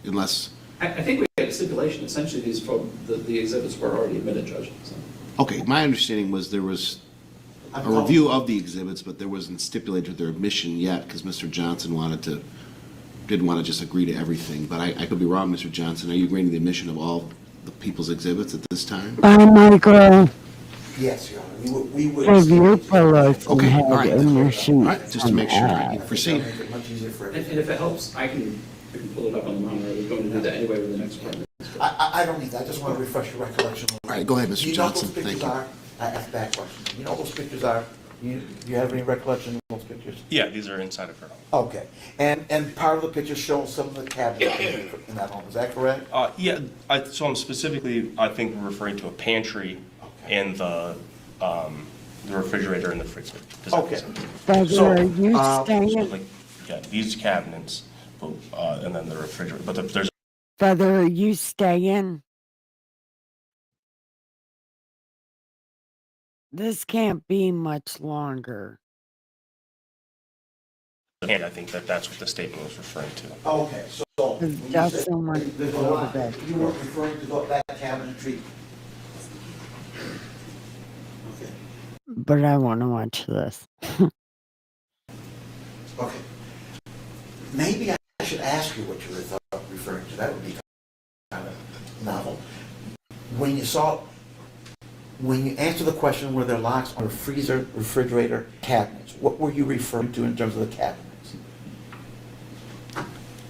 unless, I think we had a stipulation, essentially the exhibits were already admitted, Judge. So. okay, my understanding was there was a review of the exhibits, but there wasn't stipulated their admission yet, because Mr. Johnson didn't want to just agree to everything. But I could be wrong, Mr. Johnson. Are you agreeing to the admission of all the people's exhibits at this time? Bye, Michael. Yes, Your Honor. We would. Give your pillow some Okay, head all right. in your All sheet. right, just to make sure. somehow. You proceed. Make it much easier for And everyone. if it helps, I can pull it up on the monitor. I was going to do that anyway with the next one. I don't need that. I just want to refresh your recollection. All right, go ahead, Mr. You know what Johnson. those pictures Thank you. are? I asked that question. You know what those pictures are? You have any recollection of those pictures? Yeah, these are inside of her home. Okay. And part of the picture shows some of the cabinets in that home. Is that correct? Yeah, so I'm specifically, I think, referring to a pantry Okay. and the refrigerator and the freezer. Does that make Okay. sense? Brother, So, are you So staying? like, yeah, these cabinets, and then the refrigerator, but there's Brother, are you staying? This can't be much longer. and I think that's what the statement was referring to. Okay, so. when you That's said someone there's a over lot, there. you weren't referring to that cabinetry. Okay. But I want to watch this. Okay. Maybe I should ask you what you were referring to. That would be kind of novel. When you answer the question, were there locks on the freezer, refrigerator, cabinets? What were you referring to in terms of the cabinets?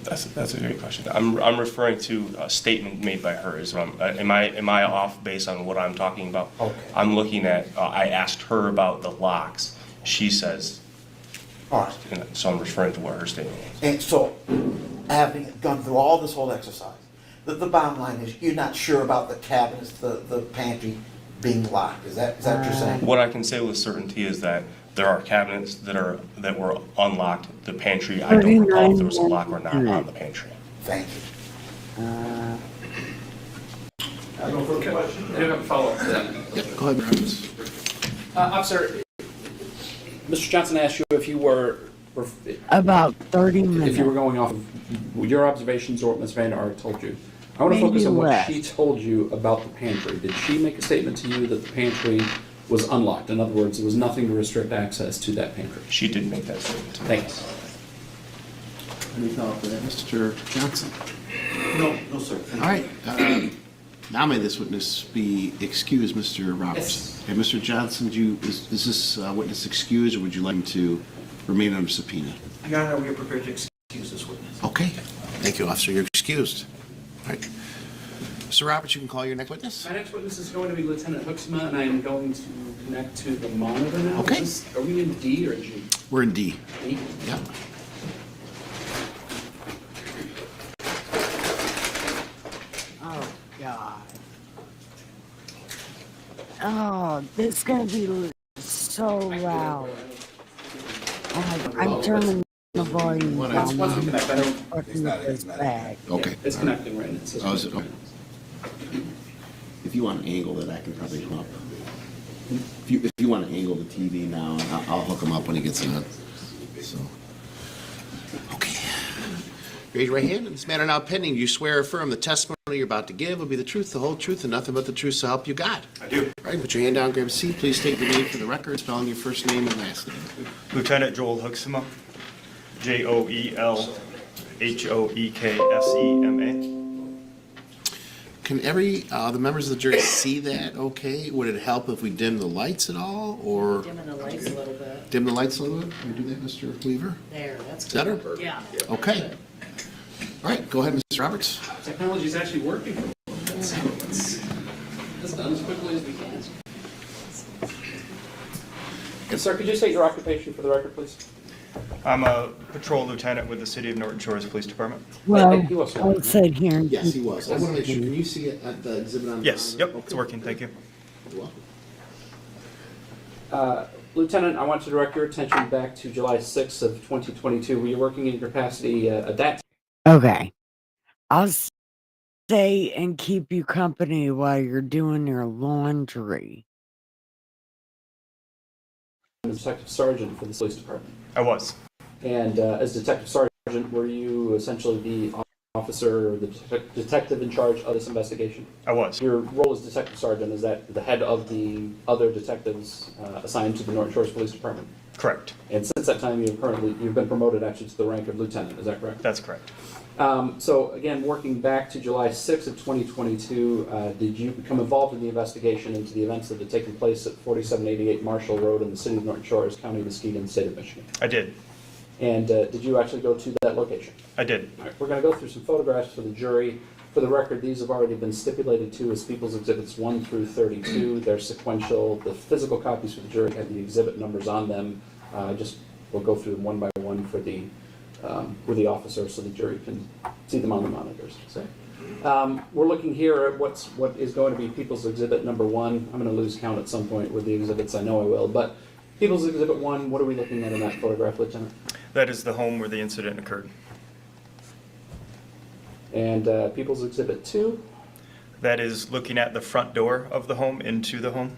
That's a great question. I'm referring to a statement made by her. Am I off based on what I'm talking about? Okay. I'm looking at. I asked her about the locks. She says, All right. so I'm referring to what her statement was. And so, having gone through all this whole exercise, the bottom line is you're not sure about the cabinets, the pantry being locked. Is that what you're saying? What I can say with certainty is that there are cabinets that were unlocked. The pantry, I don't recall if there was a lock or not on the pantry. Thank you. I no further questions? I do have a follow-up to that. Go ahead, Roberts. Officer, Mr. Johnson asked you if you were About 30 minutes. if you were going off of your observations or what Ms. Vanderark told you. I want to Maybe focus on what less. she told you about the pantry. Did she make a statement to you that the pantry was unlocked? In other words, there was nothing to restrict access to that pantry. She did make that statement to me. Thanks. Any follow-up for that, Mr. Johnson? No, sir. All right. Now may this witness be excused, Mr. Roberts? Yes. Okay, Mr. Johnson, is this witness excused, or would you like him to remain under subpoena? Your Honor, we are prepared to excuse this witness. Okay. Thank you, officer. You're excused. All right. Mr. Roberts, you can call your next witness. My next witness is going to be Lieutenant Hooksma, and I am going to connect to the monitor now. Okay. Are we in D or G? We're in D. D? Yep. Oh, God. Oh, this is going to be so loud. Oh, I'm turning the volume Once we down. connect, I don't. Fucking this bag. Okay. It's All right. connecting right now. So Oh, is it? Oh. If you want to angle it, I can probably come up. If you want to angle the TV now, I'll hook him up when he gets in. So, okay. Raise your right hand. In this matter now pending, you swear or affirm the testimony you're about to give will be the truth, the whole truth, and nothing but the truth, so help you God. I do. All right, put your hand down, grab a seat. Please state your name for the record, spelling your first name and last name. Lieutenant Joel Hooksema, Joelhoeksema. Can the members of the jury see that okay? Would it help if we dim the lights at all, or Dimming the lights a little bit. dim the lights a little bit? Can we do that, Mr. Weaver? There, that's good. Better? Yeah. Okay. All right, go ahead, Mr. Roberts. Technology is actually working. Let's done as quickly as we can. Sir, could you state your occupation for the record, please? I'm a patrol lieutenant with the City of Norton Shores Police Department. Well, He was sworn. I'll sit here and Yes, he was. I want to make sure. Can you see it at the exhibit on the Yes, monitor? yep, it's working, thank you. You're welcome. Lieutenant, I want to direct your attention back to July 6th of 2022. Were you working in your capacity at that Okay. I'll stay and keep you company while you're doing your laundry. time Detective Sergeant for the Police Department? I was. And as Detective Sergeant, were you essentially the officer or the detective in charge of this investigation? I was. Your role as Detective Sergeant, is that the head of the other detectives assigned to the Norton Shores Police Department? Correct. And since that time, you've been promoted actually to the rank of lieutenant, is that correct? That's correct. So again, working back to July 6th of 2022, did you become involved in the investigation into the events that had taken place at 4788 Marshall Road in the city of Norton Shores, County of Muskegon, state of Michigan? I did. And did you actually go to that location? I did. All right, we're going to go through some photographs for the jury. For the record, these have already been stipulated to as People's Exhibits 1 through 32. They're sequential. The physical copies for the jury have the exhibit numbers on them. We'll go through them one by one for the officer so the jury can see them on the monitors. So, we're looking here at what is going to be People's Exhibit number 1. I'm going to lose count at some point with the exhibits. I know I will. But People's Exhibit 1, what are we looking at in that photograph, Lieutenant? That is the home where the incident occurred. And People's Exhibit 2? That is looking at the front door of the home into the home.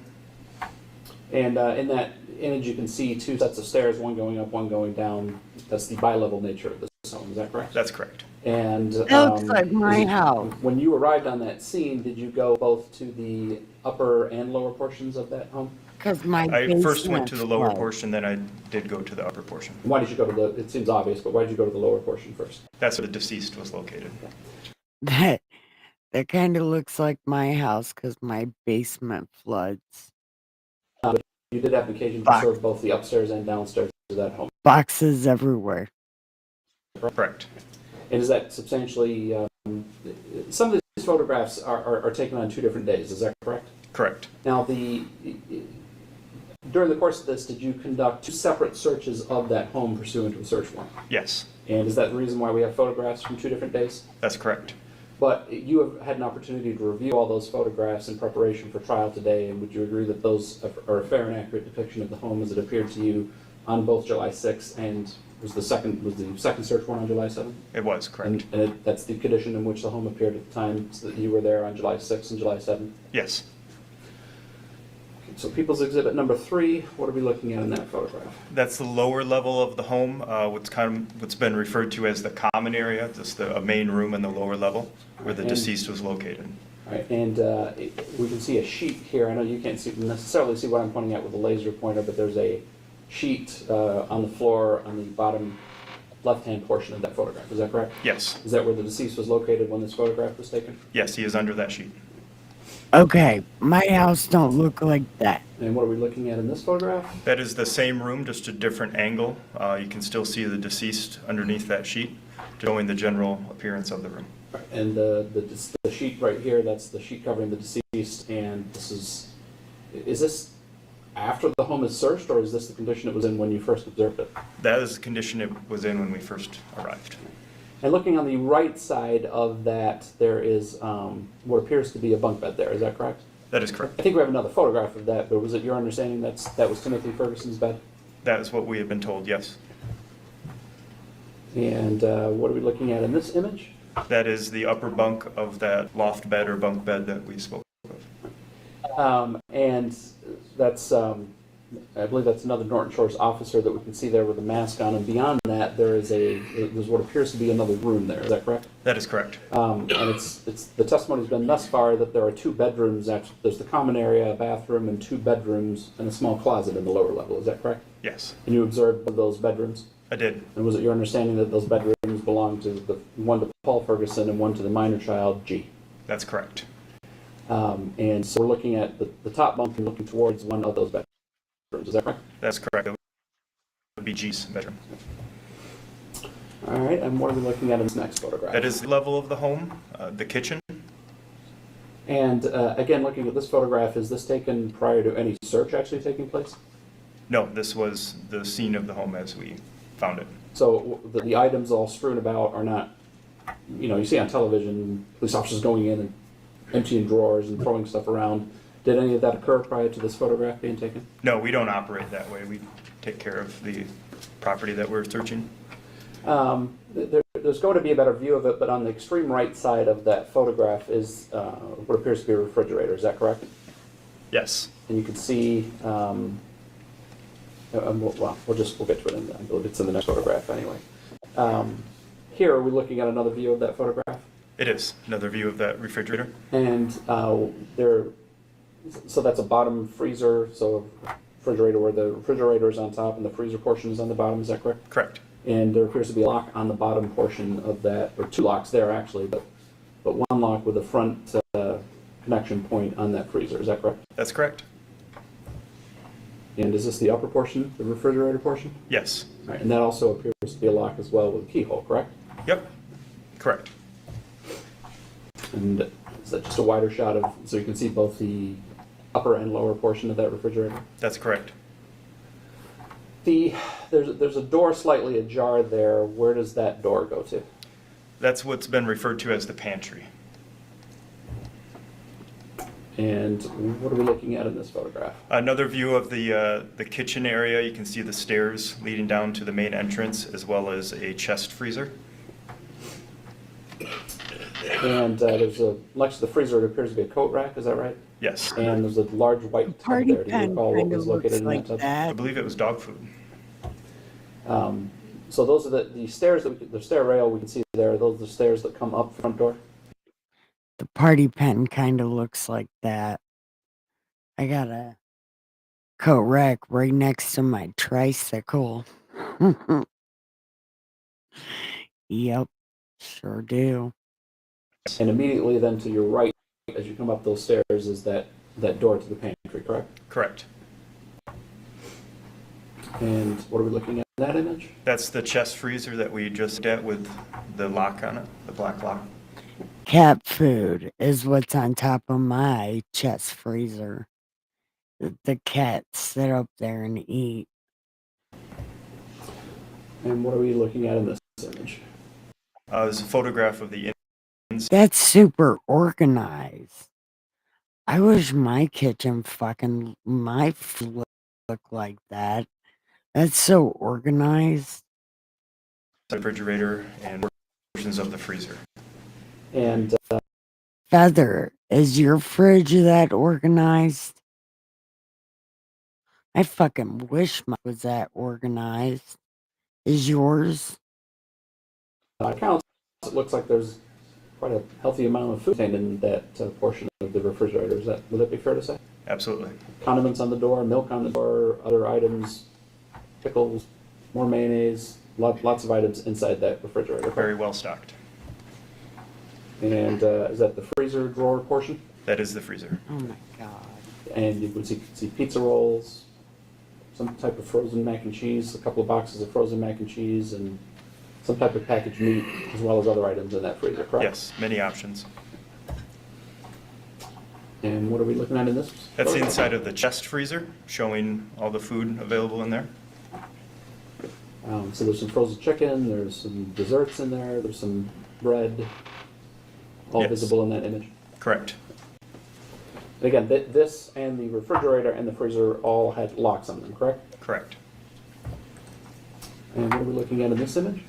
And in that image, you can see two sets of stairs, one going up, one going down. That's the bi-level nature of this home, is that correct? That's correct. And It looks like my house. when you arrived on that scene, did you go both to the upper and lower portions of that home? Because my I first went to the lower basement's low. portion, then I did go to the upper portion. Why did you go to the, it seems obvious, but why did you go to the lower portion first? That's where the deceased was located. That kind of looks like my house because my basement floods. You did have occasion to Box. serve both the upstairs and downstairs of that home. Boxes everywhere. Correct. And is that substantially, some of these photographs are taken on 2 different days, is that correct? Correct. Now, during the course of this, did you conduct 2 separate searches of that home pursuant to a search warrant? Yes, And is that the reason why we have photographs from 2 different days? that's correct. But you have had an opportunity to review all those photographs in preparation for trial today, and would you agree that those are a fair and accurate depiction of the home as it appeared to you on both July 6th and was the second search warrant on July 7th? It was correct. And that's the condition in which the home appeared at the time, so that you were there on July 6th and July 7th? Yes. So People's Exhibit number 3, what are we looking at in that photograph? That's the lower level of the home, what's been referred to as the common area, just a main room in the lower level where the And- deceased was located. All right, and we can see a sheet here. I know you can't necessarily see what I'm pointing at with the laser pointer, but there's a sheet on the floor on the bottom left-hand portion of that photograph. Is that correct? Yes. Is that where the deceased was located when this photograph was taken? Yes, he is under that sheet. Okay, my house don't look like that. And what are we looking at in this photograph? That is the same room, just a different angle. You can still see the deceased underneath that sheet, showing the general appearance of the room. And the sheet right here, that's the sheet covering the deceased, and is this after the home is searched, or is this the condition it was in when you first observed it? That is the condition it was in when we first arrived. And looking on the right side of that, there is what appears to be a bunk bed there, is that correct? That is correct. I think we have another photograph of that, but was it your understanding that was Timothy Ferguson's bed? That is what we have been told, yes. And what are we looking at in this image? That is the upper bunk of that loft bed or bunk bed that we spoke of. And that's, I believe that's another Norton Shores officer that we can see there with a mask on, and beyond that, there's what appears to be another room there, is that correct? That is correct. And the testimony's been thus far that there are 2 bedrooms, actually, there's the common area, a bathroom, and 2 bedrooms, and a small closet in the lower level, is that correct? Yes, And you observed those bedrooms? I did. And was it your understanding that those bedrooms belonged to one to Paul Ferguson and one to the minor child, G? That's correct. And so we're looking at the top bunk and looking towards one of those bedrooms, is that correct? That's correct. It would be G's bedroom. All right, and what are we looking at in this next photograph? That is the level of the home, the kitchen. And again, looking at this photograph, is this taken prior to any search actually taking place? No, this was the scene of the home as we found it. So the items all strewn about are not, you see on television, police officers going in and emptying drawers and throwing stuff around. Did any of that occur prior to this photograph being taken? No, we don't operate that way. We take care of the property that we're searching. There's going to be a better view of it, but on the extreme right side of that photograph is what appears to be a refrigerator. Is that correct? Yes. And you can see, we'll get to it. I believe it's in the next photograph anyway. Here, are we looking at another view of that photograph? It is. Another view of that refrigerator. And so that's a bottom freezer, so a refrigerator where the refrigerator is on top and the freezer portion is on the bottom. Is that correct? Correct. And there appears to be a lock on the bottom portion of that, or 2 locks there actually, but one lock with a front connection point on that freezer. Is that correct? That's correct. And is this the upper portion, the refrigerator portion? Yes. All right, and that also appears to be a lock as well with a keyhole, correct? Yep. Correct. And is that just a wider shot of, so you can see both the upper and lower portion of that refrigerator? That's correct. There's a door slightly ajar there. Where does that door go to? That's what's been referred to as the pantry. And what are we looking at in this photograph? Another view of the kitchen area. You can see the stairs leading down to the main entrance, as well as a chest freezer. And there's next to the freezer, it appears to be a coat rack. Is that right? Yes. And there's a large white tub Party there. Do you pen recall what kind was of looks located in like that tub? I that. believe it was dog food. So those are the stairs the stair rail we can see there. Those are the stairs that come up the front door. The party pen kind of looks like that. I got a coat rack right next to my tricycle. Yep, sure do. And immediately then to your right, as you come up those stairs, is that door to the pantry, correct? Correct. And what are we looking at in that image? That's the chest freezer that we just looked at with the lock on it, the black lock. Cat food is what's on top of my chest freezer. The cats sit up there and eat. And what are we looking at in this image? There's a photograph of the That's super organized. I wish my kitchen look like that. That's so organized. refrigerator and portions of the freezer. And Feather, is your fridge that organized? I fucking wish mine was that organized. Is yours? accounts, it looks like there's quite a healthy amount of food contained in that portion of the refrigerator. Would that be fair to say? Absolutely. Condiments on the door, milk on the door, other items, pickles, more mayonnaise, lots of items inside that refrigerator. Very well stocked. And is that the freezer drawer portion? That is the freezer. Oh my god. And you would see pizza rolls, some type of frozen mac and cheese, a couple of boxes of frozen mac and cheese, and some type of packaged meat, as well as other items in that freezer, correct? Yes, many options. And what are we looking at in this? That's the inside of the chest freezer, showing all the food available in there. So there's some frozen chicken, there's some desserts in there, there's some bread, all Yes. visible in that image. Correct. And again, this and the refrigerator and the freezer all had locks on them, correct? Correct. And what are we looking at in this image?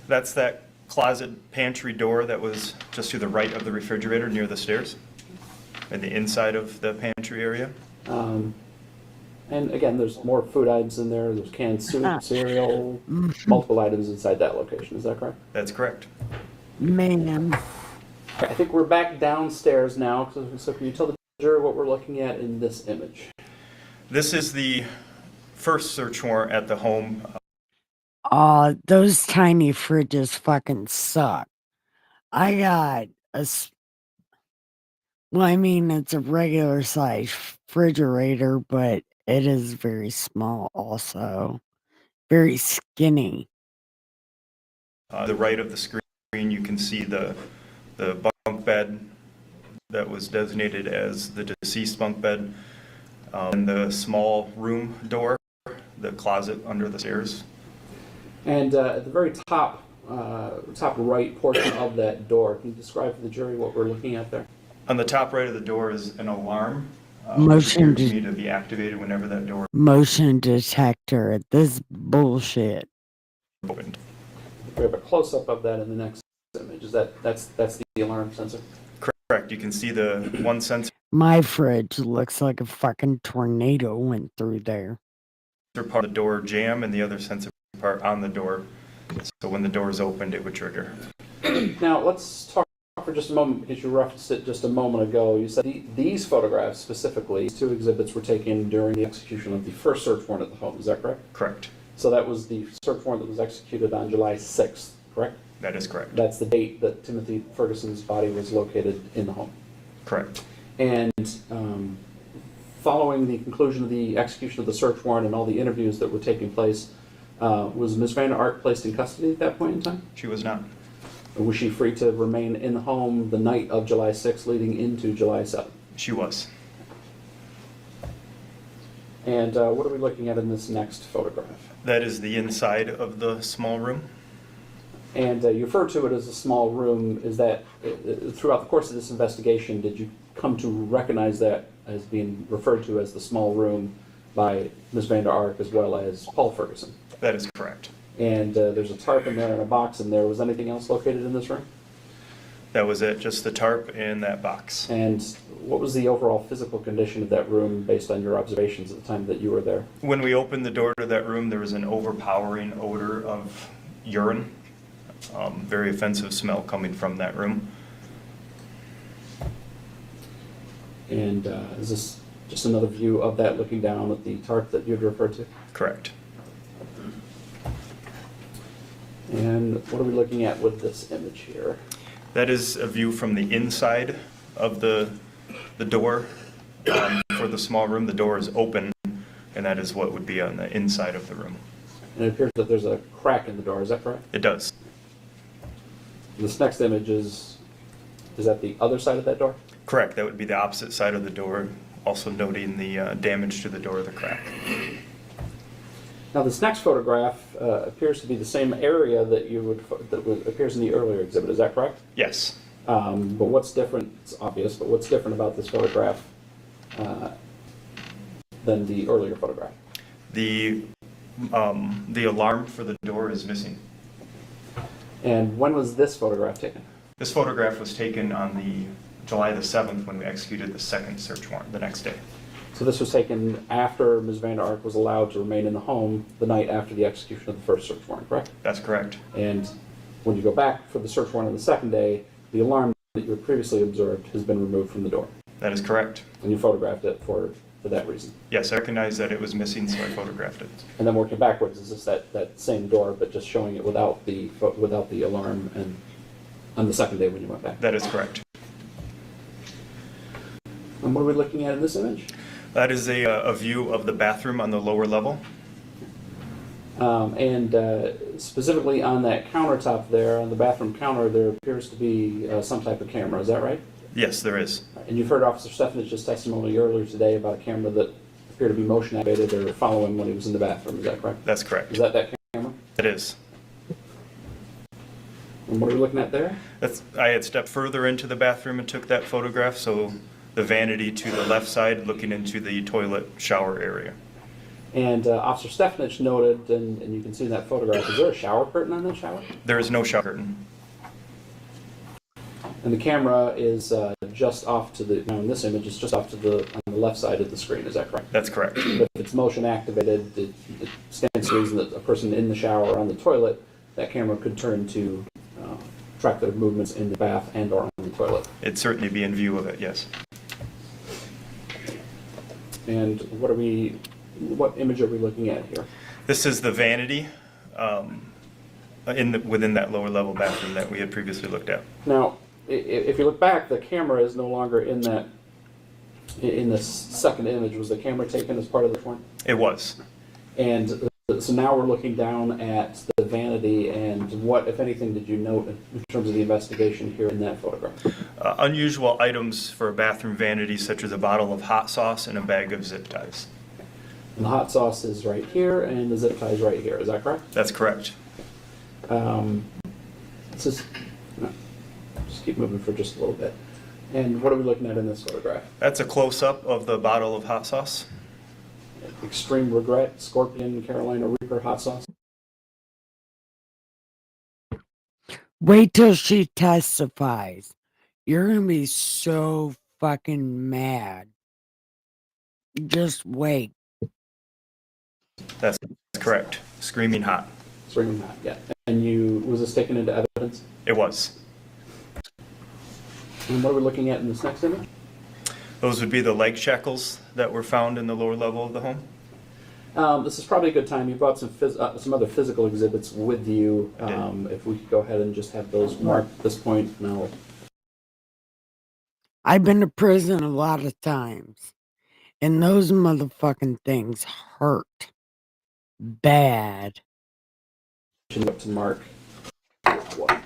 That's that closet pantry door that was just to the right of the refrigerator near the stairs, and the inside of the pantry area. And again, there's more food items in there. There's canned soup, cereal, multiple items inside that location. Is that correct? That's correct. Man. I think we're back downstairs now. So can you tell the jury what we're looking at in this image? This is the first search warrant at the home. Aw, those tiny fridges fucking suck. I got well, I mean, it's a regular size refrigerator, but it is very small also. Very skinny. The right of the screen, you can see the bunk bed that was designated as the deceased bunk bed, and the small room door, the closet under the stairs. And at the very top right portion of that door, can you describe to the jury what we're looking at there? On the top right of the door is an alarm, which Motion appears to me to be activated whenever that door Motion detector. This bullshit. opened. We have a close-up of that in the next image. That's the alarm sensor? Correct. You can see the one sensor My fridge looks like a fucking tornado went through there. part of the door jamb and the other sensor part on the door. So when the door is opened, it would trigger. Now, let's talk for just a moment, because you referenced it just a moment ago. You said these photographs specifically, these two exhibits were taken during the execution of the first search warrant at the home. Is that correct? Correct. So that was the search warrant that was executed on July 6th, correct? That is correct. That's the date that Timothy Ferguson's body was located in the home. Correct. And following the conclusion of the execution of the search warrant and all the interviews that were taking place, was Ms. Vanderark placed in custody at that point in time? She was not. Was she free to remain in the home the night of July 6th leading into July 7th? She was. And what are we looking at in this next photograph? That is the inside of the small room. And you refer to it as a small room. Is that, throughout the course of this investigation, did you come to recognize that as being referred to as the small room by Ms. Vanderark as well as Paul Ferguson? That is correct. And there's a tarp in there and a box in there. Was anything else located in this room? That was it, just the tarp and that box. And what was the overall physical condition of that room based on your observations at the time that you were there? When we opened the door to that room, there was an overpowering odor of urine. Very offensive smell coming from that room. And is this just another view of that looking down at the tarp that you'd referred to? Correct. And what are we looking at with this image here? That is a view from the inside of the door for the small room. The door is open, and that is what would be on the inside of the room. And it appears that there's a crack in the door, is that correct? It does. This next image is that the other side of that door? Correct. That would be the opposite side of the door, also noting the damage to the door, the crack. Now, this next photograph appears to be the same area that appears in the earlier exhibit. Is that correct? Yes. But what's different? It's obvious, but what's different about this photograph than the earlier photograph? The alarm for the door is missing. And when was this photograph taken? This photograph was taken on the July the 7th when we executed the second search warrant the next day. So this was taken after Ms. Vanderark was allowed to remain in the home the night after the execution of the first search warrant, correct? That's correct. And when you go back for the search warrant on the second day, the alarm that you had previously observed has been removed from the door. That is correct. And you photographed it for that reason. Yes, I recognized that it was missing, so I photographed it. And then working backwards, is this that same door, but just showing it without the alarm and on the second day when you went back? That is correct. And what are we looking at in this image? That is a view of the bathroom on the lower level. And specifically on that countertop there, on the bathroom counter, there appears to be some type of camera. Is that right? Yes, there is. And you've heard Officer Steffanich's testimony earlier today about a camera that appeared to be motion activated or following when he was in the bathroom. Is that correct? That's correct. Is that camera? It is. And what are we looking at there? I had stepped further into the bathroom and took that photograph, so the vanity to the left side looking into the toilet shower area. And Officer Steffanich noted, and you can see in that photograph, is there a shower curtain on that shower? There is no shower curtain. And the camera is just off to the, now in this image, it's just off to the, on the left side of the screen, is that correct? That's correct. But if it's motion activated, it stands to reason that a person in the shower or on the toilet, that camera could turn to track their movements in the bath and or on the toilet. It'd certainly be in view of it, yes. And what image are we looking at here? This is the vanity within that lower level bathroom that we had previously looked at. Now, if you look back, the camera is no longer in that, in the second image. Was the camera taken as part of the point? It was. And so now we're looking down at the vanity, and what, if anything, did you note in terms of the investigation here in that photograph? Unusual items for a bathroom vanity, such as a bottle of hot sauce and a bag of zip ties. And the hot sauce is right here, and the zip tie is right here. Is that correct? That's correct. Just keep moving for just a little bit. And what are we looking at in this photograph? That's a close-up of the bottle of hot sauce. Extreme Regret, Scorpion, Carolina Reaper hot sauce. Wait till she testifies. You're gonna be so fucking mad. Just wait. That's correct. Screaming hot. Screaming hot, yeah. And was this taken into evidence? It was. And what are we looking at in this next image? Those would be the leg shackles that were found in the lower level of the home. This is probably a good time. You brought some other physical exhibits with you. If we could go ahead and just have those marked at this point. No. I've been to prison a lot of times, and those motherfucking things hurt bad. Up to mark. What?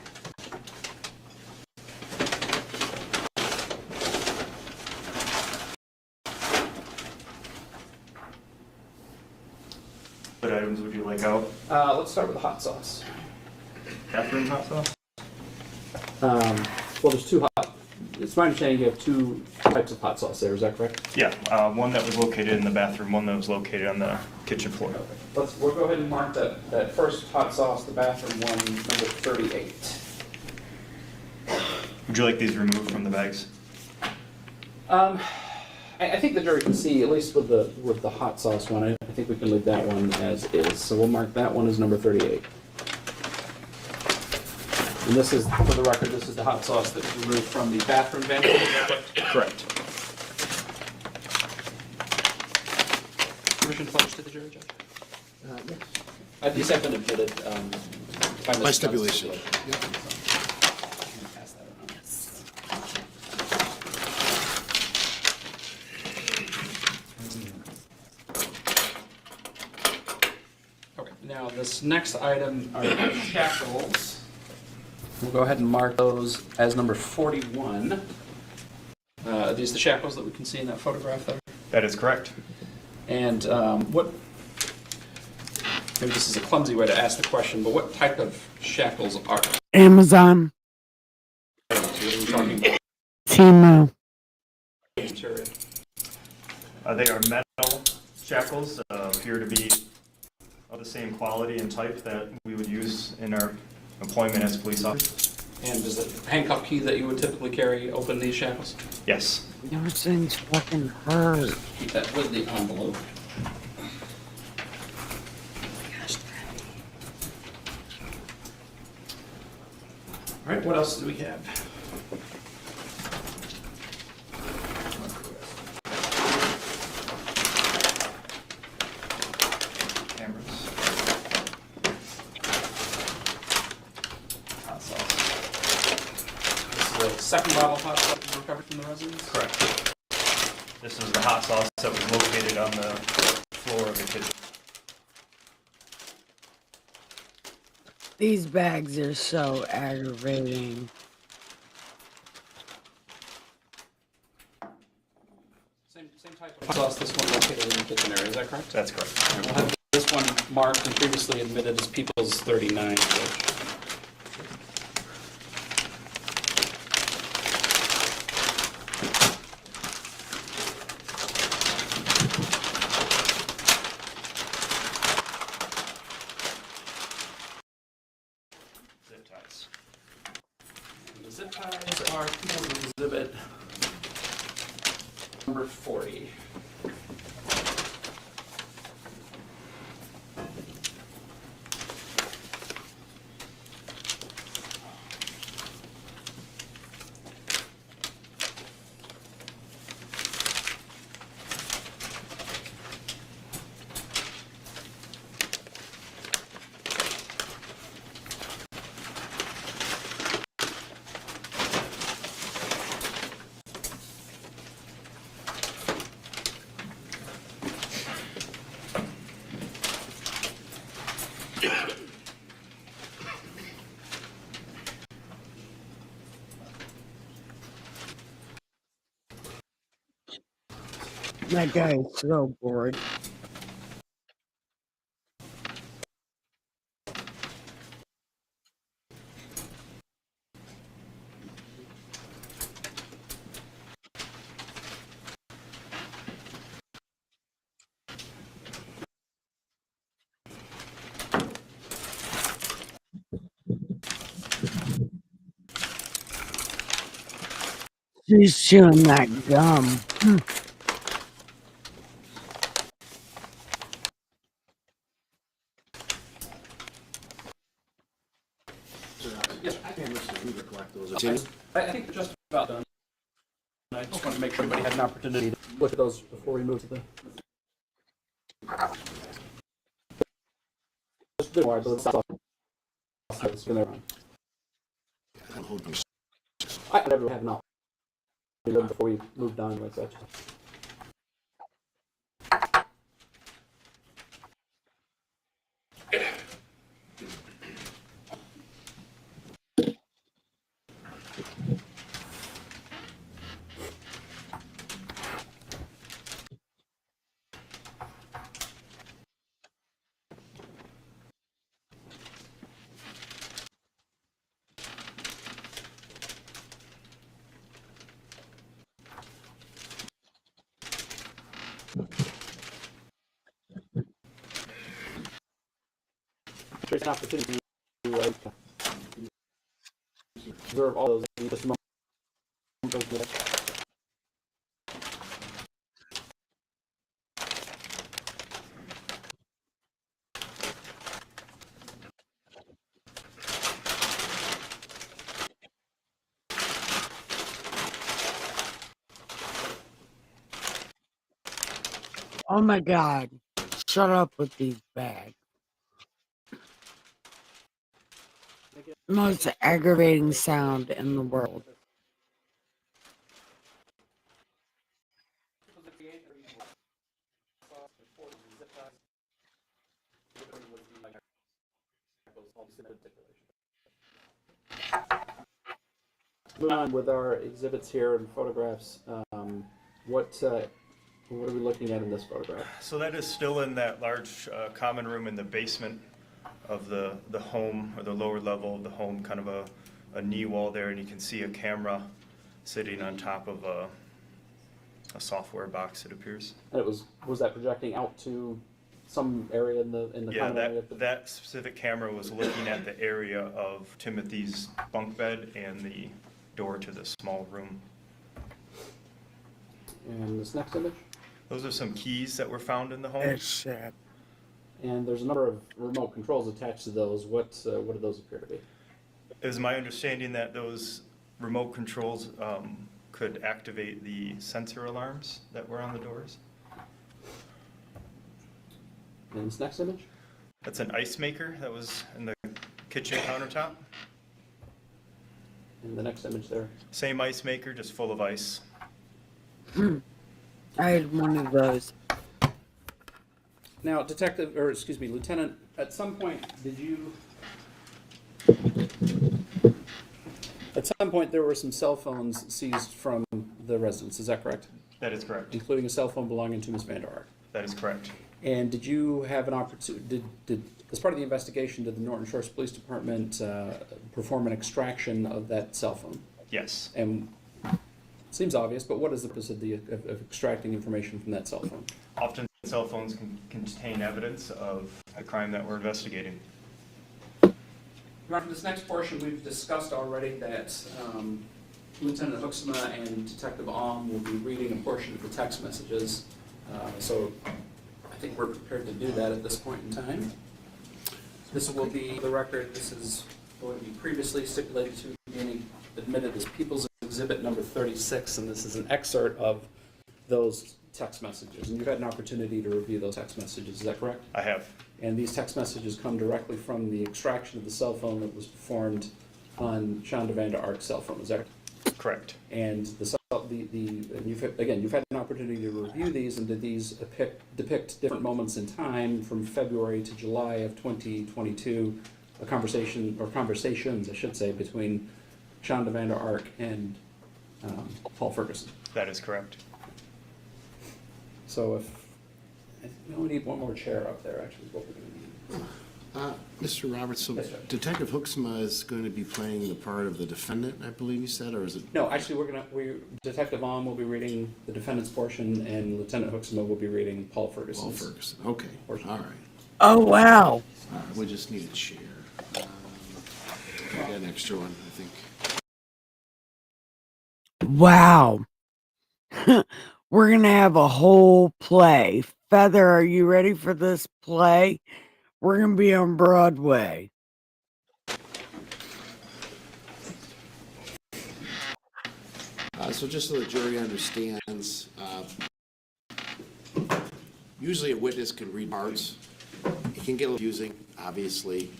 What items would you like out? Let's start with the hot sauce. Bathroom hot sauce? Well, there's two hot. It's my understanding you have two types of hot sauce there. Is that correct? Yeah, one that was located in the bathroom, one that was located on the kitchen floor. We'll go ahead and mark that first hot sauce, the bathroom one, number 38. Would you like these removed from the bags? I think the jury can see, at least with the hot sauce one, I think we can leave that one as is. So we'll mark that one as number 38. And this is, for the record, this is the hot sauce that was removed from the bathroom vanity. Correct. Permission pledged to the jury, Judge? Yes. These have been admitted By stipulation. Pass that around. Okay, now this next item are shackles. We'll go ahead and mark those as number 41. Are these the shackles that we can see in that photograph there? That is correct. And maybe this is a clumsy way to ask the question, but what type of shackles are Amazon, talking about? Timo. Material. They are metal shackles, appear to be of the same quality and type that we would use in our employment as police officers. And does the handcuff key that you would typically carry open these shackles? Yes. Those things fucking hurt. Keep that with the envelope. All right, what else do we have? Cameras. Hot sauce. This is the second bottle of hot sauce recovered from the residence? Correct. This is the hot sauce that was located on the floor of the kitchen. These bags are so aggravating. Same type of sauce, this one located in the kitchen area, is that correct? That's correct. We'll have this one marked and previously admitted as People's 39, which Zip ties. the zip ties are People's Exhibit number 40. That guy is so bored. She's chewing that gum. I think we're just about done. I just wanted to make sure everybody had an opportunity to look at those before we move to the... Just do more, but it's not... It's gonna run. I never have not before we moved on with such. There's an opportunity to observe all those in just a moment. Oh my god. Shut up with these bags. Most aggravating sound in the world. Moving on with our exhibits here and photographs, what are we looking at in this photograph? So that is still in that large common room in the basement of the home, or the lower level of the home, kind of a knee wall there, and you can see a camera sitting on top of a software box, it appears. And it was that projecting out to some area in the Yeah, common area? that specific camera was looking at the area of Timothy's bunk bed and the door to the small room. And this next image? Those are some keys that were found in the home. This shit. And there's a number of remote controls attached to those. What do those appear to be? It was my understanding that those remote controls could activate the sensor alarms that were on the doors. And this next image? That's an ice maker that was in the kitchen countertop. And the next image there? Same ice maker, just full of ice. I had one of those. Now, Detective, or excuse me, Lieutenant, at some point, at some point there were some cell phones seized from the residence, is that correct? That is correct. Including a cell phone belonging to Ms. Vanderark. That is correct. And did you have an opportunity, as part of the investigation, did the Norton Shores Police Department perform an extraction of that cell phone? Yes. And it seems obvious, but what is the purpose of extracting information from that cell phone? Often cell phones can contain evidence of a crime that we're investigating. Your Honor, for this next portion, we've discussed already that Lieutenant Hooksma and Detective Alm will be reading a portion of the text messages. So I think we're prepared to do that at this point in time. This will be the record. This is going to be previously stipulated to being admitted as People's Exhibit number 36, and this is an excerpt of those text messages. And you've had an opportunity to review those text messages, is that correct? I have. And these text messages come directly from the extraction of the cell phone that was performed on Shanda Vanderark's cell phone, is that Correct. and and you've had an opportunity to review these, and did these depict different moments in time from February to July of 2022, a conversation, or conversations, I should say, between Shanda Vanderark and Paul Ferguson? That is correct. So we need one more chair up there, actually, is what we're going to need. Mr. Roberts, so Yes, sir. Detective Hooksma is going to be playing the part of the defendant, I believe you said, or is it? No, actually, Detective Alm will be reading the defendant's portion, and Lieutenant Hooksma will be reading Paul Ferguson's. Paul Ferguson, okay, Portion. all right. Oh, wow. All right, we just need a chair. I got an extra one, I think. Wow. We're going to have a whole play. Feather, are you ready for this play? We're going to be on Broadway. So just so the jury understands, usually a witness can read parts. It can get a little confusing, obviously,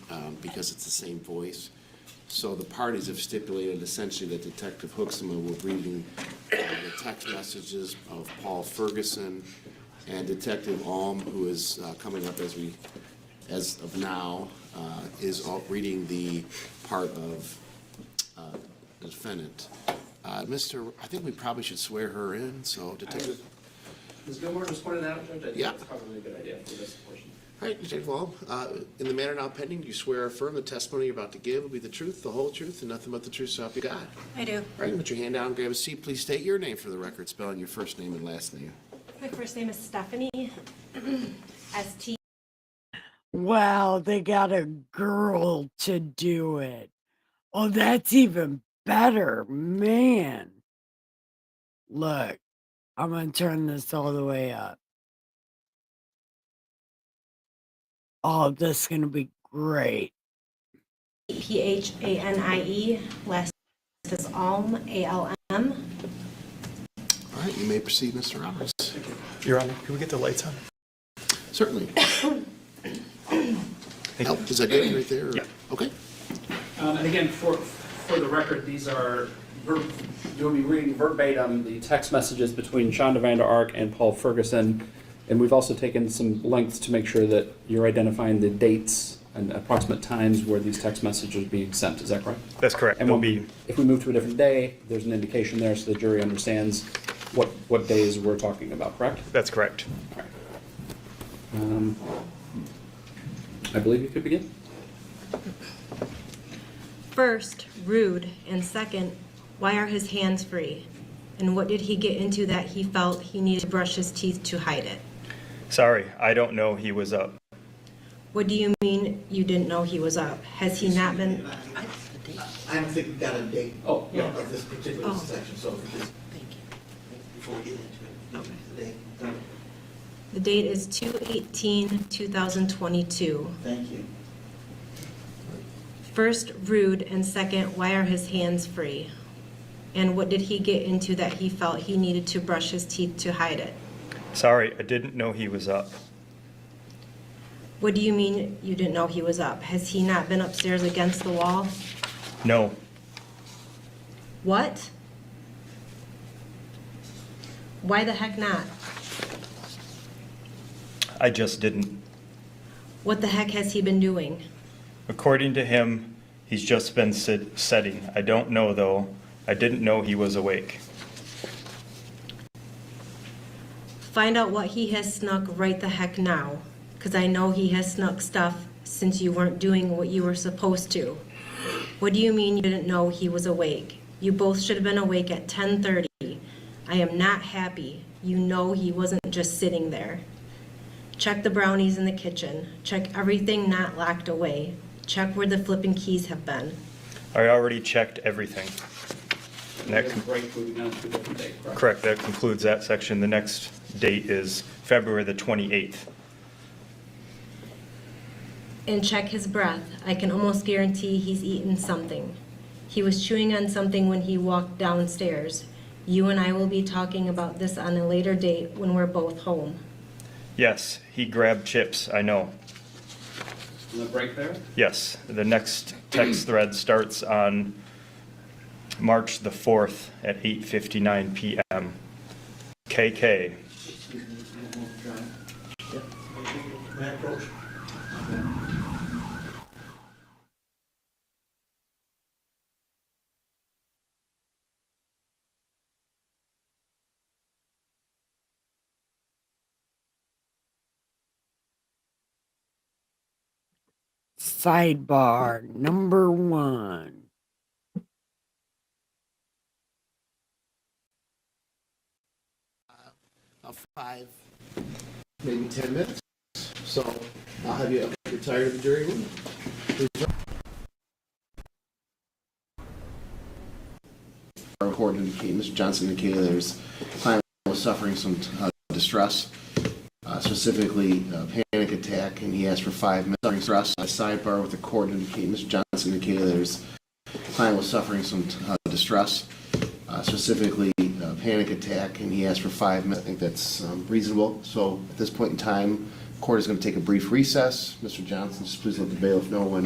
because it's the same voice. So the parties have stipulated essentially that Detective Hooksma will be reading the text messages of Paul Ferguson, and Detective Alm, who is coming up as of now, is reading the part of the defendant. I think we probably should swear her in, so Detective. Ms. Gilmore just pointed out, Judge, I think Yeah. that's probably a good idea for this portion. All right, Detective Alm, in the matter now pending, do you swear or affirm the testimony you're about to give will be the truth, the whole truth, and nothing but the truth, so help you God? I do. All right, put your hand down, grab a seat. Please state your name for the record, spelling your first name and last name. My first name is Stephanie. ST. Wow, they got a girl to do it. Oh, that's even better, man. Look, I'm going to turn this all the way up. Oh, this is going to be great. Phanie. Last is Alm. ALM. All right, you may proceed, Mr. Roberts. Your Honor, can we get the lights on? Certainly. Oh, is that good right there? Yeah. Okay. And again, for the record, these are, you'll be reading verbatim the text messages between Shanda Vanderark and Paul Ferguson, and we've also taken some lengths to make sure that you're identifying the dates and approximate times where these text messages are being sent. Is that correct? That's correct. And It'll be, if we move to a different day, there's an indication there so the jury understands what days we're talking about, correct? that's correct. All right. I believe you could begin. First, rude, and second, why are his hands free? And what did he get into that he felt he needed to brush his teeth to hide it? Sorry, I don't know he was up. What do you mean you didn't know he was up? Has he not been? I don't think we've got a date Oh, yeah. of this particular Oh. section, so if we just, before we get into it, the date. The date is 2/18/2022. Thank you. First, rude, and second, why are his hands free? And what did he get into that he felt he needed to brush his teeth to hide it? Sorry, I didn't know he was up. What do you mean you didn't know he was up? Has he not been upstairs against the wall? No, What? Why the heck not? I just didn't. What the heck has he been doing? According to him, he's just been setting. I don't know, though. I didn't know he was awake. Find out what he has snuck right the heck now, because I know he has snuck stuff since you weren't doing what you were supposed to. What do you mean you didn't know he was awake? You both should have been awake at 10:30. I am not happy. You know he wasn't just sitting there. Check the brownies in the kitchen. Check everything not locked away. Check where the flipping keys have been. I already checked everything. And that Break moving on to a different day, correct? correct, that concludes that section. The next date is February the 28th. And check his breath. I can almost guarantee he's eaten something. He was chewing on something when he walked downstairs. You and I will be talking about this on a later date when we're both home. Yes, he grabbed chips, I know. And the break there? Yes, the next text thread starts on March the 4th at 8:59 p.m. KK. May I approach? Sidebar number 1. About 5, maybe 10 minutes. So I'll have you retired of the jury room. Our report indicated, Mr. Johnson indicated there's client was suffering some distress, specifically panic attack, and he asked for 5 minutes of stress. Sidebar with the court indicated, Mr. Johnson indicated there's client was suffering some distress, specifically panic attack, and he asked for 5 minutes. I think that's reasonable. So at this point in time, court is going to take a brief recess. Mr. Johnson, just please let the bailiff know when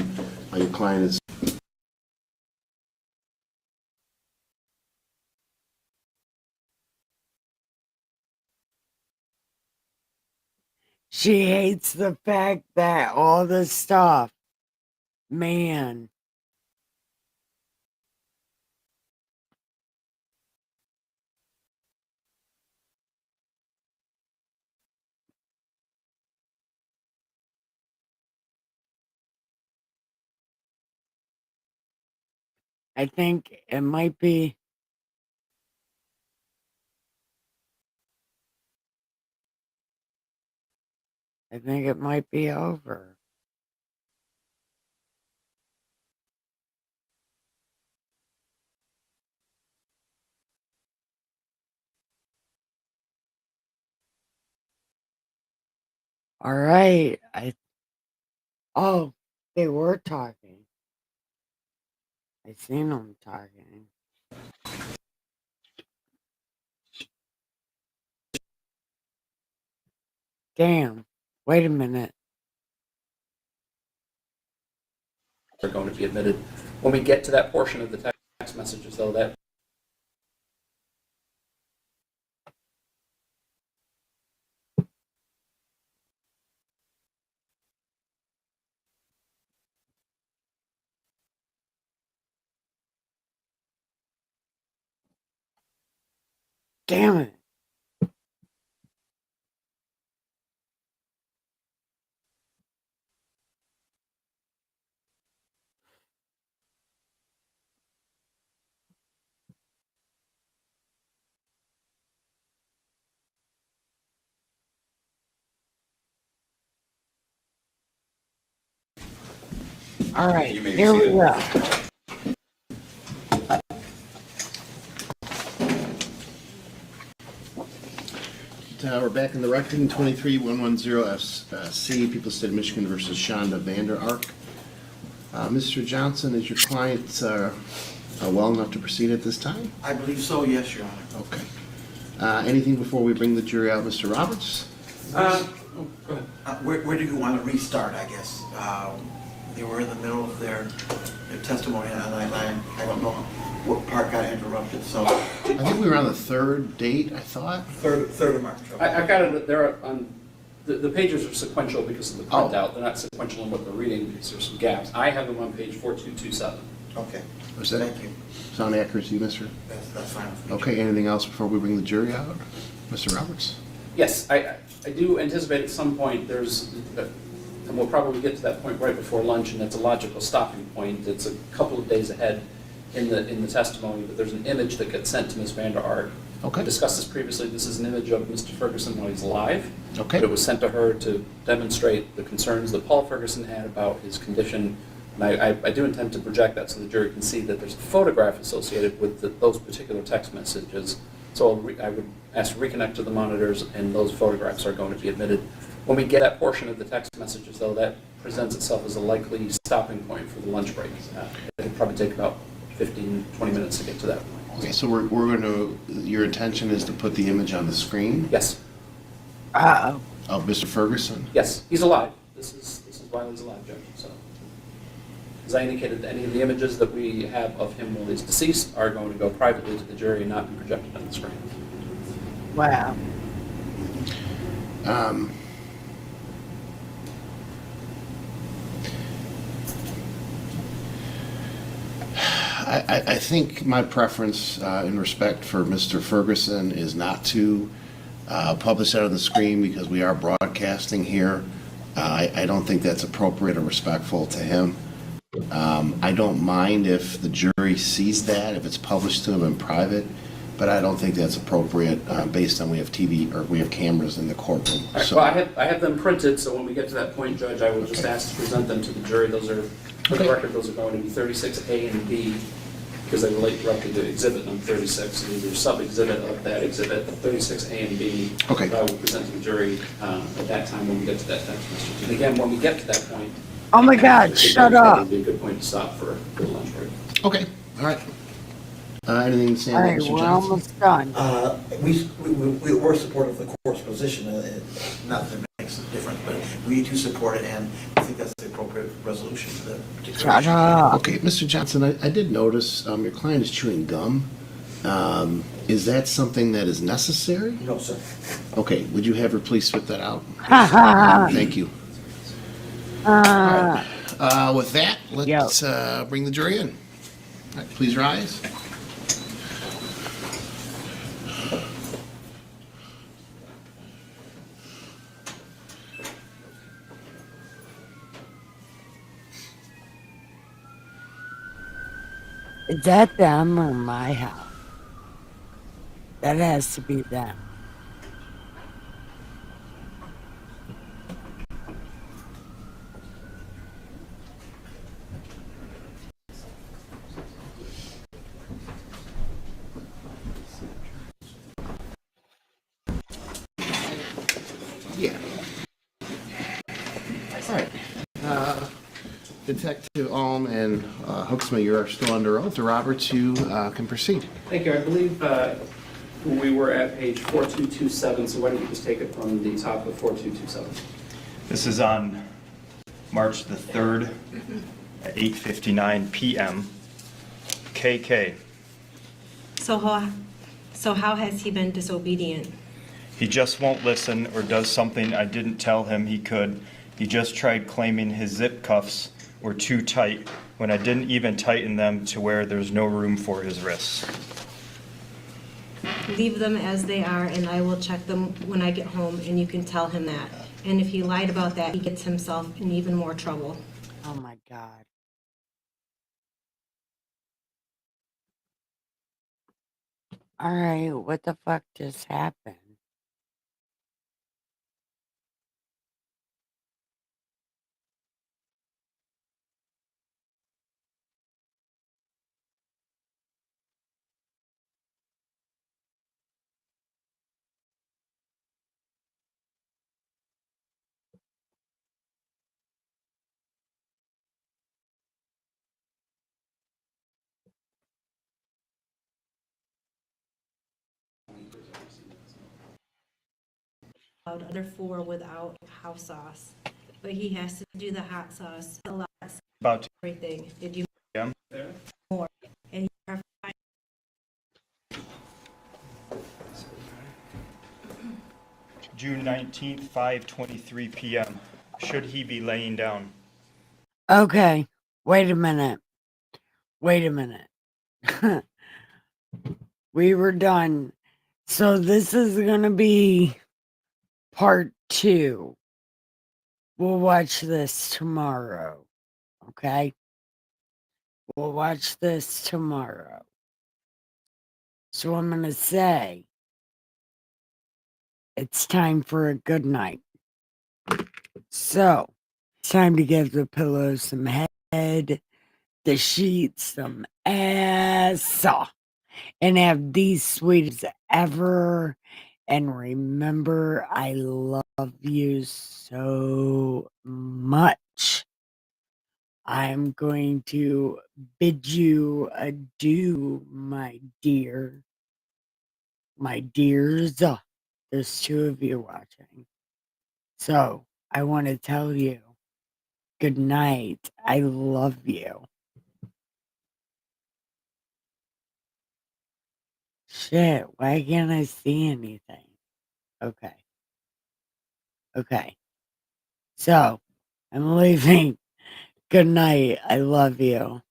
your client is. She hates the fact that all this stuff, man. I think it might be. I think it might be over. All right. Oh, they were talking. I seen them talking. Damn. Wait a minute. Are going to be admitted. When we get to that portion of the text messages, though, that Damn it. All right, here we go. We're back in the record in 23110 People State of Michigan versus Shanda Vanderark. Mr. Johnson, is your client well enough to proceed at this time? I believe so, yes, Your Honor. Okay. Anything before we bring the jury out, Mr. Roberts? go ahead. Where do you want to restart, I guess? They were in the middle of their testimony, and I don't know what part got interrupted, so I think we were on the third date, I thought. third of March. I've got it, there on, the pages are sequential because of the Oh. printout. They're not sequential in what they're reading because there's some gaps. I have them on page 4227. Okay, Was that thank you. sound accurate to you, mister? That's fine with me. Okay, anything else before we bring the jury out? Mr. Roberts? Yes, I do anticipate at some point there's, and we'll probably get to that point right before lunch, and it's a logical stopping point. It's a couple of days ahead in the testimony, but there's an image that gets sent to Ms. Vanderark. Okay. We discussed this previously. This is an image of Mr. Ferguson when he's alive. Okay. But it was sent to her to demonstrate the concerns that Paul Ferguson had about his condition. And I do intend to project that so the jury can see that there's a photograph associated with those particular text messages. So I would ask to reconnect to the monitors, and those photographs are going to be admitted. When we get that portion of the text messages, though, that presents itself as a likely stopping point for the lunch break. It'll probably take about 15, 20 minutes to get to that point. Okay, so we're going to, your intention is to put the image on the screen Yes, Uh-oh. of Mr. Ferguson? yes, he's alive. This is while he's alive, Judge. So, as I indicated, any of the images that we have of him while he's deceased are going to go privately to the jury and not be projected on the screen. Wow. I think my preference in respect for Mr. Ferguson is not to publish that on the screen because we are broadcasting here. I don't think that's appropriate or respectful to him. I don't mind if the jury sees that, if it's published to them in private, but I don't think that's appropriate based on we have TV or we have cameras in the courtroom. All right, So- well, I have them printed, so when we get to that point, Judge, I will just ask to present them to the jury. Those are, for the Okay. record, those are going to be 36A and B, because they relate directly to exhibit number 36, and either sub-exhibit of that exhibit, 36A and B. Okay. That I will present to the jury at that time when we get to that text message. And again, when we get to that point, Oh my I God, think shut that up. would be a good point to stop for the lunch break. Okay, all right. Anything to say All on that, right, Mr. we're Johnson? almost done. We were supportive of the court's position, not that it makes a difference, but we do support it, and I think that's the appropriate resolution for the particular Shut issue. up. Okay, Mr. Johnson, I did notice your client is chewing gum. Is that something that is necessary? No, sir. Okay, would you have her please spit that out? Ha ha Thank you. ha. With that, let's bring the jury in. All right, please rise. Is that them or my house? That has to be them. Yeah. All right. Detective Alm and Hooksma, you are still under oath. Roberts, you can proceed. Thank you. I believe we were at page 4227, so why don't you just take it from the top of 4227? This is on March the 3rd at 8:59 PM. KK. So how has he been disobedient? He just won't listen or does something I didn't tell him he could. He just tried claiming his zip cuffs were too tight when I didn't even tighten them to where there's no room for his wrists. Leave them as they are, and I will check them when I get home, and you can tell him that. And if he lied about that, he gets himself in even more trouble. Oh my God. All right, what the fuck just happened? Allowed under 4 without house sauce, but he has to do the hot sauce. A lot of About everything. Did you Yeah. more? And you are fine June 19th, 5:23 p.m. Should he be laying down? Okay, wait a minute. Wait a minute. We were done. So this is gonna be part 2. We'll watch this tomorrow. Okay? We'll watch this tomorrow. So I'm gonna say it's time for a good night. So it's time to give the pillow some head, the sheets some ass, and have the sweetest ever. And remember, I love you so much. I'm going to bid you adieu, my dear. My dears. There's 2 of you watching. So I want to tell you good night. I love you. Shit, why can't I see anything? Okay. Okay. So I'm leaving. Good night. I love you.